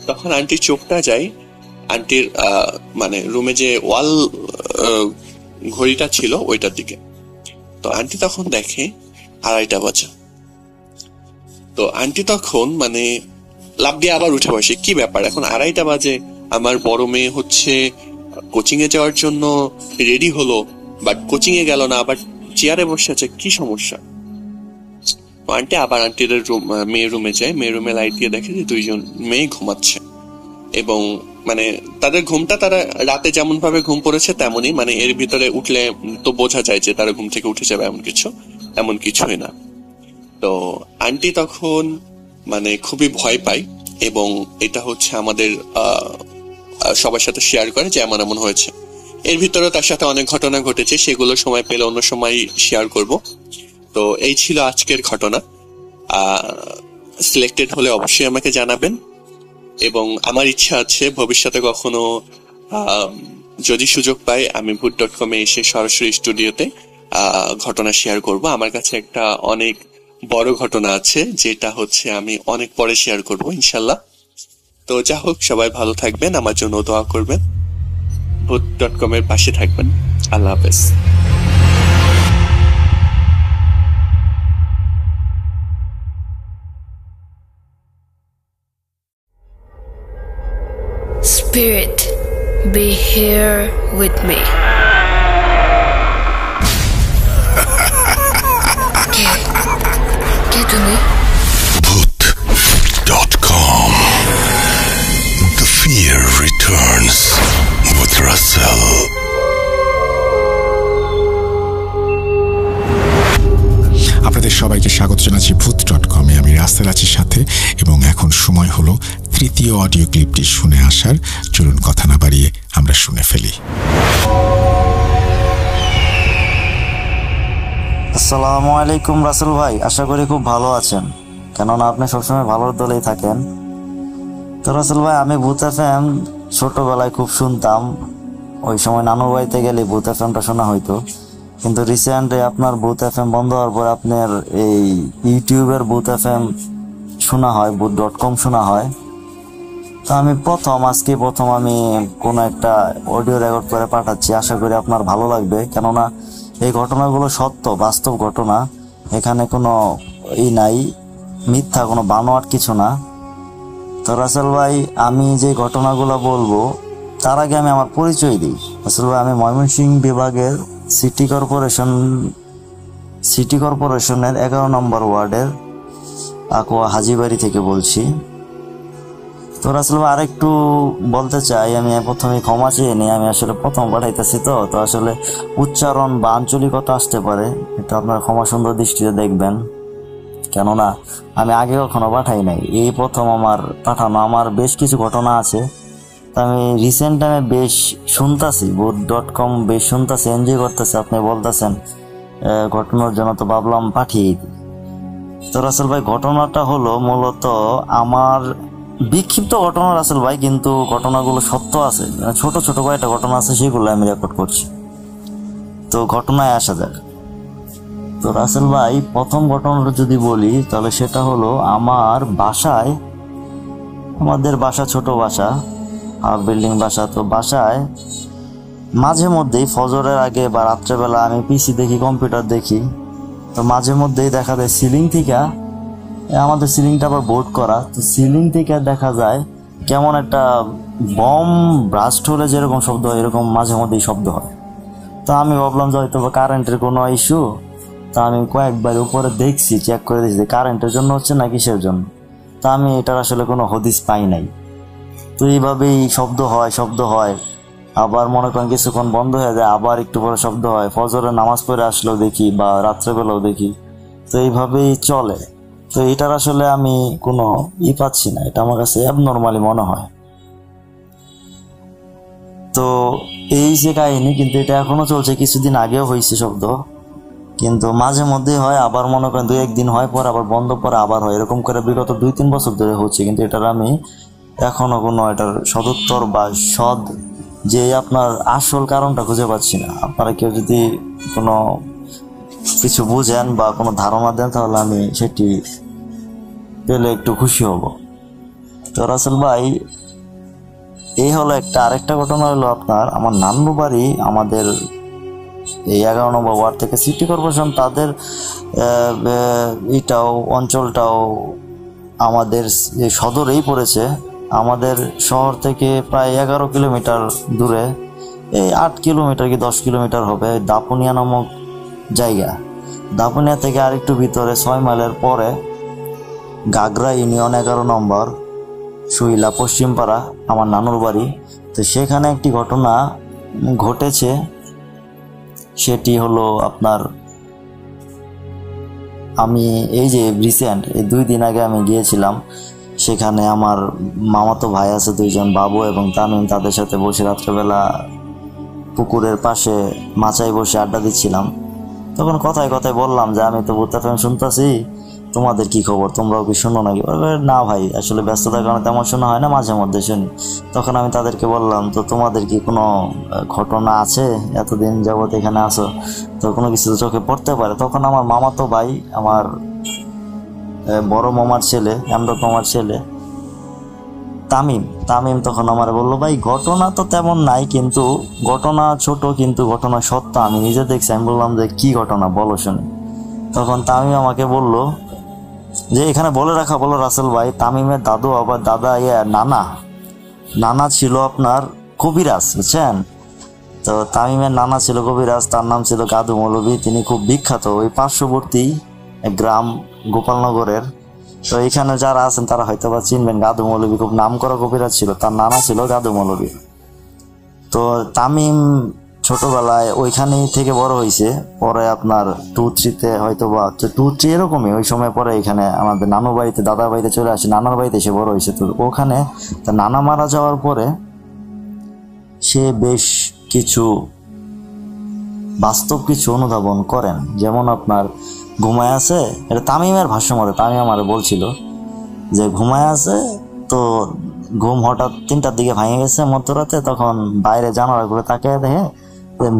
তখন আন্টির চোখটা যায় আন্টির মানে রুমে যে ওয়াল ঘড়িটা ছিল ওইটার দিকে। তো আন্টি তখন দেখে 2:30 বাজে। তো আন্টি তখন মানে লাফ দিয়ে আবার উঠে বসে, কি ব্যাপার এখন 2:30 বাজে, আমার বড় মেয়ে হচ্ছে কোচিং এ যাওয়ার জন্য রেডি হলো, বাট কোচিং এ গেল না, আবার চেয়ারে বসে আছে, কি সমস্যা? আন্টি আবার আন্টির মেয়ের রুমে যায়, মেয়ের রুমে লাইট দিয়ে দেখে যে 2জন মেয়ে ঘুমাচ্ছে, এবং মানে তাদের ঘুমটা, তারা রাতে যেমন ভাবে ঘুম পড়েছে তেমনই, মানে এর ভিতরে উঠলে তো বোঝা যায় যে তারা ঘুম থেকে উঠে যাবে, এমন কিছুই না। তো আন্টি তখন মানে খুবই ভয় পায়, এবং এটা হচ্ছে আমাদের সবার সাথে শেয়ার করে যে এমন এমন হয়েছে। এর ভিতরে তার সাথে অনেক ঘটনা ঘটেছে, সেগুলো সময় পেলে অন্য সময় শেয়ার করব। তো এই ছিল আজকের ঘটনা। সিলেক্টেড হলে অবশ্যই আমাকে জানাবেন, এবং আমার ইচ্ছা আছে ভবিষ্যতে কখনো যদি সুযোগ পাই আমি ভূত.com এসে সরাসরি স্টুডিওতে ঘটনা শেয়ার করব। আমার কাছে একটা অনেক বড় ঘটনা আছে, যেটা হচ্ছে আমি অনেক পরে শেয়ার করব ইনশাল্লাহ। তো যা হোক, সবাই ভালো থাকবেন, আমার জন্য দোয়া করবেন, ভূত.com এর পাশে থাকবেন। আল্লাহ হাফেজ। Spirit, be here with me. ¿Qué তুমি? Bhoot.com. The fear returns with Russell. আপনাদের সবাইকে স্বাগত জানাচ্ছি ভূত.com এ। আমি রাসেল আছি সাথে, এবং এখন সময় হলো তৃতীয় অডিও ক্লিপটি শুনে আসার। চলুন কথা না বাড়িয়ে আমরা শুনে ফেলি। আসসালামু আলাইকুম রাসেল ভাই, আশা করি খুব ভালো আছেন, কেননা আপনি সবসময় ভালোর দলেই থাকেন। তো রাসেল ভাই, আমি ভূত এফএম ছোটবেলায় খুব শুনতাম, ওই সময় নানুর বাড়িতে গেলে ভূত এফএমটা শোনা হইতো। কিন্তু রিসেন্টলি আপনার ভূত এফএম বন্ধ হওয়ার পর আপনার এই ইউটিউবের ভূত এফএম শোনা হয়, ভূত.com শোনা হয়। তো আমি আজকে প্রথম আমি কোনো একটা অডিও রেকর্ড করে পাঠাচ্ছি, আশা করি আপনার ভালো লাগবে, কেননা এই ঘটনাগুলো সত্য, বাস্তব ঘটনা, এখানে কোনো নাই, মিথ্যা কোনো বানোয়াট কিছু না। তো রাসেল ভাই, আমি যে ঘটনাগুলো বলবো তার আগে আমি আমার পরিচয় দিই। রাসেল ভাই, আমি ময়মনসিংহ বিভাগের সিটি কর্পোরেশনের 11 নম্বর ওয়ার্ডের আকোয়া হাজিবাড়ি থেকে বলছি। তো রাসেল ভাই, আরেকটু বলতে চাই, আমি প্রথমে ক্ষমা চেয়ে নিই, আমি আসলে প্রথম পাঠাইতেছি, তো আসলে উচ্চারণ বা আঞ্চলিকতা আসতে পারে, এটা আপনার ক্ষমা সুন্দর দৃষ্টিতে দেখবেন, কেননা আমি আগে কখনো পাঠাই নাই, এই প্রথম আমার পাঠানো। আমার বেশ কিছু ঘটনা আছে, তো আমি রিসেন্ট টাইমে বেশ শুনতেছি, ভূত.com বেশ শুনতেছি, এনজয় করতেছে, আপনি বলতেছেন ঘটনার জন্য, তো ভাবলাম পাঠিয়ে দিই। তো রাসেল ভাই, ঘটনাটা হলো মূলত আমার বিক্ষিপ্ত ঘটনা রাসেল ভাই, কিন্তু ঘটনাগুলো সত্য আছে, ছোট ছোট কয়েকটা ঘটনা আছে, সেগুলো আমি রেকর্ড করছি। তো ঘটনায় আসা যাক। তো রাসেল ভাই, প্রথম ঘটনাটা যদি বলি তাহলে সেটা হলো আমার বাসায়, আমাদের বাসা ছোট বাসা, বিল্ডিং বাসা। তো বাসায় মাঝে মধ্যেই ফজরের আগে বা রাত্রেবেলা আমি পিসি দেখি, কম্পিউটার দেখি, তো মাঝে মধ্যেই দেখা যায় সিলিং থেকে, আমাদের সিলিংটা আবার বোর্ড করা, তো সিলিং থেকে দেখা যায় কেমন একটা বম ব্রাস্ট হলে যেরকম শব্দ হয়, এরকম মাঝে মধ্যেই শব্দ হয়। তো আমি ভাবলাম যে হয়তো কারেন্টের কোনো ইস্যু, তা আমি কয়েকবার উপরে দেখছি, চেক করে দেখছি কারেন্টের জন্য হচ্ছে না কিসের জন্য, তা আমি এটার আসলে কোনো হদিস পাই নাই। তো এইভাবেই শব্দ হয়, আবার মনে করেন কিছুক্ষণ বন্ধ হয়ে যায়, আবার একটু পরে শব্দ হয়, ফজরের নামাজ পড়ে আসলেও দেখি বা রাত্রেবেলাও দেখি, তো এইভাবেই চলে। তো এটার আসলে আমি কোনো পাচ্ছি না, এটা আমার কাছে অ্যাবনর্মালি মনে হয়। তো এই যে কাহিনী, কিন্তু এটা এখনো চলছে, কিছুদিন আগেও হয়েছে শব্দ, কিন্তু মাঝে মধ্যে হয়, আবার মনে করেন 2-1 দিন হয়, পর আবার বন্ধ, পরে আবার হয়, এরকম করে বিগত 2-3 বছর ধরে হচ্ছে। কিন্তু এটার আমি এখনো কোনো এটার সদুত্তর বা যে আপনার আসল কারণটা খুঁজে পাচ্ছি না। আপনারা কেউ যদি কোনো কিছু বুঝেন বা কোনো ধারণা দেন, তাহলে আমি সেটি পেলে একটু খুশি হব। তো রাসেল ভাই, এই হলো একটা। আরেকটা ঘটনা হলো আপনার, আমার নান্নু বাড়ি আমাদের এই 11 নম্বর ওয়ার্ড থেকে সিটি কর্পোরেশন তাদের এটাও অঞ্চলটাও আমাদের সদরেই পড়েছে। আমাদের শহর থেকে প্রায় 11 কিলোমিটার দূরে, এই 8 কিলোমিটার কি 10 কিলোমিটার হবে দাপুনিয়া নামক জায়গা। দাপুনিয়া থেকে আরেকটু ভিতরে 6 মাইলের পরে গাগরা ইউনিয়ন 11 নম্বর শুইলা পশ্চিমপাড়া আমার নানুর বাড়ি। তো সেখানে একটি ঘটনা ঘটেছে, সেটি হলো আপনার আমি এই যে রিসেন্ট এই 2 দিন আগে আমি গিয়েছিলাম, সেখানে আমার মামাতো ভাই আছে 2 জন, বাবু এবং তামিম, তাদের সাথে বসে রাত্রেবেলা পুকুরের পাশে মাচায় বসে আড্ডা দিচ্ছিলাম। তখন কথায় কথায় বললাম যে আমি তো ভূত এফএম শুনতেছি, তোমাদের কি খবর, তোমরাও কি শোনো নাকি? না ভাই, আসলে ব্যস্ততার কারণে তেমন শোনা হয় না, মাঝে মধ্যে শুনি। তখন আমি তাদেরকে বললাম, তো তোমাদের কি কোনো ঘটনা আছে, এতদিন যাবত এখানে আসো, তো কোনো কিছু চোখে পড়তে পারে? তখন আমার মামাতো ভাই, আমার বড় মামার ছেলে, আমরাত মামার ছেলে তামিম তখন আমার বললো, ভাই ঘটনা তো তেমন নাই, কিন্তু ঘটনা ছোট কিন্তু ঘটনা সত্য, আমি নিজে দেখছি। আমি বললাম যে কি ঘটনা বলো শুনি। তখন তামিম আমাকে বলল যে এখানে বলে রাখা বলো রাসেল ভাই, তামিমের দাদু আবার দাদা নানা ছিল আপনার কবিরাজ, বুঝছেন? তো তামিমের নানা ছিল কবিরাজ, তার নাম ছিল গাদু মৌলভী। তিনি খুব বিখ্যাত ওই পার্শ্ববর্তী গ্রাম গোপালনগরের। তো এখানে যারা আছেন তারা হয়তো বা চিনবেন, গাদু মৌলভী খুব নাম করা কবিরাজ ছিল, তার নানা ছিল গাদু মৌলভী। তো তামিম ছোটবেলায় ওইখানেই থেকে বড় হয়েছে, পরে আপনার 2-3-তে হয়তো বা 2-3 এরকমই ওই সময় পরে এখানে আমাদের নানুর বাড়িতে, দাদার বাড়িতে চলে আসে, নানার বাড়িতে এসে বড় হয়েছে। তো ওখানে তার নানা মারা যাওয়ার পরে সে বেশ কিছু বাস্তব কিছু অনুধাবন করেন। যেমন আপনার ঘুমায় আছে, এটা তামিমের ভাষ্য মতে, তামিম আমারে বলছিল যে ঘুমায় আছে, তো ঘুম হঠাৎ 3টার দিকে ভেঙে গেছে মধ্যরাতে। তখন বাইরে জানালা করে তাকিয়ে দেখে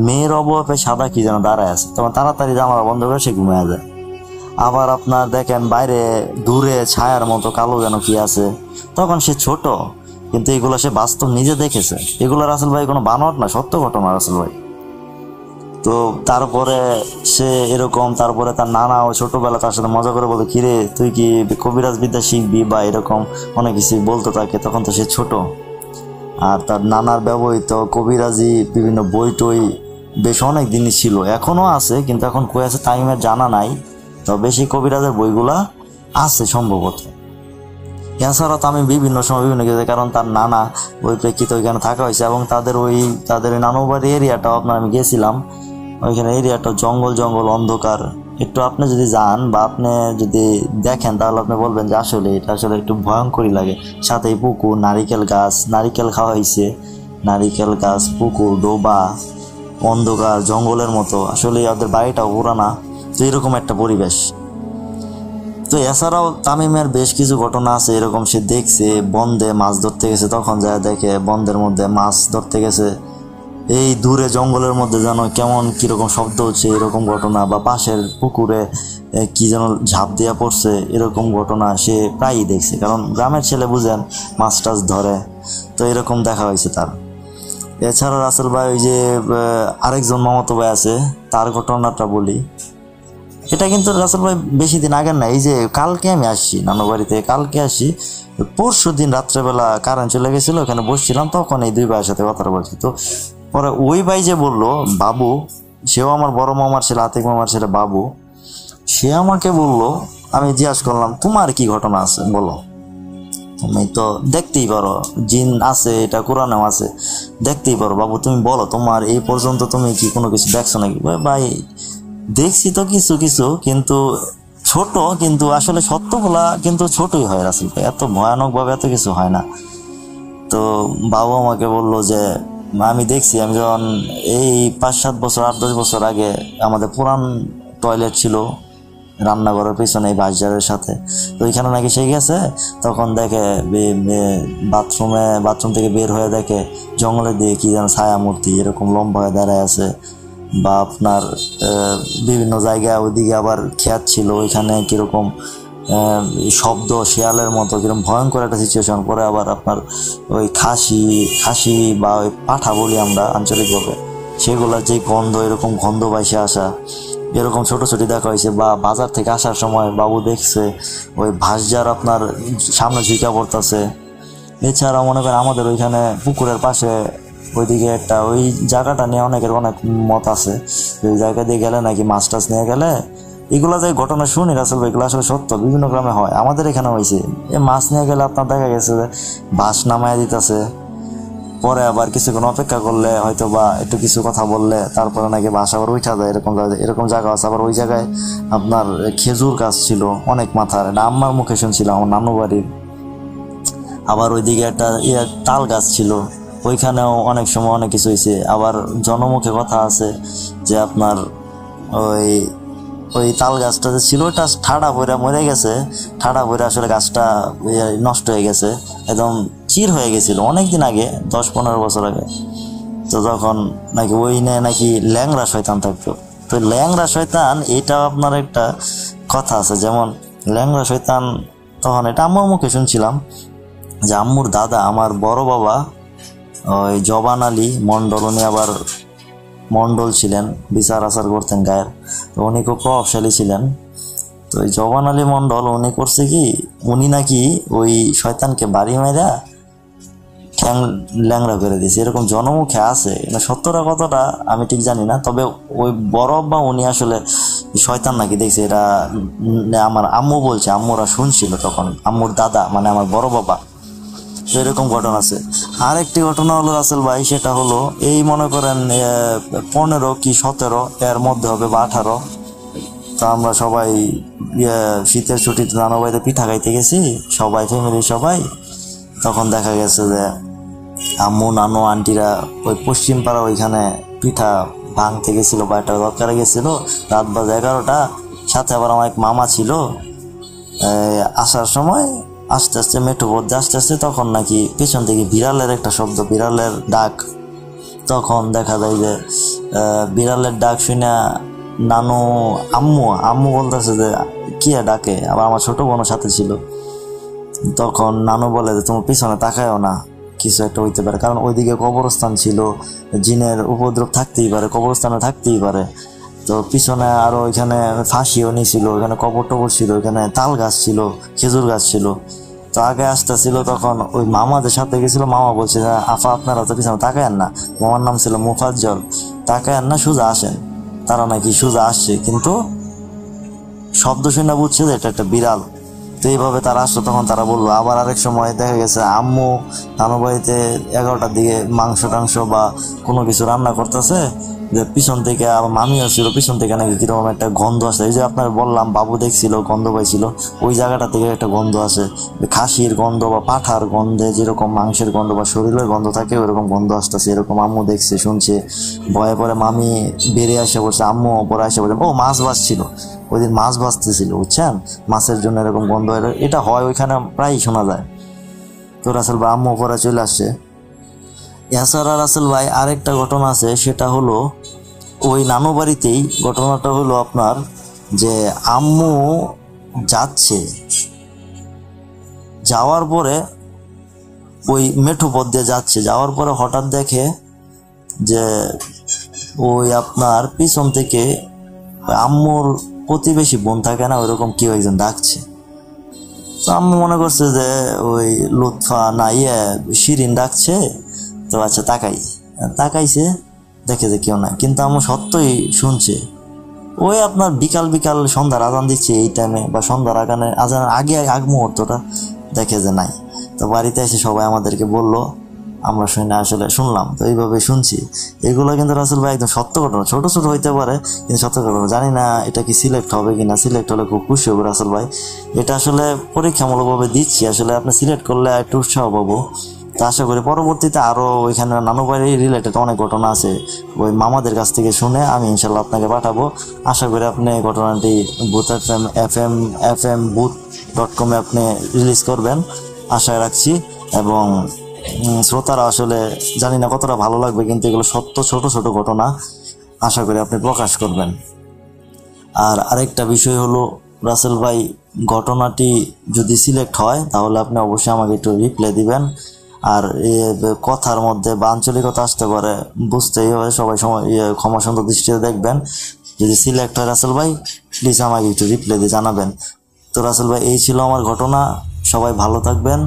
মেয়ের অবয়বে সাদা কি যেন দাঁড়ায় আছে, তখন তাড়াতাড়ি জানালা বন্ধ করে সে ঘুমিয়ে যায়। আবার আপনার দেখেন বাইরে দূরে ছায়ার মতো কালো যেন কি আছে, তখন সে ছোট, কিন্তু এগুলো সে বাস্তব নিজে দেখেছে। এগুলো রাসেল ভাই কোনো বানোয়াট না, সত্য ঘটনা রাসেল ভাই। তো তারপরে সে এরকম, তারপরে তার নানাও ছোটবেলা তার সাথে মজা করে বলতো, কিরে তুই কি কবিরাজ বিদ্যা শিখবি বা এরকম অনেক কিছু বলতো তাকে। তখন তো সে ছোট, আর তার নানার ব্যবহৃত কবিরাজি বিভিন্ন বই টই বেশ অনেক দিনই ছিল, এখনো আছে, কিন্তু এখন কই আছে তামিমের জানা নাই। তবে সেই কবিরাজের বইগুলা আছে সম্ভবত। এছাড়াও তামিম বিভিন্ন সময় বিভিন্ন কিছু, কারণ তার নানা ওই প্রেক্ষিতে ওইখানে থাকা হয়েছে, এবং তাদের নানুর বাড়ি এরিয়াটাও আপনার আমি গেছিলাম, ওইখানে এরিয়াটা জঙ্গল অন্ধকার। একটু আপনি যদি যান বা আপনি যদি দেখেন তাহলে আপনি বলবেন যে আসলে এটা আসলে একটু ভয়ঙ্করই লাগে। সাথে পুকুর, নারিকেল খাওয়া হয়েছে, নারিকেল গাছ, পুকুর, ডোবা, অন্ধকার জঙ্গলের মতো। আসলে ওদের বাড়িটাও পুরানা, তো এরকম একটা পরিবেশ। তো এছাড়াও তামিমের বেশ কিছু ঘটনা আছে এরকম, সে দেখছে বন্দে মাছ ধরতে গেছে, তখন যায় দেখে বন্দের মধ্যে মাছ ধরতে গেছে, এই দূরে জঙ্গলের মধ্যে যেন কেমন কিরকম শব্দ হচ্ছে এরকম ঘটনা, বা পাশের পুকুরে কি যেন ঝাঁপ দিয়া পড়ছে এরকম ঘটনা সে প্রায়ই দেখছে, কারণ গ্রামের ছেলে বুঝেন মাছ টাছ ধরে, তো এরকম দেখা হয়েছে তার। এছাড়া রাসেল ভাই ওই যে আরেকজন মামাতো ভাই আছে, তার ঘটনাটা বলি। এটা কিন্তু রাসেল ভাই বেশি দিন আগের না, এই যে কালকে আমি আসছি নানু বাড়িতে, কালকে আসি, পরশু দিন রাত্রেবেলা কারেন্ট চলে গেছিলো, ওখানে বসছিলাম, তখন এই 2 ভাইয়ের সাথে কথা বলছি। তো পরে ওই ভাই যে বললো বাবু, সেও আমার বড় মামার ছেলে, আতিক মামার ছেলে বাবু, সে আমাকে বললো, আমি জিজ্ঞাসা করলাম তোমার কি ঘটনা আছে বলো, তুমি তো দেখতেই পারো জিন আছে, এটা কোরআনেও আছে, দেখতেই পারো বাবু, তুমি বলো তোমার এই পর্যন্ত তুমি কি কোনো কিছু দেখছো নাকি? ভাই দেখছি তো কিছু কিছু, কিন্তু ছোট, কিন্তু আসলে সত্য বলা কিন্তু ছোটই হয় রাসেল ভাই, এত ভয়ানকভাবে এত কিছু হয় না। তো বাবু আমাকে বললো যে আমি দেখছি, আমি যখন এই 5-7 বছর 8-10 বছর আগে আমাদের পুরান টয়লেট ছিল রান্নাঘরের পিছনে এই বাসজারের সাথে, তো ওইখানে নাকি সে গেছে, তখন দেখে বাথরুম থেকে বের হয়ে দেখে জঙ্গলের দিকে কি যেন ছায়া মূর্তি এরকম লম্বা হয়ে দাঁড়ায় আছে, বা আপনার বিভিন্ন জায়গায় ওইদিকে আবার খেয়াত ছিল, ওইখানে কিরকম শব্দ শেয়ালের মতো কিরকম ভয়ঙ্কর একটা সিচুয়েশন। পরে আবার আপনার ওই খাসি বা ওই পাঠা বলি আমরা আঞ্চলিকভাবে, সেগুলোর যে গন্ধ, এরকম গন্ধ বাইসে আসা, এরকম ছোট ছোট দেখা হয়েছে। বা বাজার থেকে আসার সময় বাবু দেখছে ওই ভাসজার আপনার সামনে ঝিকা পড়তেছে। এছাড়া মনে করেন আমাদের ওইখানে পুকুরের পাশে ওইদিকে একটা ওই জায়গাটা নিয়ে অনেকের অনেক মত আছে, ওই জায়গা দিয়ে গেলে নাকি মাছ টাছ নিয়ে গেলে, এগুলো যে ঘটনা শুনি রাসেল ভাই, এগুলো আসলে সত্য, বিভিন্ন গ্রামে হয়, আমাদের এখানে হয়েছে। মাছ নিয়ে গেলে আপনার দেখা গেছে যে বাঁশ নামায় দিতেছে, পরে আবার কিছুক্ষণ অপেক্ষা করলে হয়তো বা একটু কিছু কথা বললে তারপরে নাকি বাঁশ আবার উঠা যায়, এরকম জায়গা আছে। আবার ওই জায়গায় আপনার খেজুর গাছ ছিল অনেক মাথার, এটা আম্মার মুখে শুনছিলাম আমার নানু বাড়ির। আবার ওইদিকে একটা তাল গাছ ছিল, ওইখানেও অনেক সময় অনেক কিছু হয়েছে। আবার জনমুখে কথা আছে যে আপনার ওই তাল গাছটা যে ছিল ওইটা ঠাডা পড়ে মরে গেছে, ঠাডা পড়ে আসলে গাছটা নষ্ট হয়ে গেছে, একদম চির হয়ে গেছিল অনেকদিন আগে, 10-15 বছর আগে। তো তখন নাকি ওই নিয়ে নাকি ল্যাংড়া শয়তান থাকতো। তো ল্যাংড়া শয়তান এটাও আপনার একটা কথা আছে, যেমন ল্যাংড়া শয়তান তখন এটা আম্মুর মুখে শুনছিলাম যে আম্মুর দাদা আমার বড় বাবা ওই জবান আলী মণ্ডল, উনি আবার মণ্ডল ছিলেন, বিচার আচার করতেন গায়ের, তো উনি খুব প্রভাবশালী ছিলেন। তো ওই জবান আলী মণ্ডল উনি করছে কি, উনি নাকি ওই শয়তানকে বাড়ি মেরা ঠ্যাং ল্যাংড়া করে দিয়েছে, এরকম জনমুখে আছে। সত্যটা কতটা আমি ঠিক জানি না, তবে ওই বড় আব্বা উনি আসলে শয়তান নাকি দেখছে, এটা আমার আম্মু বলছে, আম্মুরা শুনছিল তখন, আম্মুর দাদা মানে আমার বড় বাবা। তো এরকম ঘটনা আছে। আর একটি ঘটনা হলো রাসেল ভাই, সেটা হলো এই মনে করেন 15 কি 17 এর মধ্যে হবে বা 18, তো আমরা সবাই শীতের ছুটিতে নানু বাড়িতে পিঠা খাইতে গেছি সবাই, ফ্যামিলি সবাই। তখন দেখা গেছে যে আম্মু নানু আন্টিরা ওই পশ্চিম পাড়া ওইখানে পিঠা ভাঙতে গেছিল বা একটা দরকারে গেছিল, রাত বাজে 11টা। সাথে আবার আমার এক মামা ছিল। আসার সময় আস্তে আস্তে মেঠো পথে আস্তে আস্তে তখন নাকি পেছন থেকে বিড়ালের একটা শব্দ, বিড়ালের ডাক। তখন দেখা যায় যে বিড়ালের ডাক শুনে নানু আম্মু বলতেছে যে কি ডাকে, আবার আমার ছোট বোনের সাথে ছিল। তখন নানু বলে যে তোমার পিছনে তাকায়ও না, কিছু একটা হইতে পারে, কারণ ওইদিকে কবরস্থান ছিল, জিনের উপদ্রব থাকতেই পারে, কবরস্থানে থাকতেই পারে। তো পিছনে আরো ওইখানে ফাঁসিও নিয়েছিল, ওইখানে কবর টবর ছিল, ওইখানে তাল গাছ ছিল, খেজুর গাছ ছিল। তো আগে আসতেছিল, তখন ওই মামাদের সাথে গেছিল, মামা বলছে যে আফা আপনারা তো পিছনে তাকায়েন না, মামার নাম ছিল মুফাজ্জল, তাকায়েন না, সোজা আসেন। তারা নাকি সোজা আসছে, কিন্তু শব্দ শুনে বুঝছে যে এটা একটা বিড়াল। তো এইভাবে তারা আসলো, তখন তারা বললো। আবার আরেক সময় দেখা গেছে আম্মু নানু বাড়িতে 11টার দিকে মাংস টাংস বা কোনো কিছু রান্না করতেছে, যে পিছন থেকে আবার মামিও ছিল, পিছন থেকে নাকি কিরকম একটা গন্ধ আসে। এই যে আপনার বললাম বাবু দেখছিল গন্ধ পাইছিল, ওই জায়গাটা থেকে একটা গন্ধ আসে, খাসির গন্ধ বা পাঠার গন্ধে যেরকম মাংসের গন্ধ বা শরীরের গন্ধ থাকে ওইরকম গন্ধ আসতেছে, এরকম আম্মু দেখছে, শুনছে। ভয়ে পরে মামি বেরিয়ে আসে বলছে, আম্মু পরে আসে বলছে ও মাছ ভাজছিল, ওই দিন মাছ ভাজতেছিল, বুঝছেন, মাছের জন্য এরকম গন্ধ, এটা হয় ওইখানে প্রায়ই শোনা যায়। তো রাসেল ভাই আম্মু পরে চলে আসছে। এছাড়া রাসেল ভাই আরেকটা ঘটনা আছে, সেটা হলো ওই নানু বাড়িতেই। ঘটনাটা হলো আপনার যে আম্মু যাচ্ছে, যাওয়ার পরে ওই মেঠো পথ দিয়ে যাচ্ছে, যাওয়ার পরে হঠাৎ দেখে যে ওই আপনার পিছন থেকে আম্মুর প্রতিবেশী বোন থাকে না, ওইরকম কেউ একজন ডাকছে। তো আম্মু মনে করছে যে ওই লুৎফা না শিরিন ডাকছে, তো আচ্ছা তাকাইছে, দেখে যে কেউ নাই, কিন্তু আম্মু সত্যই শুনছে। ওই আপনার বিকাল সন্ধ্যার আজান দিচ্ছে এই টাইমে, বা সন্ধ্যার আজানের আগ মুহূর্তটা, দেখে যে নাই। তো বাড়িতে এসে সবাই আমাদেরকে বললো, আমরা শুনলাম। তো এইভাবে শুনছি। এগুলো কিন্তু রাসেল ভাই একদম সত্য ঘটনা, ছোট ছোট হইতে পারে কিন্তু সত্য ঘটনা। জানি না এটা কি সিলেক্ট হবে কিনা, সিলেক্ট হলে খুব খুশি হবো রাসেল ভাই। এটা আসলে পরীক্ষামূলকভাবে দিচ্ছি, আসলে আপনি সিলেক্ট করলে একটু উৎসাহ পাবো। তো আশা করি পরবর্তীতে আরও ওইখানে নানু বাড়ির রিলেটেড অনেক ঘটনা আছে, ওই মামাদের কাছ থেকে শুনে আমি ইনশাল্লাহ আপনাকে পাঠাবো। আশা করি আপনি ঘটনাটি bootfm.com আপনি রিলিজ করবেন আশা রাখছি। এবং শ্রোতারা আসলে জানি না কতটা ভালো লাগবে, কিন্তু এগুলো সত্য ছোট ছোট ঘটনা, আশা করি আপনি প্রকাশ করবেন। আর আরেকটা বিষয় হলো রাসেল ভাই, ঘটনাটি যদি সিলেক্ট হয় তাহলে আপনি অবশ্যই আমাকে একটু রিপ্লাই দিবেন। আর কথার মধ্যে বা আঞ্চলিকতা আসতে পারে, বুঝতেই হবে, সবাই সময় ক্ষমা সুন্দর দৃষ্টিতে দেখবেন। যদি সিলেক্ট হয় রাসেল ভাই, প্লিজ আমাকে একটু রিপ্লাই দিয়ে জানাবেন। তো রাসেল ভাই, এই ছিল আমার ঘটনা। সবাই ভালো থাকবেন,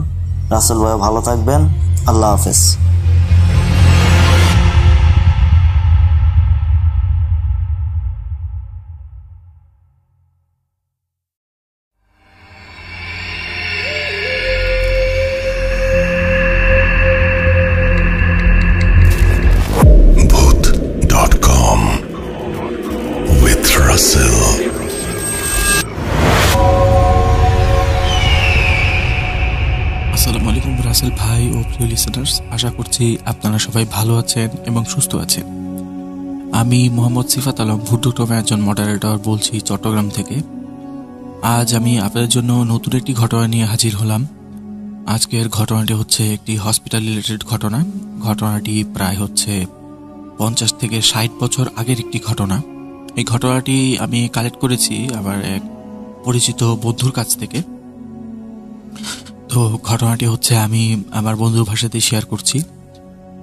রাসেল ভাই ভালো থাকবেন। আল্লাহ হাফেজ। Bhoot.com with Russell. আসসালামু আলাইকুম রাসেল ভাই ও প্রিয় লিসেনার্স, আশা করছি আপনারা সবাই ভালো আছেন এবং সুস্থ আছেন। আমি মোহাম্মদ সিফাত আলম, ভুট.কমের একজন মডারেটর বলছি চট্টগ্রাম থেকে। আজ আমি আপনাদের জন্য নতুন একটি ঘটনা নিয়ে হাজির হলাম। আজকের ঘটনাটি হচ্ছে একটি হসপিটাল রিলেটেড ঘটনা। ঘটনাটি প্রায় হচ্ছে 50 থেকে 60 বছর আগের একটি ঘটনা। এই ঘটনাটি আমি কালেক্ট করেছি আমার এক পরিচিত বন্ধুর কাছ থেকে। তো ঘটনাটি হচ্ছে আমি আমার বন্ধুর ভাষাতে শেয়ার করছি।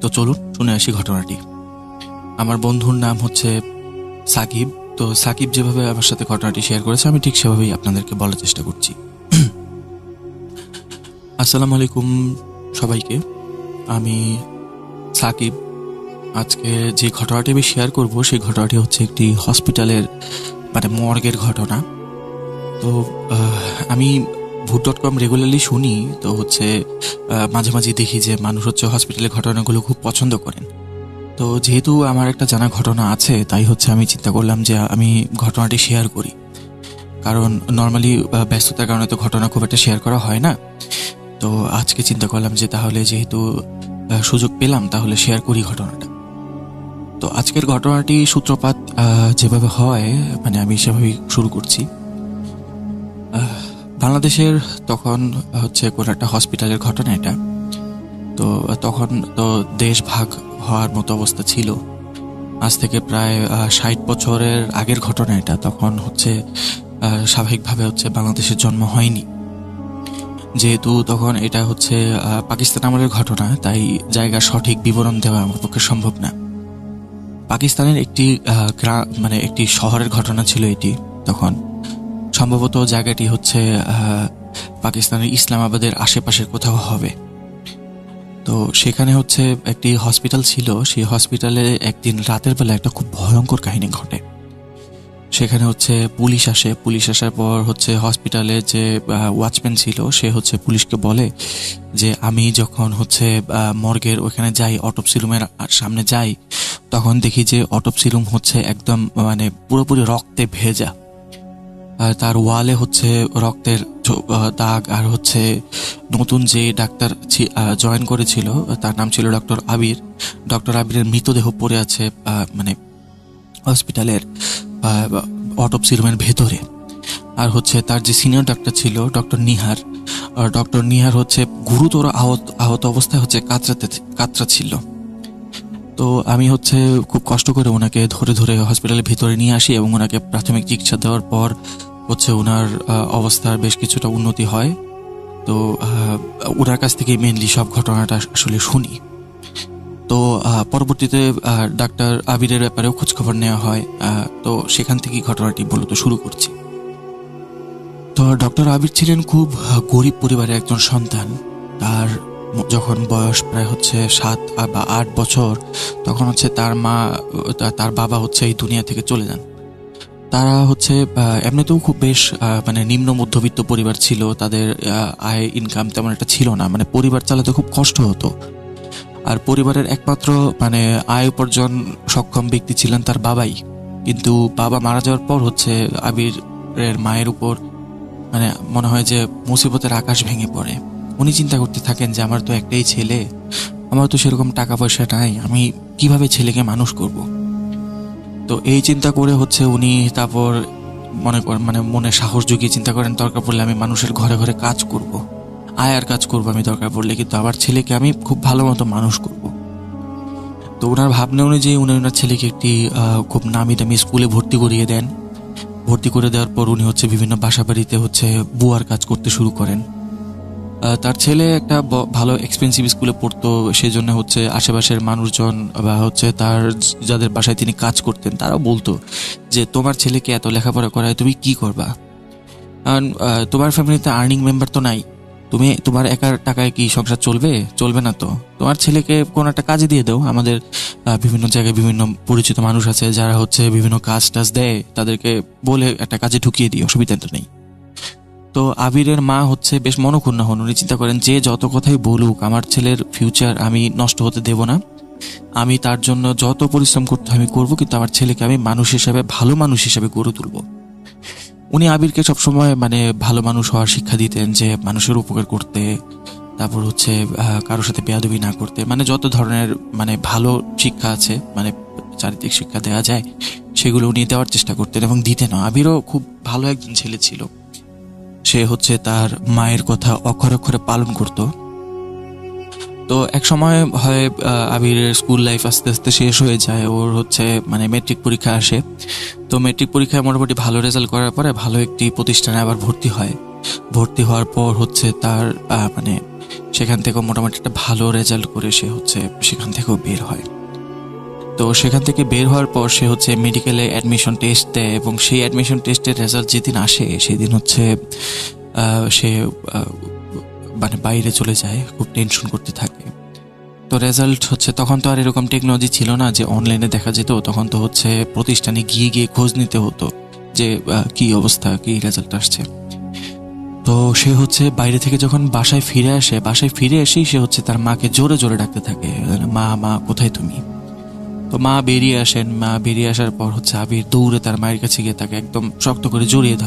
তো চলুন শুনে আসি ঘটনাটি। আমার বন্ধুর নাম হচ্ছে সাকিব। তো সাকিব যেভাবে আমার সাথে ঘটনাটি শেয়ার করেছে আমি ঠিক সেভাবেই আপনাদেরকে বলার চেষ্টা করছি। আসসালামু আলাইকুম সবাইকে, আমি সাকিব। আজকে যে ঘটনাটি আমি শেয়ার করব সেই ঘটনাটি হচ্ছে একটি হসপিটালের মর্গের ঘটনা। তো আমি ভুট.কম রেগুলারলি শুনি, তো হচ্ছে মাঝে মাঝে দেখি যে মানুষ হচ্ছে হসপিটালের ঘটনাগুলো খুব পছন্দ করেন। তো যেহেতু আমার একটা জানা ঘটনা আছে, তাই হচ্ছে আমি চিন্তা করলাম যে আমি ঘটনাটি শেয়ার করি। কারণ নর্মালি ব্যস্ততার কারণে তো ঘটনা খুব একটা শেয়ার করা হয় না। তো আজকে চিন্তা করলাম যে তাহলে যেহেতু সুযোগ পেলাম তাহলে শেয়ার করি ঘটনাটা। তো আজকের ঘটনাটি সূত্রপাত যেভাবে হয় আমি সেভাবেই শুরু করছি। বাংলাদেশের তখন হচ্ছে কোনো একটা হসপিটালের ঘটনা এটা। তো তখন তো দেশ ভাগ হওয়ার মতো অবস্থা ছিল। আজ থেকে প্রায় 60 বছরের আগের ঘটনা এটা। তখন হচ্ছে স্বাভাবিকভাবে হচ্ছে বাংলাদেশের জন্ম হয়নি। যেহেতু তখন এটা হচ্ছে পাকিস্তান আমলের ঘটনা, তাই জায়গার সঠিক বিবরণ দেওয়া আমার পক্ষে সম্ভব না। পাকিস্তানের একটি একটি শহরের ঘটনা ছিল এটি। তখন সম্ভবত জায়গাটি হচ্ছে পাকিস্তানের ইসলামাবাদের আশেপাশের কোথাও হবে। তো সেখানে হচ্ছে একটি হসপিটাল ছিল। সেই হসপিটালে একদিন রাতের বেলা একটা খুব ভয়ঙ্কর কাহিনী ঘটে। সেখানে হচ্ছে পুলিশ আসে। পুলিশ আসার পর হচ্ছে হসপিটালে যে ওয়াচম্যান ছিল সে হচ্ছে পুলিশকে বলে যে আমি যখন হচ্ছে মর্গের ওখানে যাই, অটোপসি রুমের সামনে যাই, তখন দেখি যে অটোপসি রুম হচ্ছে একদম পুরোপুরি রক্তে ভেজা। তার ওয়ালে হচ্ছে রক্তের দাগ। আর হচ্ছে নতুন যে ডাক্তার জয়েন করেছিল তার নাম ছিল ডক্টর আবির। ডক্টর আবিরের মৃতদেহ পড়ে আছে হসপিটালের অটোপসি রুমের ভেতরে। আর হচ্ছে তার যে সিনিয়র ডাক্তার ছিল ডক্টর নিহার হচ্ছে গুরুতর আহত অবস্থায় হচ্ছে কাতরা ছিল। তো আমি হচ্ছে খুব কষ্ট করে ওনাকে ধরে ধরে হসপিটালের ভিতরে নিয়ে আসি এবং ওনাকে প্রাথমিক চিকিৎসা দেওয়ার পর হচ্ছে ওনার অবস্থার বেশ কিছুটা উন্নতি হয়। তো ওনার কাছ থেকে মেনলি সব ঘটনাটা আসলে শুনি। তো পরবর্তীতে ডাক্তার আবিরের ব্যাপারেও খোঁজখবর নেওয়া হয়। তো সেখান থেকেই ঘটনাটি মূলত শুরু করছি। তো ডক্টর আবির ছিলেন খুব গরিব পরিবারের একজন সন্তান। তার যখন বয়স প্রায় হচ্ছে 7 বা 8 বছর, তখন হচ্ছে তার বাবা হচ্ছে এই দুনিয়া থেকে চলে যান। তারা হচ্ছে এমনিতেও খুব বেশ নিম্ন মধ্যবিত্ত পরিবার ছিল। তাদের আয় ইনকাম তেমন একটা ছিল না, পরিবার চালাতে খুব কষ্ট হতো। আর পরিবারের একমাত্র আয় উপার্জন সক্ষম ব্যক্তি ছিলেন তার বাবাই। কিন্তু বাবা মারা যাওয়ার পর হচ্ছে আবিরের মায়ের উপর মনে হয় যে মুসিবতের আকাশ ভেঙে পড়ে। উনি চিন্তা করতে থাকেন যে আমার তো একটাই ছেলে, আমার তো সেরকম টাকা পয়সা নাই, আমি কিভাবে ছেলেকে মানুষ করব। তো এই চিন্তা করে হচ্ছে উনি তারপর মনে সাহস জুগিয়ে চিন্তা করেন দরকার পড়লে আমি মানুষের ঘরে ঘরে কাজ করব, আয়ার কাজ করব আমি দরকার পড়লে, কিন্তু আমার ছেলেকে আমি খুব ভালো মতো মানুষ করব। তো ওনার ভাবনা অনুযায়ী উনি ওনার ছেলেকে একটি খুব নামি দামি স্কুলে ভর্তি করিয়ে দেন। ভর্তি করে দেওয়ার পর উনি হচ্ছে বিভিন্ন বাসা বাড়িতে হচ্ছে বুয়ার কাজ করতে শুরু করেন। তার ছেলে একটা ভালো এক্সপেন্সিভ স্কুলে পড়তো, সেজন্য হচ্ছে আশেপাশের মানুষজন বা হচ্ছে তার যাদের বাসায় তিনি কাজ করতেন তারাও বলতো যে তোমার ছেলেকে এত লেখাপড়া করায় তুমি কি করবা, কারণ তোমার ফ্যামিলিতে আর্নিং মেম্বার তো নাই, তুমি তোমার একার টাকায় কি সংসার চলবে না, তো তোমার ছেলেকে কোনো একটা কাজে দিয়ে দাও। আমাদের বিভিন্ন জায়গায় বিভিন্ন পরিচিত মানুষ আছে যারা হচ্ছে বিভিন্ন কাজ টাজ দেয়, তাদেরকে বলে একটা কাজে ঢুকিয়ে দিই, অসুবিধা তো নেই। তো আবিরের মা হচ্ছে বেশ মনক্ষুণ্ণ হন। উনি চিন্তা করেন যে যত কথাই বলুক আমার ছেলের ফিউচার আমি নষ্ট হতে দেব না, আমি তার জন্য যত পরিশ্রম করতে আমি করবো, কিন্তু আমার ছেলেকে আমি মানুষ হিসাবে ভালো মানুষ হিসাবে গড়ে তুলব। উনি আবিরকে সবসময় মানে ভালো মানুষ হওয়ার শিক্ষা দিতেন, যে মানুষের উপকার করতে, তারপর হচ্ছে কারোর সাথে বেয়াদবি না করতে, মানে যত ধরনের মানে ভালো শিক্ষা আছে, মানে চারিত্রিক শিক্ষা দেওয়া যায় সেগুলো উনি দেওয়ার চেষ্টা করতেন এবং দিতেন। আবিরও খুব ভালো একজন ছেলে ছিল, সে হচ্ছে তার মায়ের কথা অক্ষরে অক্ষরে পালন করত। তো এক সময় হয় আবিরের স্কুল লাইফ আস্তে আস্তে শেষ হয়ে যায়, ওর হচ্ছে মানে মেট্রিক পরীক্ষা আসে। তো মেট্রিক পরীক্ষায় মোটামুটি ভালো রেজাল্ট করার পরে ভালো একটি প্রতিষ্ঠানে আবার ভর্তি হয়। ভর্তি হওয়ার পর হচ্ছে তার মানে সেখান থেকেও মোটামুটি একটা ভালো রেজাল্ট করে সে হচ্ছে সেখান থেকেও বের হয়। তো সেখান থেকে বের হওয়ার পর সে হচ্ছে মেডিকেলে অ্যাডমিশন টেস্ট দেয় এবং সেই অ্যাডমিশন টেস্টের রেজাল্ট যেদিন আসে সেদিন হচ্ছে সে মানে বাইরে চলে যায়, খুব টেনশন করতে থাকে। তো রেজাল্ট হচ্ছে তখন তো আর এরকম টেকনোলজি ছিল না যে অনলাইনে দেখা যেত, তখন তো হচ্ছে প্রতিষ্ঠানে গিয়ে খোঁজ নিতে হতো যে কি অবস্থা, কি রেজাল্ট আসছে। তো সে হচ্ছে বাইরে থেকে যখন বাসায় ফিরে এসেই সে হচ্ছে তার মাকে জোরে জোরে ডাকতে থাকে, মা মা কোথায় তুমি। তো মা বেরিয়ে আসার পর হচ্ছে আবির দৌড়ে তার মায়ের কাছে গিয়ে তাকে একদম শক্ত করে জড়িয়ে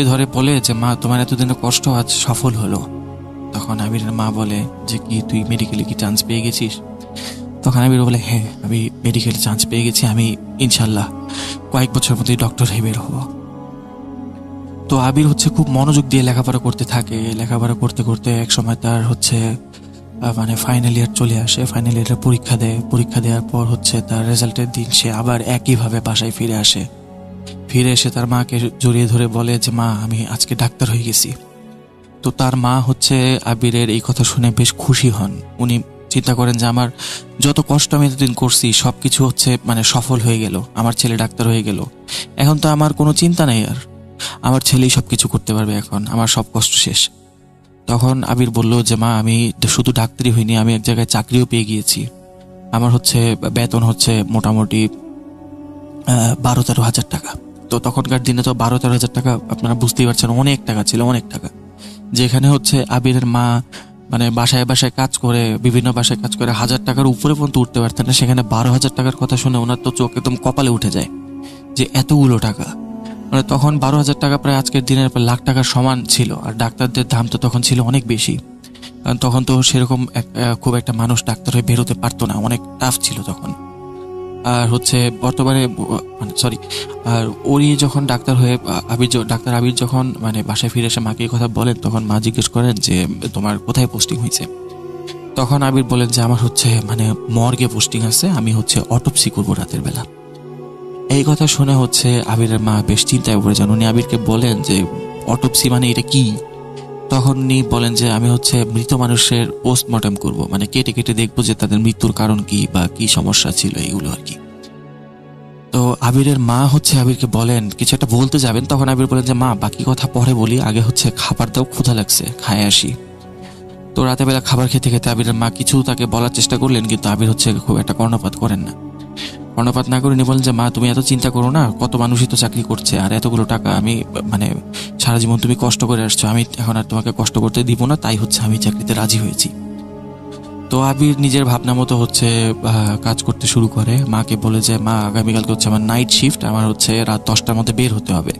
ধরে বলে যে মা তোমার এতদিনের কষ্ট আজ সফল হলো। তখন আবিরের মা বলে যে কি তুই মেডিকেলে কি চান্স পেয়ে গেছিস? তখন আবির বলে হ্যাঁ আমি মেডিকেলে চান্স পেয়ে গেছি, আমি ইনশাল্লাহ কয়েক বছর মধ্যেই ডক্টর হয়ে বের হবো। তো আবির হচ্ছে খুব মনোযোগ দিয়ে লেখাপড়া করতে থাকে। লেখাপড়া করতে করতে এক সময় তার হচ্ছে মানে ফাইনাল ইয়ার চলে আসে। ফাইনাল ইয়ারের পরীক্ষা দেওয়ার পর হচ্ছে তার রেজাল্টের দিন সে আবার একইভাবে বাসায় ফিরে এসে তার মাকে জড়িয়ে ধরে বলে যে মা আমি আজকে ডাক্তার হয়ে গেছি। তো তার মা হচ্ছে আবিরের এই কথা শুনে বেশ খুশি হন। উনি চিন্তা করেন যে আমার যত কষ্ট আমি এতদিন করছি সবকিছু হচ্ছে মানে সফল হয়ে গেল, আমার ছেলে ডাক্তার হয়ে গেল, এখন তো আমার কোনো চিন্তা নেই, আর আমার ছেলেই সবকিছু করতে পারবে, এখন আমার সব কষ্ট শেষ। তখন আবির বলল যে মা আমি শুধু ডাক্তারই হইনি, আমি এক জায়গায় চাকরিও পেয়ে গিয়েছি। আমার হচ্ছে বেতন হচ্ছে মোটামুটি 12-13 হাজার টাকা। তো তখনকার দিনে তো 12-13 হাজার টাকা আপনারা বুঝতেই পারছেন অনেক টাকা ছিল, অনেক টাকা। যেখানে হচ্ছে আবিরের মা মানে বাসায় কাজ করে, বিভিন্ন বাসায় কাজ করে 1000 টাকার উপরে পর্যন্ত উঠতে পারতেন না, সেখানে 12,000 টাকার কথা শুনে ওনার তো চোখ একদম কপালে উঠে যায় যে এতগুলো টাকা। মানে তখন 12,000 টাকা প্রায় আজকের দিনের প্রায় লাখ টাকার সমান ছিল। আর ডাক্তারদের দাম তো তখন ছিল অনেক বেশি, কারণ তখন তো সেরকম খুব একটা মানুষ ডাক্তার হয়ে বেরোতে পারতো না, অনেক টাফ ছিল তখন। আর হচ্ছে বর্তমানে মানে আর ওরই যখন ডাক্তার আবির যখন মানে বাসায় ফিরে এসে মাকে এই কথা বলেন, তখন মা জিজ্ঞেস করেন যে তোমার কোথায় পোস্টিং হয়েছে। তখন আবির বলেন যে আমার হচ্ছে মানে মর্গে পোস্টিং আছে, আমি হচ্ছে অটোপসি করবো রাতের বেলা। এই কথা শুনে হচ্ছে আবিরের মা বেশ চিন্তায় পড়ে যান। উনি আবিরকে বলেন যে অটোপসি মানে এটা কি? তখন উনি বলেন যে আমি হচ্ছে মৃত মানুষের পোস্টমর্টম করব, মানে কেটে কেটে দেখবো যে তাদের মৃত্যুর কারণ কি বা কি সমস্যা ছিল এগুলো আর কি। তো আবিরের মা হচ্ছে আবিরকে বলেন কিছু একটা বলতে যাবেন, তখন আবির বলেন যে মা বাকি কথা পরে বলি, আগে হচ্ছে খাবার দাও, ক্ষুধা লাগছে, খায় আসি। তো রাতের বেলা খাবার খেতে খেতে আবিরের মা কিছু তাকে বলার চেষ্টা করলেন, কিন্তু আবির হচ্ছে খুব একটা কর্ণপাত করেন না। কর্ণপাত না করে উনি বলেন যে মা তুমি এত চিন্তা করো না, কত মানুষই তো চাকরি করছে, আর এতগুলো টাকা আমি মানে সারা জীবন তুমি কষ্ট করে আসছো, আমি এখন আর তোমাকে কষ্ট করতে দিব না, তাই হচ্ছে আমি চাকরিতে রাজি হয়েছি। তো আবির নিজের ভাবনা মতো হচ্ছে কাজ করতে শুরু করে। মাকে বলে যে মা আগামীকালকে হচ্ছে আমার নাইট শিফট, আমার হচ্ছে রাত 10টার মধ্যে বের হতে হবে,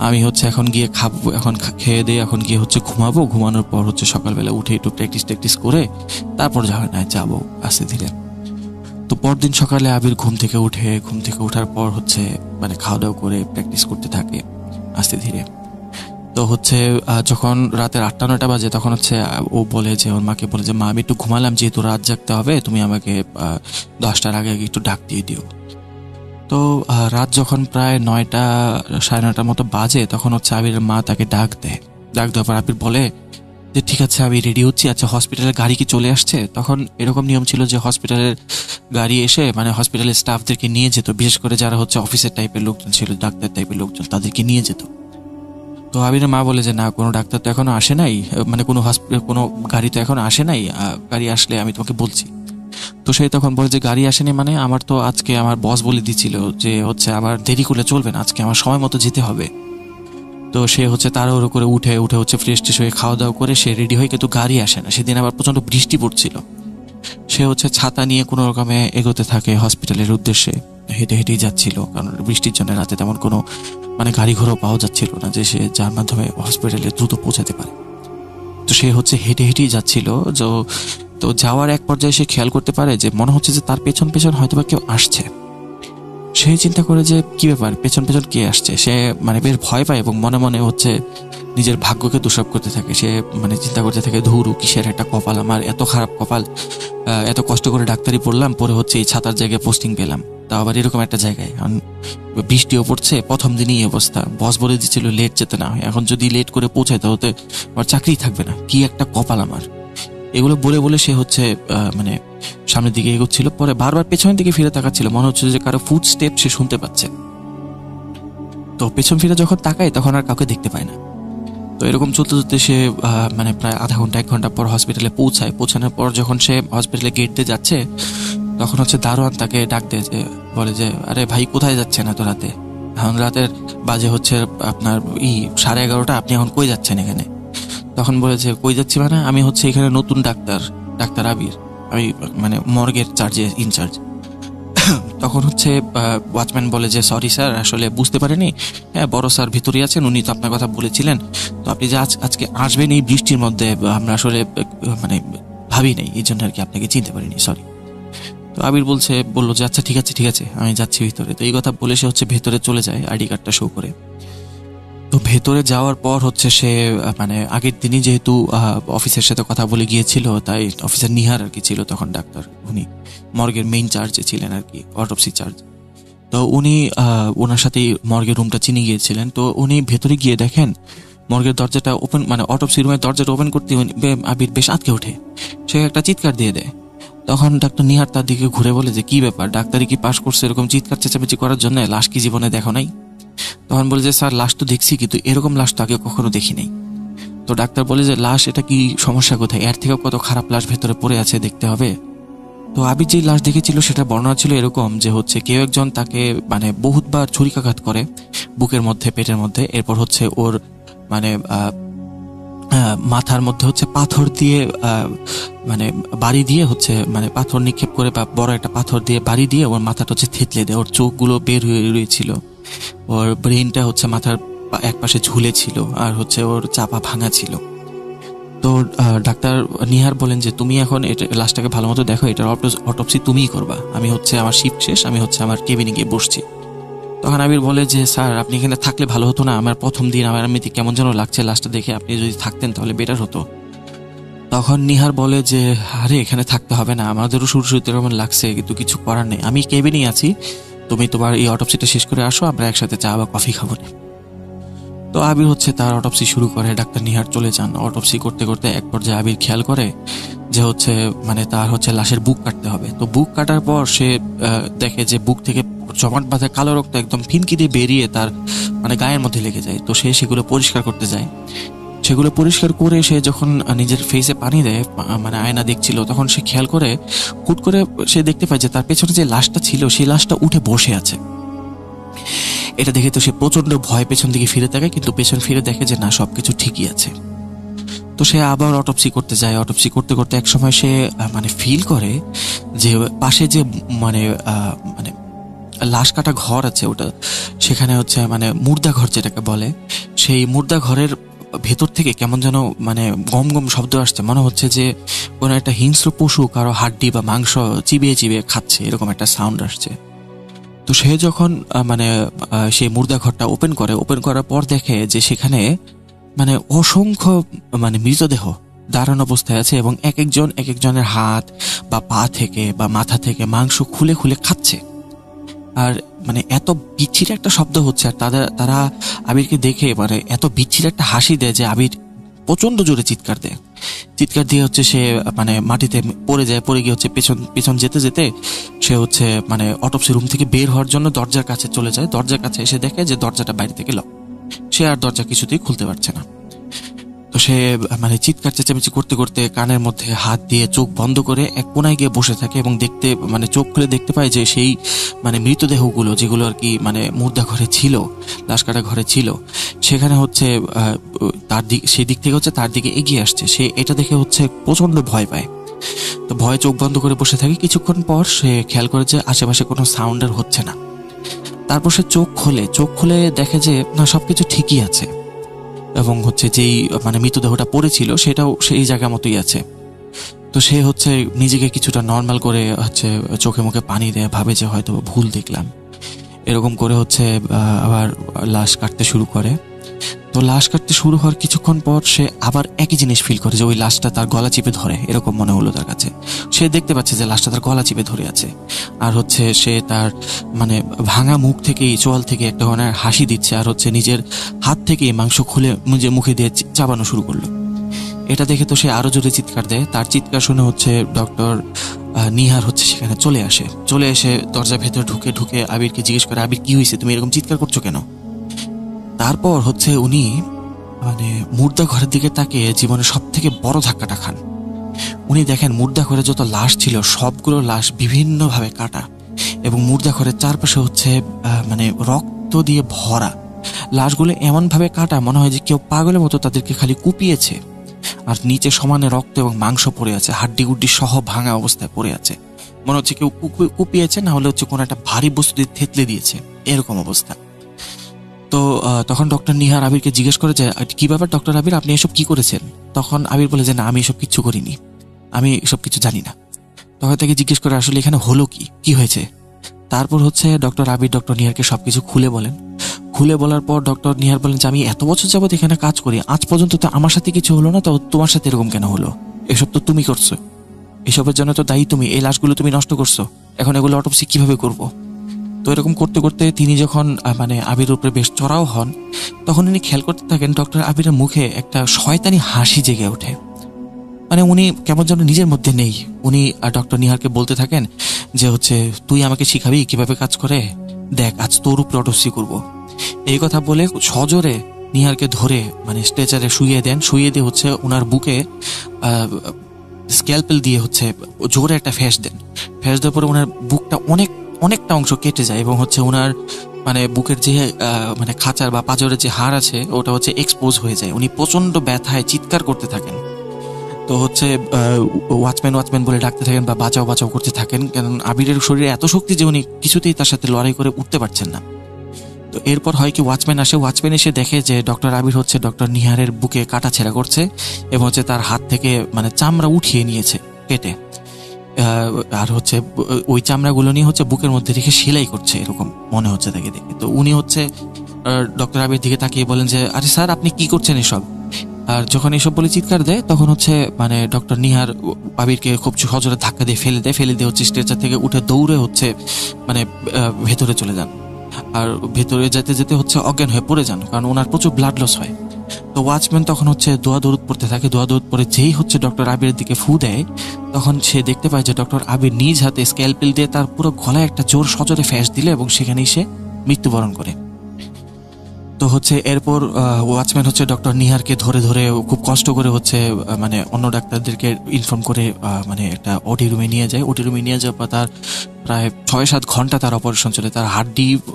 আমি হচ্ছে এখন গিয়ে খাবো, এখন খেয়ে দিয়ে এখন গিয়ে হচ্ছে ঘুমাবো, ঘুমানোর পর হচ্ছে সকালবেলা উঠে একটু প্র্যাকটিস করে তারপর যাবো আস্তে ধীরে। তো পরদিন সকালে আবির ঘুম থেকে ওঠার পর হচ্ছে মানে খাওয়া দাওয়া করে প্র্যাকটিস করতে থাকে আস্তে ধীরে। তো হচ্ছে যখন রাতের 8-9টা বাজে তখন হচ্ছে ও বলে যে ওর মাকে বলে যে মা আমি একটু ঘুমালাম, যেহেতু রাত জাগতে হবে, তুমি আমাকে 10টার আগে একটু ডাক দিয়ে দিও। তো রাত যখন প্রায় 9টা 9:30টার মতো বাজে তখন হচ্ছে আবিরের মা তাকে ডাক দেওয়ার পর আবির বলে যে ঠিক আছে আমি রেডি হচ্ছি, আচ্ছা হসপিটালের গাড়ি কি চলে আসছে? তখন এরকম নিয়ম ছিল যে হসপিটালের গাড়ি এসে মানে হসপিটালের স্টাফদেরকে নিয়ে যেত, বিশেষ করে যারা হচ্ছে অফিসের টাইপের লোকজন ছিল, ডাক্তার টাইপের লোকজন, তাদেরকে নিয়ে যেত। তো আবিরের মা বলে যে না, কোনো ডাক্তার তো এখনো আসে নাই, মানে কোনো গাড়ি তো এখনো আসে নাই, গাড়ি আসলে আমি তোমাকে বলছি। তো সে তখন বলে যে গাড়ি আসেনি মানে? আমার তো আজকে আমার বস বলে দিছিল যে হচ্ছে আমার দেরি করলে চলবে না, আজকে আমার সময় মতো যেতে হবে। তো সে হচ্ছে তাড়াহুড়ো করে উঠে হচ্ছে ফ্রেশ ট্রেশ হয়ে খাওয়া দাওয়া করে সে রেডি হয়ে, কিন্তু গাড়ি আসে না। সেদিন আবার প্রচণ্ড বৃষ্টি পড়ছিল। সে হচ্ছে ছাতা নিয়ে কোনো রকমে এগোতে থাকে হসপিটালের উদ্দেশ্যে, হেঁটে হেঁটেই যাচ্ছিল, কারণ বৃষ্টির জন্য রাতে তেমন কোনো মানে গাড়ি ঘোড়াও পাওয়া যাচ্ছিল না যে সে যার মাধ্যমে হসপিটালে দ্রুত পৌঁছাতে পারে। তো সে হচ্ছে হেঁটে হেঁটেই যাচ্ছিল। তো যাওয়ার এক পর্যায়ে সে খেয়াল করতে পারে যে মনে হচ্ছে যে তার পেছন পেছন হয়তো বা কেউ আসছে। সে চিন্তা করে যে কি ব্যাপার, পেছন পেছন কে আসছে। সে মানে বেশ ভয় পায় এবং মনে মনে হচ্ছে নিজের ভাগ্যকে দোষারোপ করতে থাকে। সে মানে চিন্তা করতে থাকে, ধুরু কিসের একটা কপাল আমার, এত খারাপ কপাল, এত কষ্ট করে ডাক্তারি পড়লাম, পরে হচ্ছে এই ছাতার জায়গায় পোস্টিং পেলাম, তাও আবার এরকম একটা জায়গায়। কারণ বৃষ্টিও পড়ছে, প্রথম দিনই অবস্থা, বস বলে দিচ্ছিল লেট যেতে না হয়, এখন যদি লেট করে পৌঁছায় তাহলে আমার চাকরি থাকবে না, কি একটা কপাল আমার। এগুলো বলে বলে সে হচ্ছে মানে সামনের দিকে এগোচ্ছিল। পরে বারবার পেছনের দিকে ফিরে তাকাচ্ছিল, মনে হচ্ছে যে কারো ফুট স্টেপ সে শুনতে পাচ্ছে। তো পেছন ফিরে যখন তাকায় তখন আর কাউকে দেখতে পায় না। তো এরকম চলতে চলতে সে মানে প্রায় আধা ঘন্টা 1 ঘন্টা পর হসপিটালে পৌঁছানোর পর যখন সে হসপিটালে গেট দিয়ে যাচ্ছে, তখন হচ্ছে দারোয়ান তাকে ডাক দেয়, যে বলে যে আরে ভাই কোথায় যাচ্ছেন এত রাতে? এখন রাতের বাজে হচ্ছে আপনার 11:30, আপনি এখন কই যাচ্ছেন এখানে? তখন বলে যে কই যাচ্ছি মানে, আমি হচ্ছে এখানে নতুন ডাক্তার আবির, আমি মানে মর্গের ইনচার্জ। তখন হচ্ছে ওয়াচম্যান বলে যে সরি স্যার, আসলে বুঝতে পারিনি, হ্যাঁ বড় স্যার ভিতরে আছেন, উনি তো আপনার কথা বলেছিলেন, তো আপনি যে আজকে আসবেন এই বৃষ্টির মধ্যে আমরা আসলে মানে ভাবি নাই, এই জন্য আর কি আপনাকে চিনতে পারিনি, সরি। তো আবির বললো যে আচ্ছা ঠিক আছে আমি যাচ্ছি ভিতরে। তো এই কথা বলে সে হচ্ছে ভেতরে চলে যায় আইডি কার্ডটা শো করে। তো ভেতরে যাওয়ার পর হচ্ছে সে মানে আগের দিনই যেহেতু অফিসের সাথে কথা বলে গিয়েছিল, তাই অফিসার নিহার আর কি ছিল তখন ডাক্তার, উনি মর্গের মেইন চার্জে ছিলেন আর কি, অটোপসি চার্জ। তো উনি ওনার সাথেই মর্গের রুমটা চিনে গিয়েছিলেন। তো উনি ভেতরে গিয়ে দেখেন মর্গের দরজাটা ওপেন, মানে অটোপসি রুমের দরজাটা ওপেন করতে আবির বেশ আটকে ওঠে, সে একটা চিৎকার দিয়ে দেয়। তখন ডাক্তার নিহার তার দিকে ঘুরে বলে যে কি ব্যাপার, ডাক্তারি কি পাশ করছে এরকম চিৎকার চেঁচামেচি করার জন্য? লাশ কি জীবনে দেখো নাই? তখন বলে যে স্যার লাশ তো দেখছি, কিন্তু এরকম লাশ তো আগে কখনো দেখি নাই। তো ডাক্তার বলে যে লাশ, এটা কি সমস্যা কোথায়? এর থেকেও কত খারাপ লাশ ভেতরে পড়ে আছে, দেখতে হবে। তো আবির যে লাশ দেখেছিল সেটা বর্ণনা ছিল এরকম যে হচ্ছে কেউ একজন তাকে মানে বহুতবার ছুরিকাঘাত করে বুকের মধ্যে, পেটের মধ্যে, এরপর হচ্ছে ওর মানে মাথার মধ্যে হচ্ছে পাথর দিয়ে মানে বাড়ি দিয়ে হচ্ছে মানে পাথর নিক্ষেপ করে বা বড় একটা পাথর দিয়ে বাড়ি দিয়ে ওর মাথাটা হচ্ছে থেতলে দেয়, ওর চোখগুলো বের হয়ে রয়েছিল, ওর ব্রেনটা হচ্ছে মাথার এক পাশে ঝুলে ছিল, আর হচ্ছে ওর চাপা ভাঙা ছিল। তো ডাক্তার নিহার বলেন যে তুমি এখন এটা লাশটাকে ভালো মতো দেখো, এটার অটোপসি তুমিই করবা, আমি হচ্ছে আমার শিফট শেষ, আমি হচ্ছে আমার কেবিনে গিয়ে বসছি। তখন আবির বলে যে স্যার আপনি এখানে থাকলে ভালো হতো না, আমার প্রথম দিন আমার এমনিতে কেমন যেন লাগছে লাশটা দেখে, আপনি যদি থাকতেন তাহলে বেটার হতো। তখন নিহার বলে যে আরে এখানে থাকতে হবে না, আমাদেরও শুরুতে এরকম লাগছে, কিন্তু কিছু করার নেই, আমি কেবিনেই আছি, তুমি তোমার এই অটোপসিটা শেষ করে আসো, আমরা একসাথে চা বা কফি খাবো না। তো আবির হচ্ছে তার অটোপসি শুরু করে, ডাক্তার নিহার চলে যান। অটোপসি করতে করতে এক পর্যায়ে আবির খেয়াল করে যে হচ্ছে মানে তার হচ্ছে লাশের বুক কাটতে হবে। তো বুক কাটার পর সে দেখে যে বুক থেকে জমাট বাঁধা কালো রক্ত একদম ফিনকি দিয়ে বেরিয়ে তার মানে গায়ের মধ্যে লেগে যায়। তো সে সেগুলো পরিষ্কার করতে যায়। সেগুলো পরিষ্কার করে সে যখন নিজের ফেসে পানি দেয়, মানে আয়না দেখছিল, তখন সে খেয়াল করে হুট করে সে দেখতে পায় যে তার পেছনে যে লাশটা ছিল সেই লাশটা উঠে বসে আছে। এটা দেখে তো সে প্রচন্ড ভয় পেছন দিকে ফিরে তাকায়, কিন্তু পেছন ফিরে দেখে যে না, সবকিছু ঠিকই আছে। তো সে আবার অটোপসি করতে যায়। অটোপসি করতে করতে এক সময় সে মানে ফিল করে যে পাশে যে মানে মানে লাশ কাটা ঘর আছে, ওটা সেখানে হচ্ছে মানে মুর্দা ঘর যেটাকে বলে, সেই মুর্দা ঘরের ভেতর থেকে কেমন যেন মানে গম গম শব্দ আসছে, মনে হচ্ছে যে কোনো একটা হিংস্র পশু কারো হাড্ডি বা মাংস চিবিয়ে চিবিয়ে খাচ্ছে, এরকম একটা সাউন্ড আসছে। তো সে যখন মানে সেই মুর্দা ঘরটা ওপেন করার পর দেখে যে সেখানে মানে অসংখ্য মানে মৃতদেহ দাঁড়ানো অবস্থায় আছে, এবং এক একজনের হাত বা পা থেকে বা মাথা থেকে মাংস খুলে খুলে খাচ্ছে। আর মানে এত বিচ্ছিরি একটা শব্দ হচ্ছে, আর তারা আবিরকে দেখে মানে এত বিচ্ছিরি একটা হাসি দেয় যে আবির প্রচন্ড জোরে চিৎকার দিয়ে হচ্ছে সে মানে মাটিতে পড়ে যায়। পড়ে গিয়ে হচ্ছে পেছন যেতে যেতে সে হচ্ছে মানে অটোপসি রুম থেকে বের হওয়ার জন্য দরজার কাছে চলে যায়। দরজার কাছে এসে দেখে যে দরজাটা বাইরে থেকে লক। সে আর দরজা কিছুতেই খুলতে পারছে না। তো সে মানে চিৎকার চেঁচামেচি করতে করতে কানের মধ্যে হাত দিয়ে চোখ বন্ধ করে এক কোনায় গিয়ে বসে থাকে এবং দেখতে মানে চোখ খুলে দেখতে পায় যে সেই মানে মৃতদেহগুলো যেগুলো আর কি মানে মুর্দা ঘরে ছিল, লাশ কাটা ঘরে ছিল, সেখানে হচ্ছে সেই দিক থেকে হচ্ছে তার দিকে এগিয়ে আসছে। সে এটা দেখে হচ্ছে প্রচন্ড ভয় পায়। তো ভয়ে চোখ বন্ধ করে বসে থাকে। কিছুক্ষণ পর সে খেয়াল করে যে আশেপাশে কোনো সাউন্ড আর হচ্ছে না। তারপর সে চোখ খুলে দেখে যে না, সবকিছু ঠিকই আছে এবং হচ্ছে যেই মানে মৃতদেহটা পড়েছিল সেটাও সেই জায়গা মতোই আছে। তো সে হচ্ছে নিজেকে কিছুটা নর্মাল করে হচ্ছে চোখে মুখে পানি দেয়, ভাবে যে হয়তো ভুল দেখলাম। এরকম করে হচ্ছে আবার লাশ কাটতে শুরু করে। তো লাশ কাটতে শুরু হওয়ার কিছুক্ষণ পর সে আবার একই জিনিস ফিল করে যে ওই লাশটা তার গলা চিপে ধরে, এরকম মনে হলো তার কাছে। সে দেখতে পাচ্ছে যে লাশটা তার গলা চিপে ধরে আছে, আর হচ্ছে সে তার মানে ভাঙা মুখ থেকেই চোয়াল থেকে একটা ধরনের হাসি দিচ্ছে, আর হচ্ছে নিজের হাত থেকে মাংস খুলে নিজের মুখে দিয়ে চাবানো শুরু করলো। এটা দেখে তো সে আরো জোরে চিৎকার দেয়। তার চিৎকার শুনে হচ্ছে ডক্টর নিহার হচ্ছে সেখানে চলে এসে দরজার ভেতরে ঢুকে আবিরকে জিজ্ঞেস করে, আবির কি হয়েছে, তুমি এরকম চিৎকার করছো কেন? তারপর হচ্ছে উনি মানে মুর্দা ঘরের দিকে তাকিয়ে জীবনের সব থেকে বড় ধাক্কাটা খান। উনি দেখেন মুর্দা ঘরে যত লাশ ছিল সবগুলো লাশ বিভিন্নভাবে কাটা এবং মুর্দা ঘরের চারপাশে হচ্ছে মানে রক্ত দিয়ে ভরা। লাশগুলো এমনভাবে কাটা মনে হয় যে কেউ পাগলের মতো তাদেরকে খালি কুপিয়েছে, আর নিচে সমানে রক্ত এবং মাংস পড়ে আছে, হাড্ডি গুড্ডি সহ ভাঙা অবস্থায় পড়ে আছে। মনে হচ্ছে কেউ কুপিয়েছে, না হলে হচ্ছে কোনো একটা ভারী বস্তু দিয়ে থেতলে দিয়েছে, এরকম অবস্থা। তো তখন ডক্টর নিহার আবিরকে জিজ্ঞেস করে যে কি ব্যাপার ডক্টর আবির, আপনি এসব কি করেছেন? তখন আবির বলে যে না, আমি এসব কিচ্ছু করিনি, আমি এসব কিছু জানি না। তখন তাকে জিজ্ঞেস করে আসলে এখানে হলো কি হয়েছে? তারপর হচ্ছে ডক্টর আবির ডক্টর নিহারকে সবকিছু খুলে বলার পর ডক্টর নিহার বলেন যে আমি এত বছর যাবত এখানে কাজ করি, আজ পর্যন্ত তো আমার সাথে কিছু হলো না, তো তোমার সাথে এরকম কেন হলো? এসব তো তুমি করছো, এসবের জন্য তো দায়ী তুমি, এই লাশগুলো তুমি নষ্ট করছো, এখন এগুলো অটোপসি কিভাবে করবো? তো এরকম করতে করতে তিনি যখন মানে আবিরের উপরে বেশ চড়াও হন, তখন উনি খেয়াল করতে থাকেন ডক্টর আবিরের মুখে একটা শয়তানি হাসি জেগে ওঠে। মানে উনি কেমন যেন নিজের মধ্যে নেই। উনি ডক্টর নিহারকে বলতে থাকেন যে হচ্ছে তুই আমাকে শিখাবি কিভাবে কাজ করে, দেখ আজ তোর উপরে অটোপসি করবো। এই কথা বলে সজোরে নিহারকে ধরে মানে স্ট্রেচারে শুইয়ে দিয়ে হচ্ছে ওনার বুকে স্ক্যালপেল দিয়ে হচ্ছে জোরে একটা ফ্যাস দেওয়ার পরে ওনার বুকটা অনেকটা অংশ কেটে যায় এবং হচ্ছে ওনার মানে বুকের যে মানে খাঁচার বা পাঁজরের যে হাড় আছে ওটা হচ্ছে এক্সপোজ হয়ে যায়। উনি প্রচন্ড ব্যথায় চিৎকার করতে থাকেন। তো হচ্ছে ওয়াচম্যান বলে ডাকতে থাকেন বা বাঁচাও করতে থাকেন, কারণ আবিরের শরীরে এত শক্তি যে উনি কিছুতেই তার সাথে লড়াই করে উঠতে পারছেন না। তো এরপর হয় কি ওয়াচম্যান এসে দেখে যে ডক্টর আবির হচ্ছে ডক্টর নিহারের বুকে কাটা ছেঁড়া করছে এবং হচ্ছে তার হাত থেকে মানে চামড়া উঠিয়ে নিয়েছে কেটে, আর হচ্ছে ওই চামড়াগুলো নিয়ে হচ্ছে বুকের মধ্যে রেখে সেলাই করছে, এরকম মনে হচ্ছে তাকে দেখে। তো উনি হচ্ছে ডক্টর আবির দিকে তাকিয়ে বলেন যে আরে স্যার আপনি কি করছেন এসব? আর যখন এসব বলে চিৎকার দেয় তখন হচ্ছে মানে ডক্টর নিহার আবিরকে খুব সজোরে ধাক্কা দিয়ে ফেলে দিয়ে হচ্ছে স্ট্রেচার থেকে উঠে দৌড়ে হচ্ছে মানে ভেতরে চলে যান। আর ভেতরে যেতে যেতে হচ্ছে অজ্ঞান হয়ে পড়ে যান, কারণ ওনার প্রচুর ব্লাড লস হয়। তো ওয়াচম্যান তখন হচ্ছে দোয়া দরুদ পড়তে থাকে। দোয়া দরুদ পরে যেই হচ্ছে ডক্টর আবিরের দিকে ফু দেয়, তখন সে দেখতে পায় যে ডক্টর আবির নিজ হাতে স্ক্যালপেল দিয়ে তার পুরো গলায় একটা জোর সজোরে ফ্যাস দিলে এবং সেখানেই সে মৃত্যুবরণ করে। তো হচ্ছে এরপর ওয়াচম্যান হচ্ছে ডক্টর নিহারকে ধরে খুব কষ্ট করে হচ্ছে মানে অন্য ডাক্তারদেরকে ইনফর্ম করে মানে একটা ওটি রুমে নিয়ে যাওয়ার পর তার প্রায় 6-7 ঘন্টা তার অপারেশন চলে। তার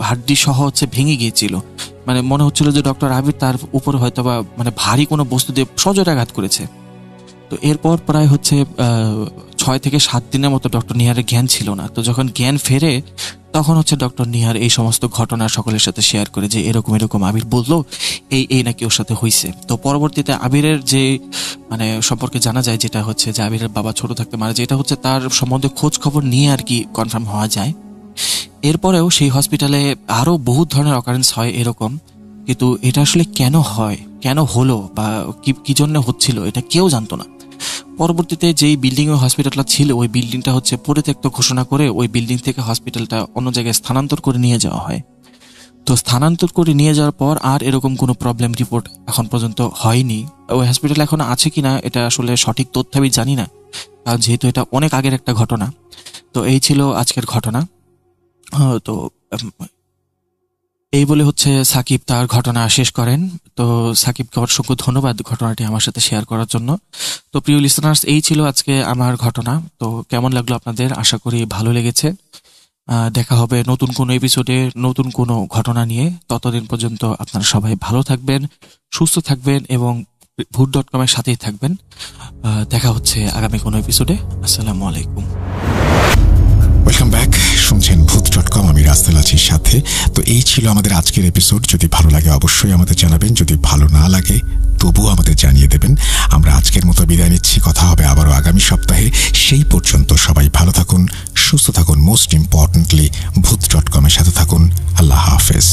হাড্ডি সহ হচ্ছে ভেঙে গিয়েছিল, মানে মনে হচ্ছিল যে ডক্টর আবির তার উপরে হয়তো বা মানে ভারী কোনো বস্তু দিয়ে সজোরে আঘাত করেছে। তো এরপর প্রায় হচ্ছে 6 থেকে 7 দিনের মতো ডক্টর নিহারের জ্ঞান ছিল না। তো যখন জ্ঞান ফেরে তখন হচ্ছে ডক্টর নিহার এই সমস্ত ঘটনা সকলের সাথে শেয়ার করে যে এরকম আবির বললো এই নাকি ওর সাথে হয়েছে। তো পরবর্তীতে আবিরের যে মানে সম্পর্কে জানা যায়, যেটা হচ্ছে যে আবিরের বাবা ছোট থাকতে মারা যায়, এটা হচ্ছে তার সম্বন্ধে খোঁজ খবর নিয়ে আর কি কনফার্ম হওয়া যায়। এরপরেও সেই হসপিটালে আরো বহুত ধরনের অকারেন্স হয় এরকম, কিন্তু এটা আসলে কেন হলো বা কি জন্য হচ্ছিল এটা কেউ জানতো না। পরবর্তীতে যেই বিল্ডিং এ হসপিটালটা ছিল ওই বিল্ডিংটা হচ্ছে পরিত্যক্ত ঘোষণা করে ওই বিল্ডিং থেকে হসপিটালটা অন্য জায়গায় স্থানান্তর করে নিয়ে যাওয়া হয়। তো স্থানান্তর করে নিয়ে যাওয়ার পর আর এরকম কোনো প্রবলেম রিপোর্ট এখন পর্যন্ত হয়নি। ওই হসপিটাল এখন আছে কিনা এটা আসলে সঠিক তথ্য আমি জানি না, কারণ যেহেতু এটা অনেক আগের একটা ঘটনা। তো এই ছিল আজকের ঘটনা। তো এই বলে হচ্ছে সাকিব তার ঘটনা শেষ করেন। তো সাকিবকে অসংখ্য ধন্যবাদ ঘটনাটি আমার সাথে শেয়ার করার জন্য। তো প্রিয় লিসনার্স, এই ছিল আজকে আমার ঘটনা। তো কেমন লাগলো আপনাদের? আশা করি ভালো লেগেছে। দেখা হবে নতুন কোনো এপিসোডে নতুন কোনো ঘটনা নিয়ে। ততদিন পর্যন্ত আপনারা সবাই ভালো থাকবেন, সুস্থ থাকবেন এবং ভূত.com এর সাথেই থাকবেন। দেখা হচ্ছে আগামী কোনো এপিসোডে। আসসালামু আলাইকুম। ওয়েলকাম ব্যাক, শুনছেন ভূত.com, আমি রাস্তেল আছির সাথে। তো এই ছিল আমাদের আজকের এপিসোড। যদি ভালো লাগে অবশ্যই আমাদের জানাবেন, যদি ভালো না লাগে তবুও আমাদের জানিয়ে দেবেন। আমরা আজকের মতো বিদায় নিচ্ছি, কথা হবে আবারও আগামী সপ্তাহে। সেই পর্যন্ত সবাই ভালো থাকুন, সুস্থ থাকুন, মোস্ট ইম্পর্টেন্টলি ভূত.com এর সাথে থাকুন। আল্লাহ হাফেজ।